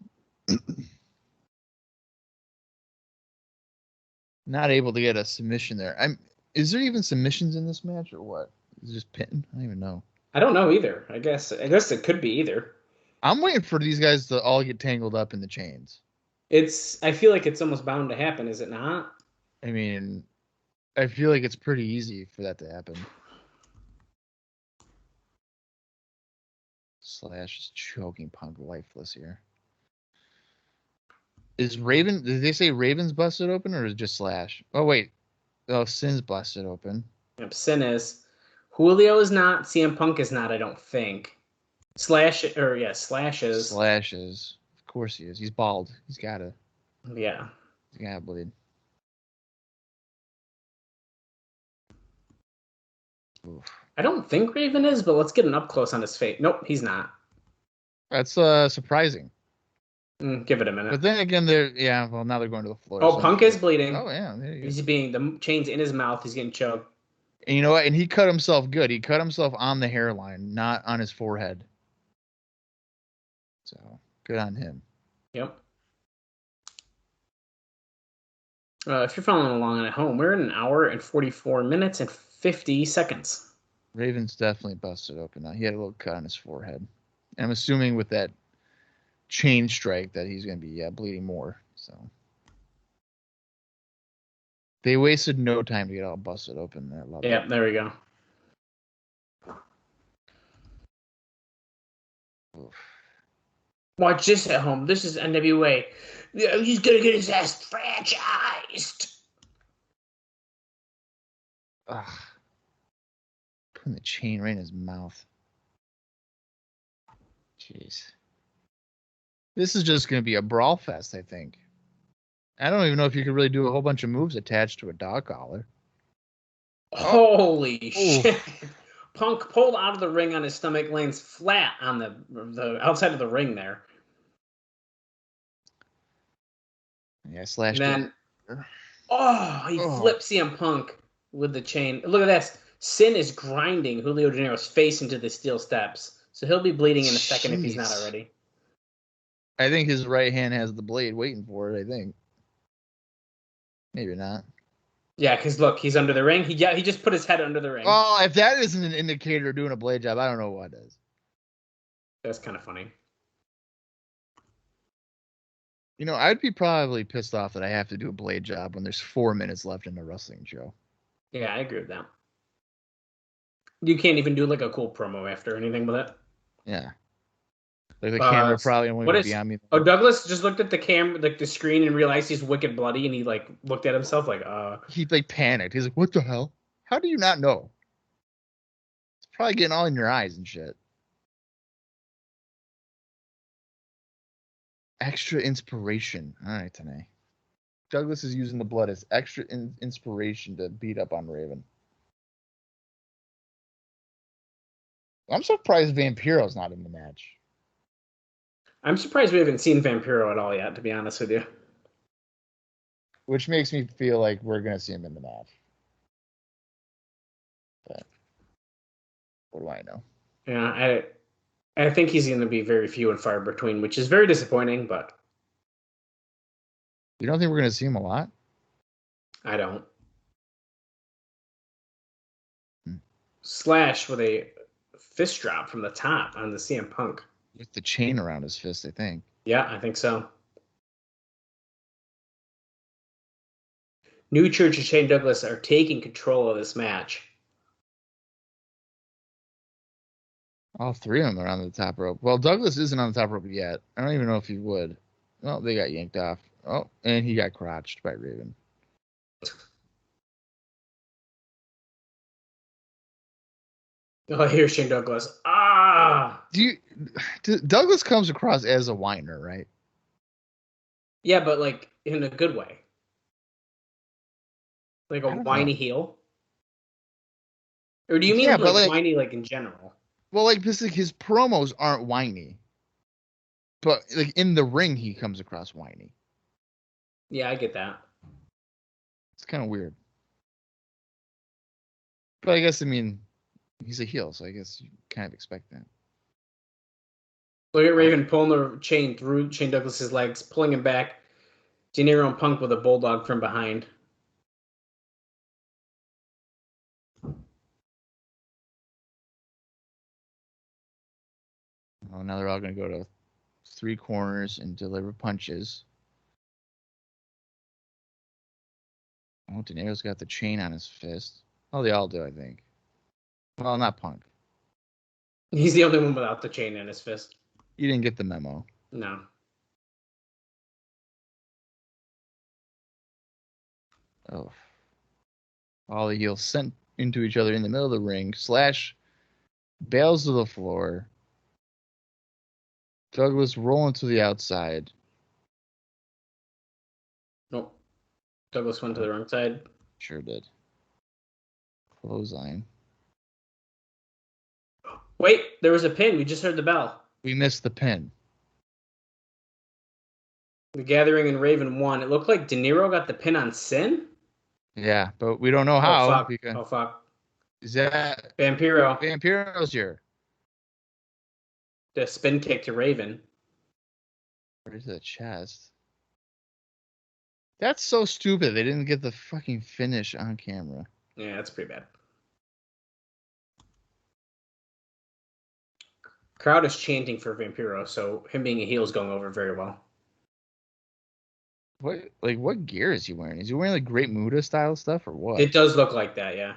not able to get a submission there. Is there even submissions in this match, or what? Is it just pin? I don't even know. I don't know either. I guess it could be either. I'm waiting for these guys to all get tangled up in the chains. I feel like it's almost bound to happen, is it not? I mean, I feel like it's pretty easy for that to happen. Slash is choking Punk lifeless here. Is Raven, did they say Raven's busted open, or is it just Slash? Oh, wait. Oh, Sin's busted open. Yep, Sin is. Julio is not. CM Punk is not, I don't think. Slash is. Slash is. Of course he is. He's bald. He's got to. Yeah. He's got to bleed. Oof. I don't think Raven is, but let's get an up close on his face. Nope, he's not. That's surprising. Give it a minute. But then again, now they're going to the floor. Oh, Punk is bleeding. Oh, yeah. He's being, the chain's in his mouth. He's getting choked. And you know what? And he cut himself good. He cut himself on the hairline, not on his forehead. So, good on him. Yep. If you're following along at home, we're in an hour and 44 minutes and 50 seconds. Raven's definitely busted open now. He had a little cut on his forehead. And I'm assuming with that chain strike that he's going to be bleeding more. So they wasted no time to get all busted open. I love it. There we go. Oof. Watch this at home. This is NWA. He's going to get his ass franchised. Ugh. Putting the chain right in his mouth. Jeez. This is just going to be a brawl fest, I think. I don't even know if you could really do a whole bunch of moves attached to a dog collar. Holy shit. Punk pulled out of the ring on his stomach, lands flat on the outside of the ring there. Yeah, Slash. And then, he flipped CM Punk with the chain. Look at this. Sin is grinding Julio De Janero's face into the steel steps. So he'll be bleeding in a second if he's not already. I think his right hand has the blade waiting for it, I think. Maybe not. Yeah, because look, he's under the ring. He just put his head under the ring. Oh, if that isn't an indicator of doing a blade job, I don't know what is. That's kind of funny. You know, I'd be probably pissed off that I have to do a blade job when there's 4 minutes left in a wrestling show. Yeah, I agree with that. You can't even do like a cool promo after anything with it. Yeah. Like the camera probably only would be on me. Oh, Douglas just looked at the camera, like the screen, and realized he's wicked bloody, and he like looked at himself like, He like panicked. He's like, "What the hell? How do you not know?" It's probably getting all in your eyes and shit. Extra inspiration. All right, tonight. Douglas is using the blood as extra inspiration to beat up on Raven. I'm surprised Vampiro's not in the match. I'm surprised we haven't seen Vampiro at all yet, to be honest with you. Which makes me feel like we're going to see him in the match. But what do I know? Yeah, I think he's going to be very few and far between, which is very disappointing, but... You don't think we're going to see him a lot? I don't. Slash with a fist drop from the top on the CM Punk. With the chain around his fist, I think. Yeah, I think so. New Church and Shane Douglas are taking control of this match. All three of them are on the top rope. Well, Douglas isn't on the top rope yet. I don't even know if he would. Oh, they got yanked off. Oh, and he got crotched by Raven. Oh, here's Shane Douglas. Ah! Douglas comes across as a whiner, right? Yeah, but like in a good way. Like a I don't whiny know. heel? Or do you mean Yeah, but like like, whiny like in general? well, like, because like, his promos aren't whiny, but like in the ring, he comes across whiny. Yeah, I get that. It's kind of weird. But I guess, I mean, he's a heel, so I guess you kind of expect that. Look at Raven pulling the chain through Shane Douglas's legs, pulling him back. De Niro and Punk with a bulldog from behind. Oh, now they're all going to go to three corners and deliver punches. Oh, De Niro's got the chain on his fist. Oh, they all do, I think. Well, not Punk. He's the only one without the chain in his fist. You didn't get the memo. No. Oh. All the heels sent into each other in the middle of the ring. Slash bails to the floor. Douglas rolling to the outside. Nope. Douglas went to the wrong side. Sure did. Clothesline. Wait, there was a pin. We just heard the bell. We missed the pin. The Gathering and Raven won. It looked like De Niro got the pin on Sin. Yeah, but we don't know how. Oh, fuck. Because Oh, fuck. is that Vampiro. Vampiro's here? The spin kick to Raven. Right to the chest. That's so stupid. They didn't get the fucking finish on camera. Yeah, that's pretty bad. Crowd is chanting for Vampiro, so him being a heel is going over very well. What gear is he wearing? Is he wearing like Great Muta style stuff or what? It does look like that, yeah.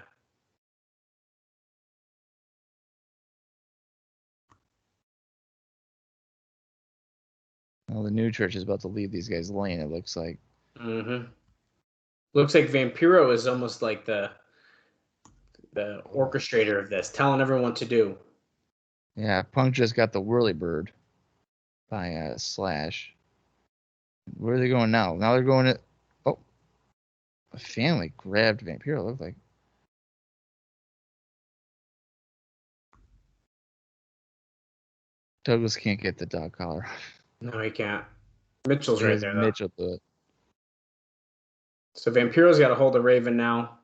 Well, the new church is about to leave these guys' lane, it looks like. Mm-hmm. Looks like Vampiro is almost like the orchestrator of this, telling everyone what to do. Yeah, Punk just got the whirly bird by Slash. Where are they going now? Now they're going to... Oh. A family grabbed Vampiro, it looked like. Douglas can't get the dog collar. No, he can't. Mitchell's right there, though. Mitchell do it. So Vampiro's got a hold of Raven now.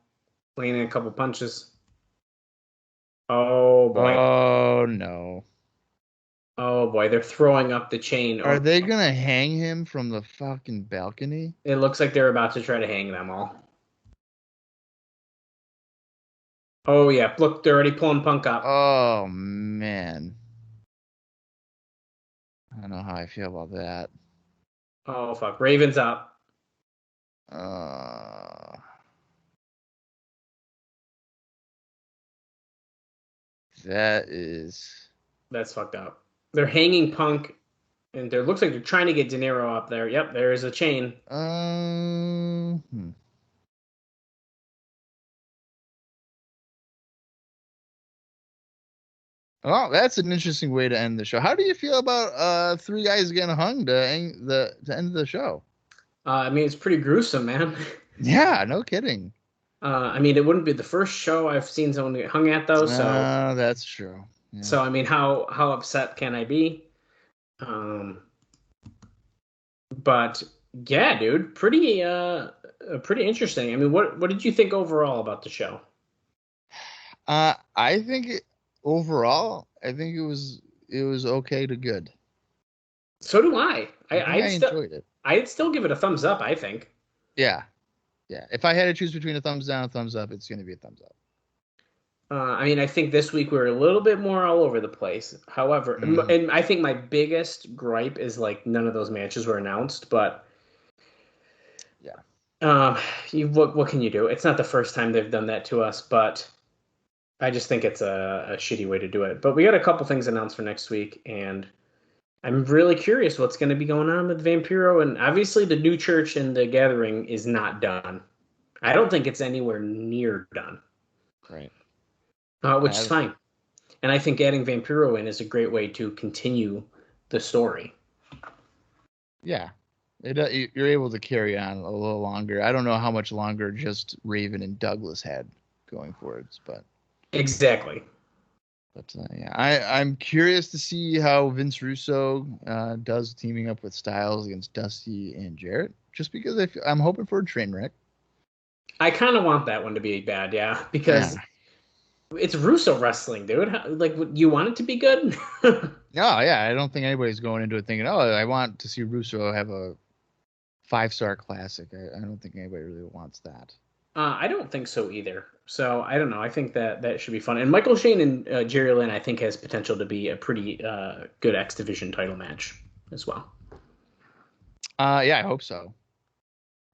Landing a couple punches. Oh, boy. Oh, no. Oh, boy. They're throwing up the chain. Are they going to hang him from the fucking balcony? It looks like they're about to try to hang them all. Oh, yeah. Look, they're already pulling Punk up. Oh, man. I don't know how I feel about that. Oh, fuck. Raven's up. That's fucked up. They're hanging Punk, and it looks like they're trying to get De Niro up there. Yep, there is a chain. Well, that's an interesting way to end the show. How do you feel about three guys getting hung to end the show? I mean, it's pretty gruesome, man. Yeah, no kidding. I mean, it wouldn't be the first show I've seen someone get hung at, though. So that's true. Yeah. So I mean, how upset can I be? But yeah, dude, pretty interesting. I mean, what did you think overall about the show? I think overall, I think it was okay to good. So do I. I enjoyed it. I'd still give it a thumbs up, I think. Yeah. If I had to choose between a thumbs down and a thumbs up, it's going to be a thumbs up. I mean, I think this week we were a little bit more all over the place. However, and I think my biggest gripe is like none of those matches were announced. But yeah, what can you do? It's not the first time they've done that to us, but I just think it's a shitty way to do it. But we got a couple things announced for next week, and I'm really curious what's going to be going on with Vampiro, and obviously the New Church and the Gathering is not done. I don't think it's anywhere near done. Right. Which is fine. And I think adding Vampiro in is a great way to continue the story. Yeah. You're able to carry on a little longer. I don't know how much longer just Raven and Douglas had going forwards, but exactly. But yeah, I'm curious to see how Vince Russo does teaming up with Styles against Dusty and Jarrett. Just because I'm hoping for a train wreck. I kind of want that one to be bad, yeah, because it's Russo wrestling, dude. You want it to be good? No, yeah, I don't think anybody's going into it thinking, oh, I want to see Russo have a 5-star classic. I don't think anybody really wants that. I don't think so either. So I don't know. I think that should be fun. And Michael Shane and Jerry Lynn, I think, has potential to be a pretty good X-Division title match as well. Yeah, I hope so.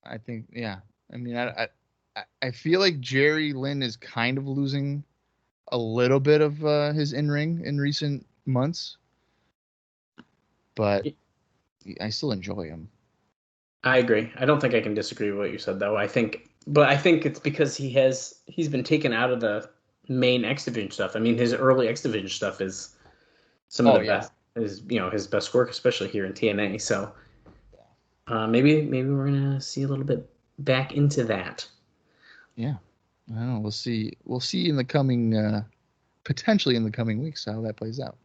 I think, yeah. I mean, I feel like Jerry Lynn is kind of losing a little bit of his in-ring in recent months, but I still enjoy him. I agree. I don't think I can disagree with what you said, though. I think it's because he's been taken out of the main X-Division stuff. I mean, his early X-Division stuff is some of the best. Is his best work, especially here in TNA. So maybe we're gonna see a little bit back into that. Yeah, I don't know. We'll see. We'll see in the coming, potentially in the coming weeks how that plays out.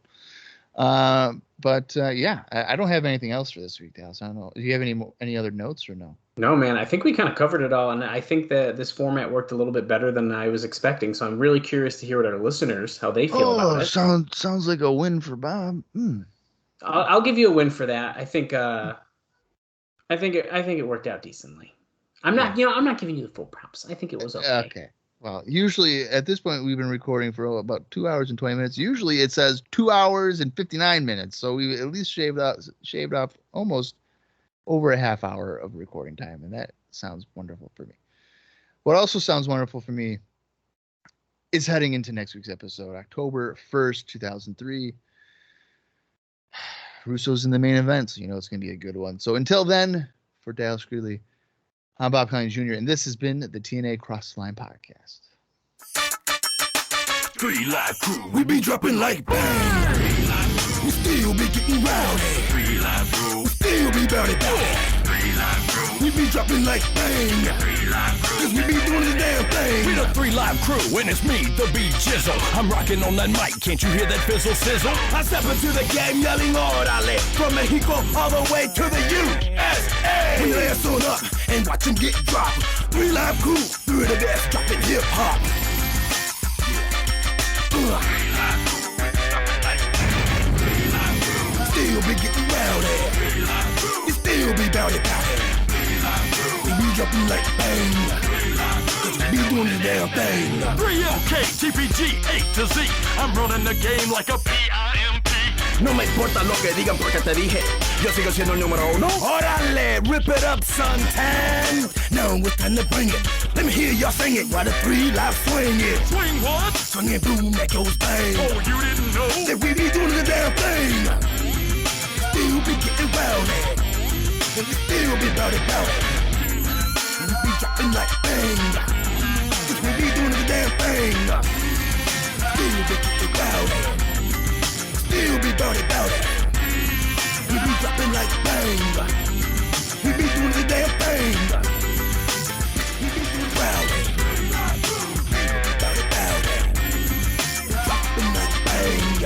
But yeah, I don't have anything else for this week, Dallas. I don't know. Do you have any other notes or no? No, man. I think we kind of covered it all, and I think that this format worked a little bit better than I was expecting. So I'm really curious to hear what our listeners how they feel about it. Sounds like a win for Bob. I'll give you a win for that. I think it worked out decently. I'm not giving you the full props. I think it was okay. Okay. Well, usually at this point we've been recording for about 2 hours and 20 minutes. Usually it says 2 hours and 59 minutes. So we at least shaved off almost over a half hour of recording time, and that sounds wonderful for me. What also sounds wonderful for me is heading into next week's episode, October 1st, 2003. Russo's in the main event, so it's going to be a good one. So until then, for Dallas Gridley, I'm Bob Colling Jr., and this has been the TNA Cross the Line Podcast. 3 Live Crew, we be dropping like bang. We still be getting rowdy. 3 Live Crew, we still be bout it. 3 Live Crew, we be dropping like bang. 3 Live Crew, cause we be doing the damn thing. We the 3 Live Crew, and it's me, the B Jizzle. I'm rocking on that mic, can't you hear that fizzle sizzle? I step into the game yelling orale. From Mexico all the way to the USA. We lay us on up and watch them get dropped. 3 Live Crew, through the death, dropping hip hop. Still be getting rowdy. You still be bout it. We be dropping like bang. Cause we be doing the damn thing. 3LK, TPG, A to Z. I'm running the game like a PIMP. No me importa lo que digan porque te dije, yo sigo siendo el número 1. Órale, rip it up, suntan. Now it's time to bring it. Let me hear y'all sing it while the 3 Live swing it. Swing what? Swing it, boom, that goes bang. Oh, you didn't know? That we be doing the damn thing. Still be getting rowdy. And we still be bout it. And we be dropping like bang. Cause we be doing the damn thing. Still be getting rowdy. Still be bout it. We be dropping like bang. We be doing the damn thing. We be doing rowdy. Bout it. Dropping like bang.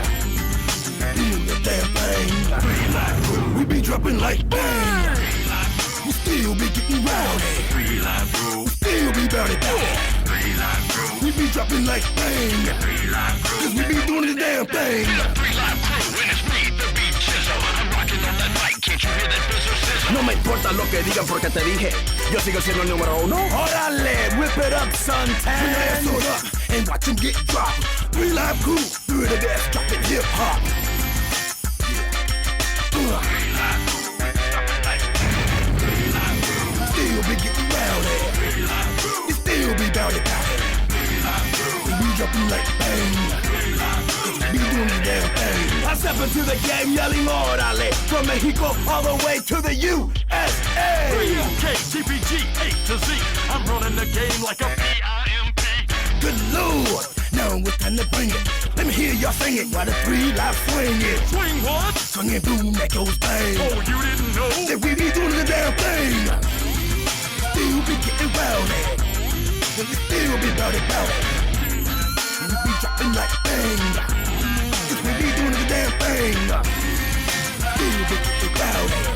Doing the damn thing. We be dropping like bang. We still be getting rowdy. 3 Live Crew, We still be bout it. 3 Live Crew, We be dropping like bang. 3 Live Crew. Cause we be doing the damn thing. 3 Live Crew, and it's me, the B Jizzle. I'm rocking on that mic, can't you hear that fizzle sizzle? No me importa lo que digan porque te dije, yo sigo siendo el número 1. Órale, rip it up, suntan. We lay up and watch them get dropped. 3 Live Crew, through the death, dropping hip hop. Still be getting rowdy. You still be bout it. We be dropping like bang. Cause we be doing the damn thing. I step into the game yelling orderly. From Mexico all the way to the USA. 3UK, TPG, A to Z. I'm running the game like a PIMP. Good Lord, now it's time to bring it. Let me hear y'all sing it while the three live swing it. Swing what? Swinging boom that goes bang. Oh, you didn't know? That we be doing the damn thing. Still be getting rowdy. And we still be rowdy. And we be dropping like bang. Cause we be doing the damn thing. Still be getting rowdy.